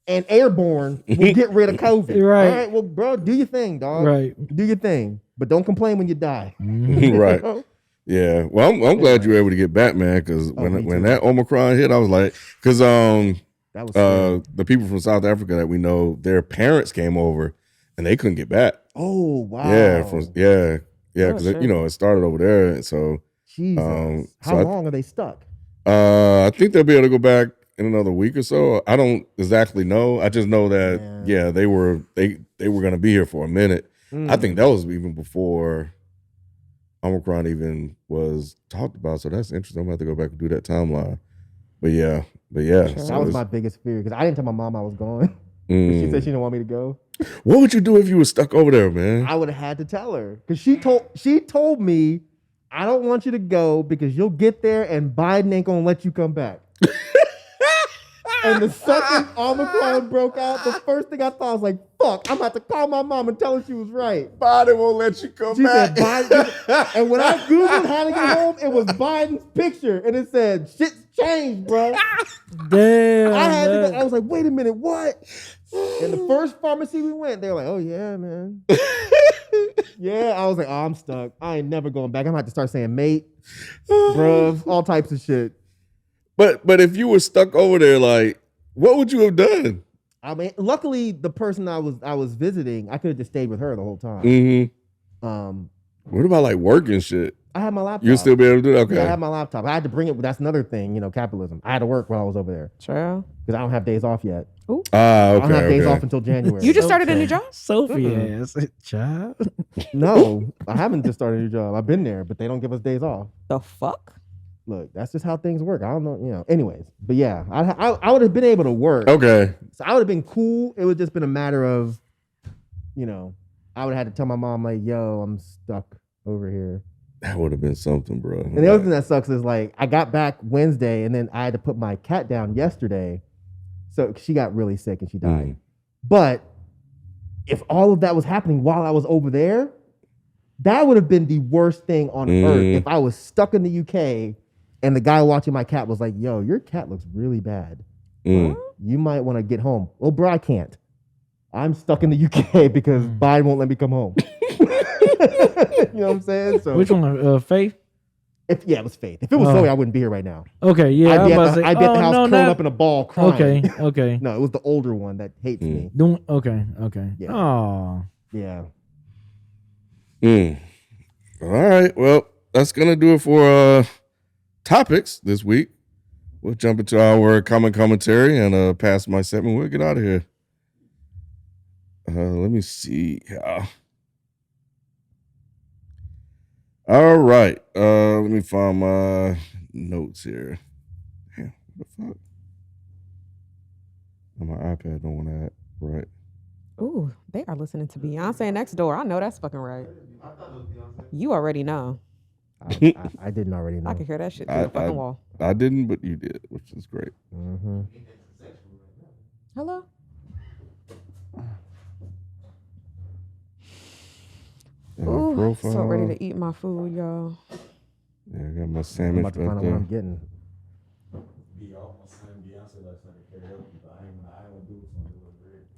and airborne will get rid of COVID. Right. All right, well, bro, do your thing, dog. Right. Do your thing. But don't complain when you die. Right. Yeah. Well, I'm glad you were able to get back, man, because me when too. that Omicron hit, I was like, because That was scary. the people from South Africa that we know, their parents came over and they couldn't get back. Oh, wow. Yeah, because Oh, shit. it started over there, and so Jesus. So How long are they stuck? I think they'll be able to go back in another week or so. I don't exactly know. I just know that they were going to be here for a minute. I think that was even before Omicron even was talked about. So that's interesting. I'm gonna have to go back and do that timeline. But yeah. Sure. So That was my biggest fear because I didn't tell my mom I was going. She said she didn't want me to go. What would you do if you were stuck over there, man? I would have had to tell her because she told me I don't want you to go because you'll get there and Biden ain't gonna let you come back. And the second Omicron broke out, the first thing I thought was like, fuck, I'm about to call my mom and tell her she was right. Biden won't let you come back. Said Biden, and when I Googled how to get home, it was Biden's picture. And it said, shit's changed, bro. Damn. I was like, wait a minute, what? And the first pharmacy we went, they were like, oh yeah, man. Yeah, I was like, oh, I'm stuck. I ain't never going back. I'm gonna have to start saying mate, bruv, all types of shit. But if you were stuck over there, like, what would you have done? I mean, luckily the person I was visiting, I could have just stayed with her the whole time. Mm-hmm. What about like work and shit? I had my laptop. You'll still be able to do that? Okay. Yeah, I had my laptop. I had to bring it. That's another thing, capitalism. I had to work while I was over there. True. Because I don't have days off yet. Ooh. Okay. I don't have days off until January. You just started a new job? Sophie ass job. No, I haven't just started a new job. I've been there, but they don't give us days off. The fuck? Look, that's just how things work. I don't know, anyways. But yeah, I would have been able to work. Okay. So I would have been cool. It would just been a matter of, I would have had to tell my mom, like, yo, I'm stuck over here. That would have been something, bro. And the other thing that sucks is, like, I got back Wednesday, and then I had to put my cat down yesterday. So she got really sick, and she died. But if all of that was happening while I was over there, that would have been the worst thing on earth. If I was stuck in the UK and the guy watching my cat was like, yo, your cat looks really bad. You might want to get home. Well, bro, I can't. I'm stuck in the UK because Biden won't let me come home. You know what I'm saying? So which one? Faith? It was Faith. If it was Zoe, I wouldn't be here right now. Okay, yeah. I'd be at the house curled up in a ball crying. Okay. No, it was the older one that hates me. Okay. Yeah. Oh. Yeah. All right. Well, that's gonna do it for topics this week. We'll jump into our common commentary and pass my segment. We'll get out of here. Let me see. All right. Let me find my notes here. Damn, what the fuck? Oh, my iPad don't want that. Right. Ooh, they are listening to Beyonce next door. I know that's fucking right. You already know. I didn't already know. I can hear that shit through the fucking wall. I didn't, but you did, which is great. Hello? Ooh, Profile. so ready to eat my food, y'all. Yeah, I got my I'm sandwich about to back find out there. what I'm getting.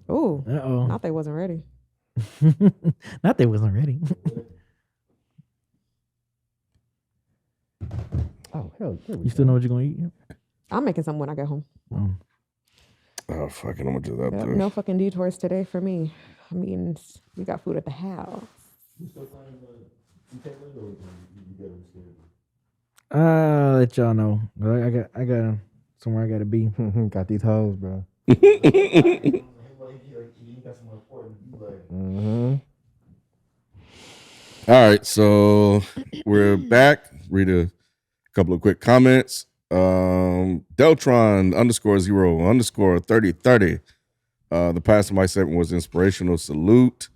Ooh, Uh-oh. not they wasn't ready. Not they wasn't ready. Oh, hell. You still know what you're going to eat? I'm making some when I get home. Oh, fucking, I'm gonna do that. Yep, Too. no fucking detours today for me. I mean, we got food at the house. Let y'all know. I got somewhere I gotta be. Got these hoes, bro. All right, so we're back. Read a couple of quick comments. Deltron _0 _3030. The past of my segment was inspirational. Salute.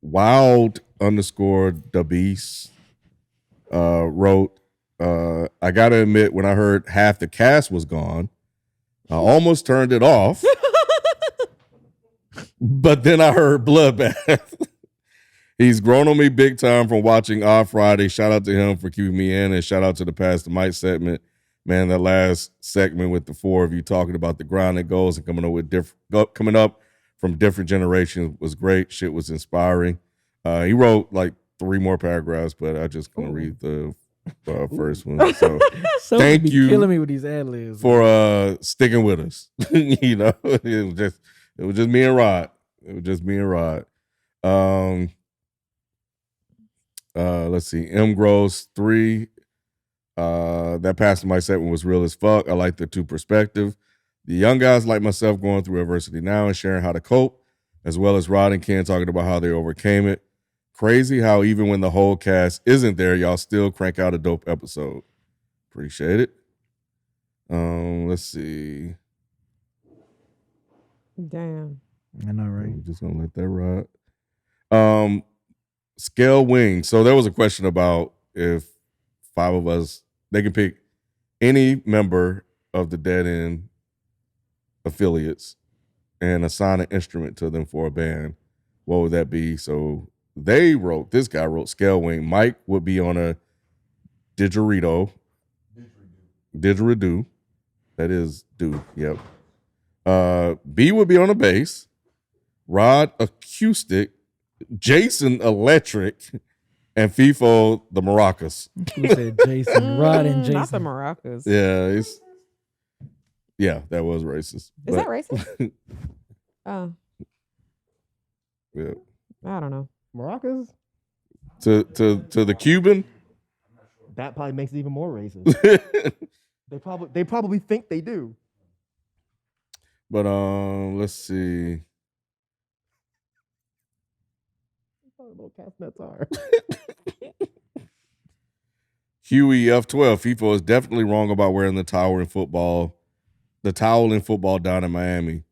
Wild _the beast wrote, I gotta admit, when I heard half the cast was gone, I almost turned it off. But then I heard Bloodbath. He's grown on me big time from watching Odd Friday. Shout out to him for keeping me in, and shout out to the Past the Myke segment. Man, that last segment with the four of you talking about the grind that goes and coming up from different generations was great. Shit was inspiring. He wrote like 3 more paragraphs, but I just gonna read the first one. So thank you, killing me with these ad libs for sticking with us. You know, it was just me and Rod. Let's see. M Gross 3. That Pastor Mike segment was real as fuck. I like the two perspective. The young guys like myself going through adversity now and sharing how to cope, as well as Rod and Ken talking about how they overcame it. Crazy how even when the whole cast isn't there, y'all still crank out a dope episode. Appreciate it. Let's see. Damn. I know, right? I'm just gonna let that ride. Scale wing. So there was a question about if 5 of us, they can pick any member of the Dead End affiliates and assign an instrument to them for a band. What would that be? So this guy wrote scale wing. Myke would be on a didgeridoo. Didgeridoo. That is do. Yep. B would be on a bass. Rod acoustic. Jason electric. And FIFO the maracas. Who said Jason? Rod and Jason. Not the maracas. Yeah, that was racist. Is that racist? Oh, Yeah. I don't know. Maracas? To the Cuban. That probably makes it even more racist. They probably think they do. But let's see. Little castanets are. Huey F12. FIFO is definitely wrong about wearing the towel in football down in Miami.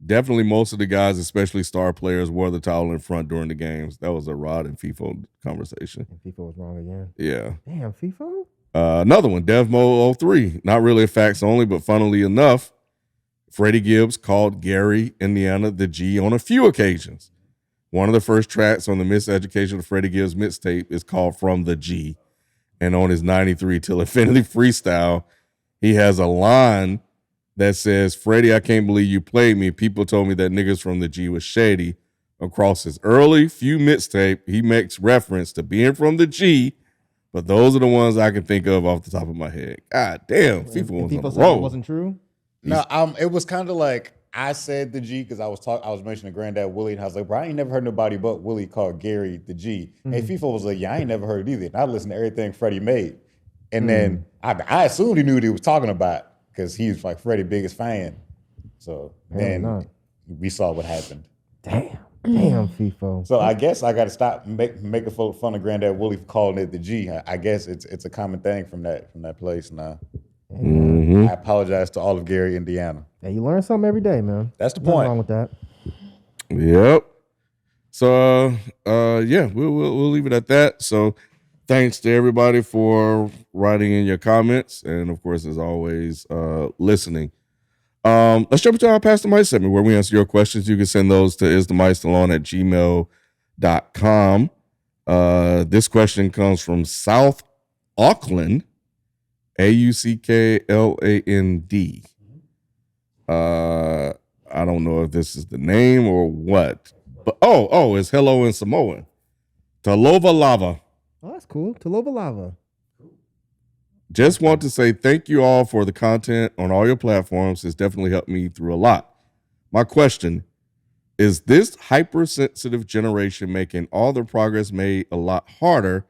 Definitely most of the guys, especially star players, wore the towel in front during the games. That was a Rod and FIFO conversation. And FIFA was wrong again. Yeah. Damn, FIFA? Another one, DevMo03. Not really a facts only, but funnily enough, Freddie Gibbs called Gary, Indiana, the G on a few occasions. One of the first tracks on the Miseducation of Freddie Gibbs mixtape is called From the G. And on his 93 Till Infinity freestyle, he has a line that says, Freddie, I can't believe you played me. People told me that niggas from the G was shady. Across his early few mixtape, he makes reference to being from the G, but those are the ones I can think of off the top of my head. God damn, FIFA was on the said it road. wasn't true? No, it was kind of like I said the G because I was mentioning Granddad Willie, and I was like, bro, I ain't never heard nobody but Willie call Gary the G. And FIFA was like, yeah, I ain't never heard it either. And I listened to everything Freddie made. And then I assumed he knew what he was talking about because he's like Freddie's biggest fan. So then we saw what happened. Damn, FIFO. So I guess I got to stop making fun of Granddad Willie for calling it the G. I guess it's a common thing from that place now. I apologize to all of Gary, Indiana. Hey, you learn something every day, man. That's the Nothing point. wrong with that. Yep. So yeah, we'll leave it at that. So thanks to everybody for writing in your comments, and of course, as always, listening. Let's jump into our Pastor Mike segment where we answer your questions. You can send those to isthemicessalon@gmail.com. This question comes from South Auckland, Auckland. I don't know if this is the name or what, but it's hello in Samoan. Talova lava. Oh, that's cool. Talova lava. Just want to say thank you all for the content on all your platforms. It's definitely helped me through a lot. My question is this hypersensitive generation making all the progress made a lot harder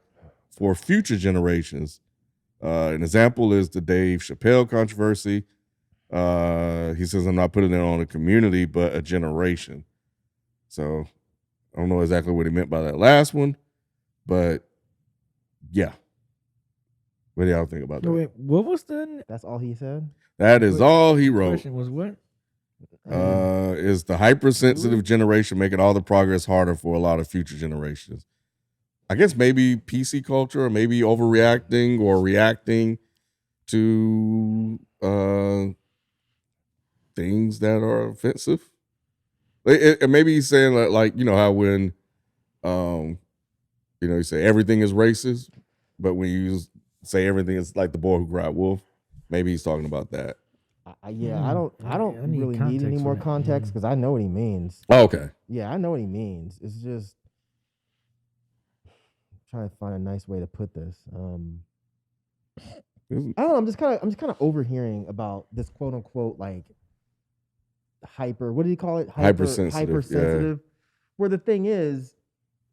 for future generations? An example is the Dave Chappelle controversy. He says, I'm not putting it on a community, but a generation. So I don't know exactly what he meant by that last one, but yeah. What do y'all think about that? Wait, what was the? That's all he said? That is all he wrote. Question was what? Is the hypersensitive generation making all the progress harder for a lot of future generations? I guess maybe PC culture, or maybe overreacting or reacting to things that are offensive. Maybe he's saying like how when you say everything is racist, but when you say everything is like the boy who cried wolf, maybe he's talking about that. I don't I need really need any context more for that. context because I know what he means. Oh, okay. Yeah, I know what he means. It's just trying to find a nice way to put this. I don't know. I'm just kind of overhearing about this quote unquote like hyper. What did he call it? Hypersensitive. Hypersensitive. Where the thing is,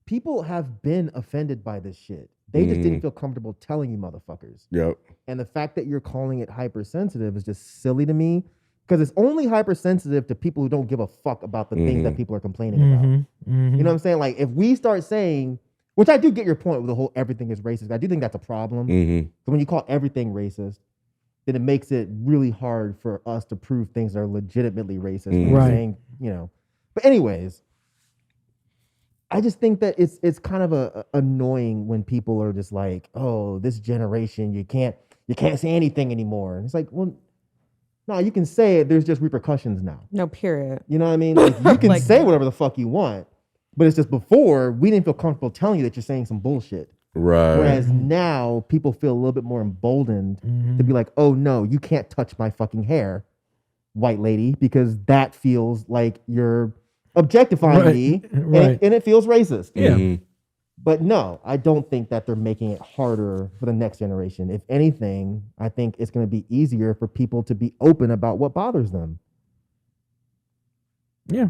people have been offended by this shit. They just didn't feel comfortable telling you motherfuckers. Yep. And the fact that you're calling it hypersensitive is just silly to me, because it's only hypersensitive to people who don't give a fuck about the things that people are complaining about. You know what I'm saying? Like, if we start saying, which I do get your point with the whole everything is racist. I do think that's a problem. So when you call everything racist, then it makes it really hard for us to prove things are legitimately racist. When you're saying, you know. But anyways, I just think that it's kind of annoying when people are just like, oh, this generation, you can't say anything anymore. And it's like, well, no, you can say it. There's just repercussions now. No, period. You know what I mean? Like, you can say whatever the fuck you want, but it's just before we didn't feel comfortable telling you that you're saying some bullshit. Right. Whereas now people feel a little bit more emboldened to be like, oh no, you can't touch my fucking hair, white lady, because that feels like you're objectifying me, and it feels racist. Yeah. But no, I don't think that they're making it harder for the next generation. If anything, I think it's going to be easier for people to be open about what bothers them. Yeah.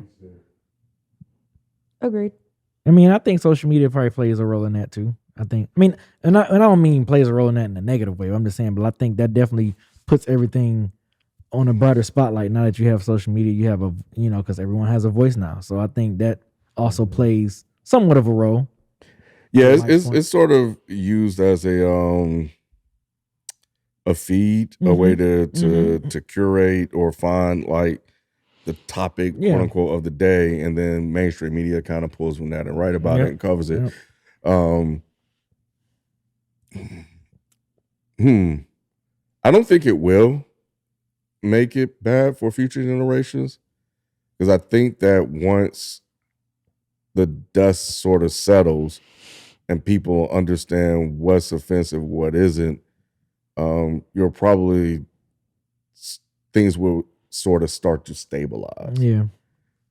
Agreed. I mean, I think social media probably plays a role in that too. I think. I mean, and I don't mean plays a role in that in a negative way. I'm just saying, but I think that definitely puts everything on a brighter spotlight. Now that you have social media, you have because everyone has a voice now. So I think that also plays somewhat of a role. Yeah, it's sort of used as a feed, a way to curate or find like the topic, quote unquote, of the day, and then mainstream media kind of pulls from that and write about it and covers it. I don't think it will make it bad for future generations, because I think that once the dust sort of settles and people understand what's offensive, what isn't, you'll probably, things will sort of start to stabilize. Yeah.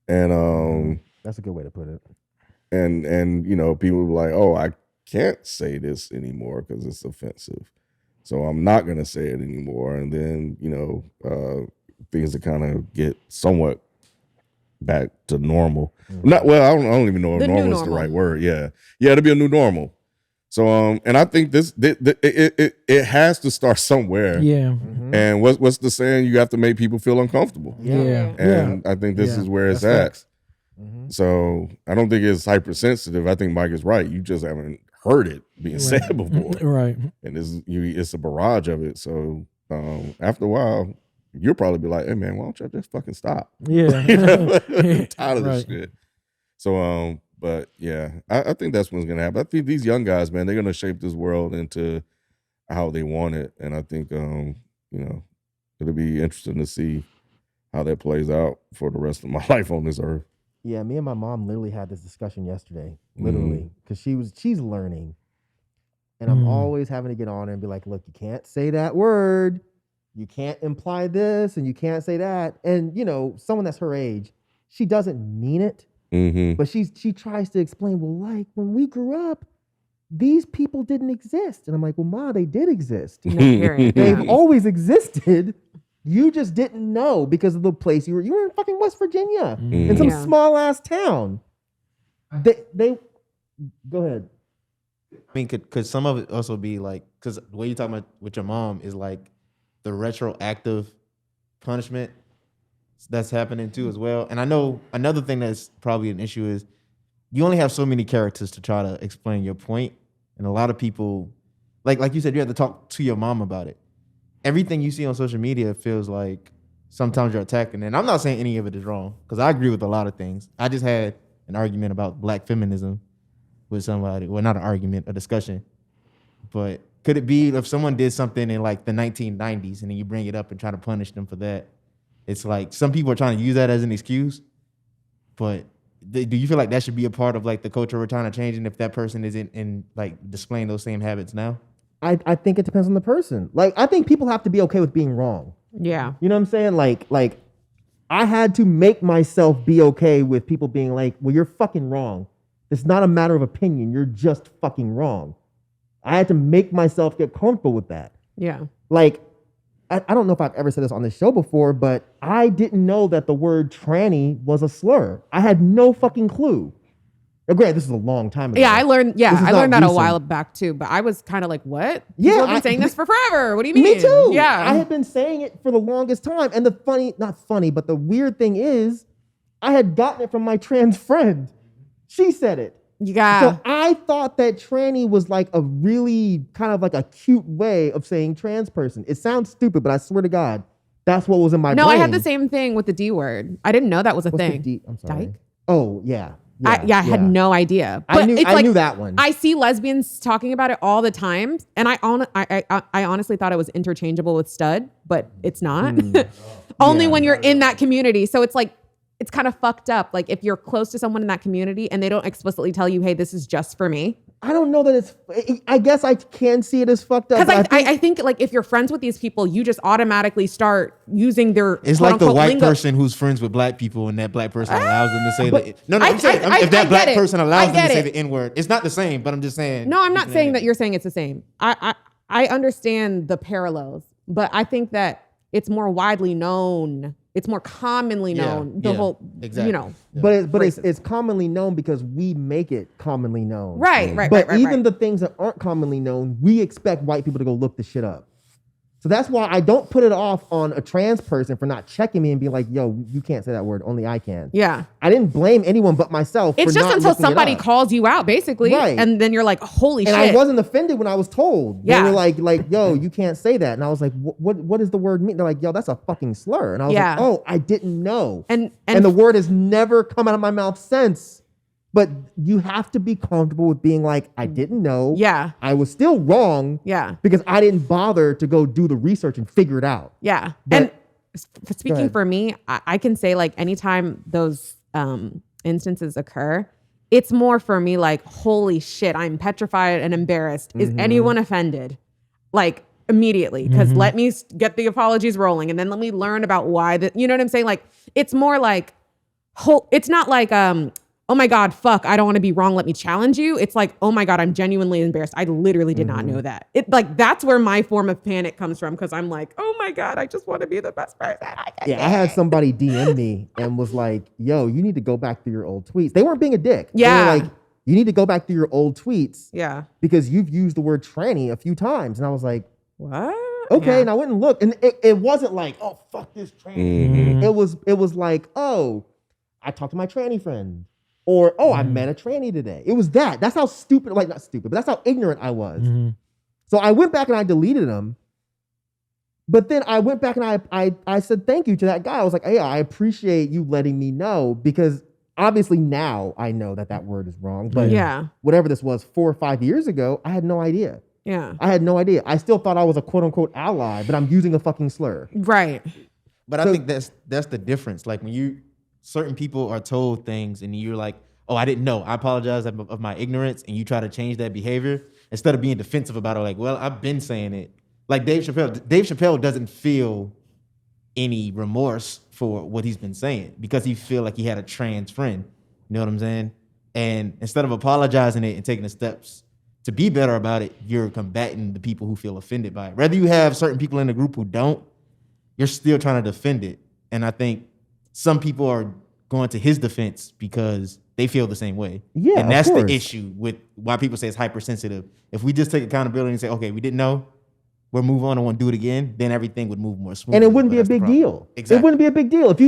And that's a good way to put it. And people will be like, oh, I can't say this anymore because it's offensive, so I'm not gonna say it anymore. And then things that kind of get somewhat back to normal. Not well. I don't even know if normal is the right word. Yeah, it'll be a new normal. So and I think it has to start somewhere. Yeah. And what's the saying? You have to make people feel uncomfortable. Yeah. And I think this is where it's at. So I don't think it's hypersensitive. I think Myke is right. You just haven't heard it being said before. Right. And it's a barrage of it. So after a while, you'll probably be like, hey man, why don't you just fucking stop? Yeah. I'm tired of this shit. So but yeah, I think that's what's gonna happen. I think these young guys, man, they're gonna shape this world into how they want it. And I think it'll be interesting to see how that plays out for the rest of my life on this earth. Yeah, me and my mom literally had this discussion yesterday, literally, because she's learning. And I'm always having to get on her and be like, look, you can't say that word. You can't imply this and you can't say that. And, someone that's her age, she doesn't mean it. But she tries to explain, well, like when we grew up, these people didn't exist. And I'm like, well, Ma, they did exist. They've always existed. You just didn't know because of the place you were. You were in fucking West Virginia, in some small ass town. They go ahead. I mean, could some of it also be like, because the way you're talking about with your mom is like the retroactive punishment that's happening too as well. And I know another thing that's probably an issue is you only have so many characters to try to explain your point, and a lot of people, like you said, you have to talk to your mom about it. Everything you see on social media feels like sometimes you're attacking. And I'm not saying any of it is wrong, because I agree with a lot of things. I just had an argument about black feminism with somebody. Well, not an argument, a discussion. But could it be if someone did something in like the 1990s and then you bring it up and try to punish them for that? It's like some people are trying to use that as an excuse. But do you feel like that should be a part of like the culture we're trying to change? And if that person isn't in like displaying those same habits now? I think it depends on the person. Like, I think people have to be okay with being wrong. Yeah. You know what I'm saying? Like I had to make myself be okay with people being like, well, you're fucking wrong. It's not a matter of opinion. You're just fucking wrong. I had to make myself get comfortable with that. Yeah. Like, I don't know if I've ever said this on the show before, but I didn't know that the word tranny was a slur. I had no fucking clue. Granted, this is a long time ago. Yeah, I learned that a recent. while back too, but I was kind of like, what? Yeah, People have been saying this for forever. What do you mean? Me too. Yeah. I had been saying it for the longest time. And not funny, but the weird thing is, I had gotten it from my trans friend. She said it. Yeah. So I thought that tranny was like a really kind of like a cute way of saying trans person. It sounds stupid, but I swear to God, that's what was in my brain. No, I had the same thing with the D word. I didn't know that was a What's the thing. D? I'm sorry. Dyke? Oh, yeah. I had no idea. But I knew that one. I see lesbians talking about it all the time, and I honestly thought it was interchangeable with stud, but it's not. Only when you're in that community. So it's like, it's kind of fucked up. Like if you're close to someone in that community and they don't explicitly tell you, hey, this is just for me. I don't know that I guess I can see it as fucked up. Because I think like if you're friends with these people, you just automatically start using their It's like the white lingo. person who's friends with black people and that black person allows them to say that. No, I- I'm saying I- if that I black get it. person allows I them to get say it. the N-word, it's not the same, but I'm just saying. No, I'm not saying that you're saying it's the same. I understand the parallels, but I think that it's more widely known. It's more commonly known. Exactly. But it's commonly known because we make it commonly known. Right. But even the things that aren't commonly known, we expect white people to go look the shit up. So that's why I don't put it off on a trans person for not checking me and being like, yo, you can't say that word. Only I can. Yeah. I didn't blame anyone but myself. It's for just not until looking it somebody up. calls you out, basically. Right. And then you're like, holy And shit. I wasn't offended when I was told. Yeah. They were like, yo, you can't say that. And I was like, what does the word mean? They're like, yo, that's a fucking slur. And I was like, oh, I didn't know. And the word has never come out of my mouth since. But you have to be comfortable with being like, I didn't know. Yeah. I was still wrong. Yeah. Because I didn't bother to go do the research and figure it out. Yeah. But- and speaking for me, I can say like anytime those instances occur, it's more for me like, holy shit, I'm petrified and embarrassed. Is anyone offended? Like immediately, because let me get the apologies rolling and then let me learn about why that, you know what I'm saying? Like, it's more like, it's not like, oh my God, fuck, I don't want to be wrong. Let me challenge you. It's like, oh my God, I'm genuinely embarrassed. I literally did not know that. It like, that's where my form of panic comes from. Cause I'm like, oh my God, I just want to be the best person I can Yeah, I had somebody DM me and was like, yo, you need to go back through your old tweets. They weren't being a dick. Yeah. They were like, you need to go back through your old tweets. Yeah. Because you've used the word tranny a few times. And I was like, What? okay. Yeah. And I went and looked. And it wasn't like, oh, fuck this tranny. It was like, oh, I talked to my tranny friend. Or, oh, I met a tranny today. It was that. That's how stupid, like not stupid, but that's how ignorant I was. So I went back and I deleted them. But then I went back and I said thank you to that guy. I was like, hey, I appreciate you letting me know because obviously now I know that word is wrong. But whatever this was 4 or 5 years ago, I had no idea. Yeah. I had no idea. I still thought I was a quote unquote ally, but I'm using a fucking slur. Right. But I think that's the difference. Like when certain people are told things and you're like, oh, I didn't know. I apologize of my ignorance. And you try to change that behavior instead of being defensive about it. Like, well, I've been saying it. Like Dave Chappelle doesn't feel any remorse for what he's been saying because he feel like he had a trans friend. You know what I'm saying? And instead of apologizing it and taking the steps to be better about it, you're combating the people who feel offended by it. Whether you have certain people in the group who don't, you're still trying to defend it. And I think some people are going to his defense because they feel the same way. Yeah, and that's of the course. issue with why people say it's hypersensitive. If we just take accountability and say, okay, we didn't know, we'll move on and won't do it again, then everything would move more smoothly. And it wouldn't But be a that's the big problem. deal. Exactly. It wouldn't be a big deal. If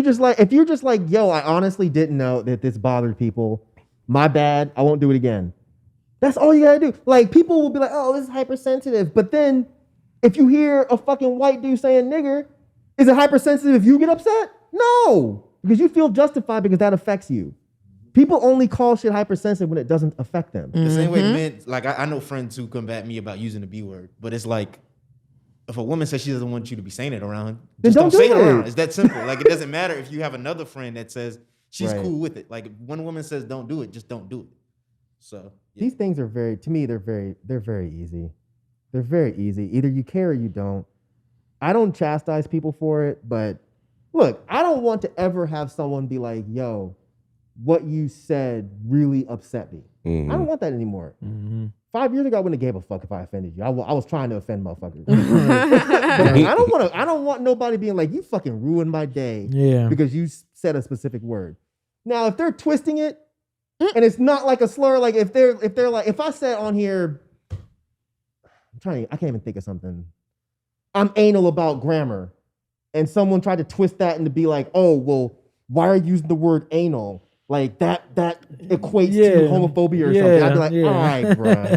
you're just like, yo, I honestly didn't know that this bothered people. My bad. I won't do it again. That's all you gotta do. Like people will be like, oh, this is hypersensitive. But then if you hear a fucking white dude saying nigger, is it hypersensitive if you get upset? No. Because you feel justified because that affects you. People only call shit hypersensitive when it doesn't affect them. The same way men, like I know friends who combat me about using the B word, but it's like, if a woman says she doesn't want you to be saying it around, Then just don't don't say do it it. around. It's that simple. Like it doesn't matter if you have another friend that says she's Right. cool with it. Like if one woman says don't do it, just don't do it. So yeah. These things are to me, they're very easy. They're very easy. Either you care or you don't. I don't chastise people for it, but look, I don't want to ever have someone be like, yo, what you said really upset me. I don't want that anymore. 5 years ago, I wouldn't have gave a fuck if I offended you. I was trying to offend motherfuckers. But I don't want nobody being like, you fucking ruined my day Yeah. because you said a specific word. Now, if they're twisting it, And it's not like a slur. Like if they're like, if I said on here, I can't even think of something. I'm anal about grammar. And someone tried to twist that into be like, oh, well, why are you using the word anal? Like that equates to homophobia or something. I'd be like, all right, bro.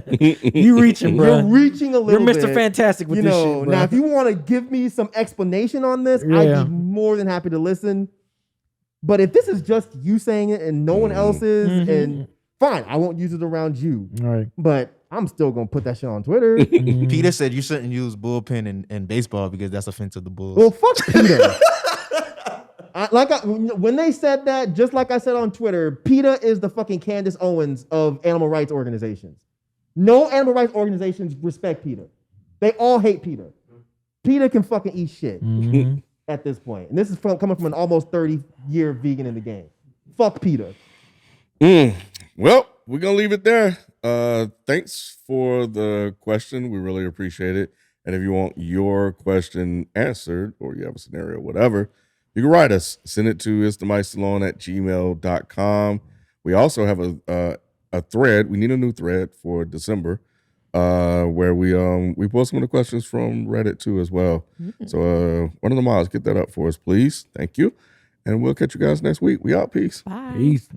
You reaching, bro. You're reaching a little You're bit. Mr. Fantastic with this shit, bro. Now, if you want to give me some explanation on this, I'd be more than happy to listen. But if this is just you saying it and no one else is, and fine, I won't use it around you. All right. But I'm still going to put that shit on Twitter. Peter said you shouldn't use bullpen in baseball because that's offensive to Bulls. Well, fuck Peter. When they said that, just like I said on Twitter, PETA is the fucking Candace Owens of animal rights organizations. No animal rights organizations respect PETA. They all hate PETA. PETA can fucking eat shit at this point. And this is coming from an almost 30-year vegan in the game. Fuck PETA. Well, we're going to leave it there. Thanks for the question. We really appreciate it. And if you want your question answered or you have a scenario, whatever, you can write us. Send it to isthemysalon@gmail.com. We also have a thread. We need a new thread for December where we post some of the questions from Reddit too as well. So one of the mods, get that up for us, please. Thank you. And we'll catch you guys next week. We out. Peace. Bye. Peace.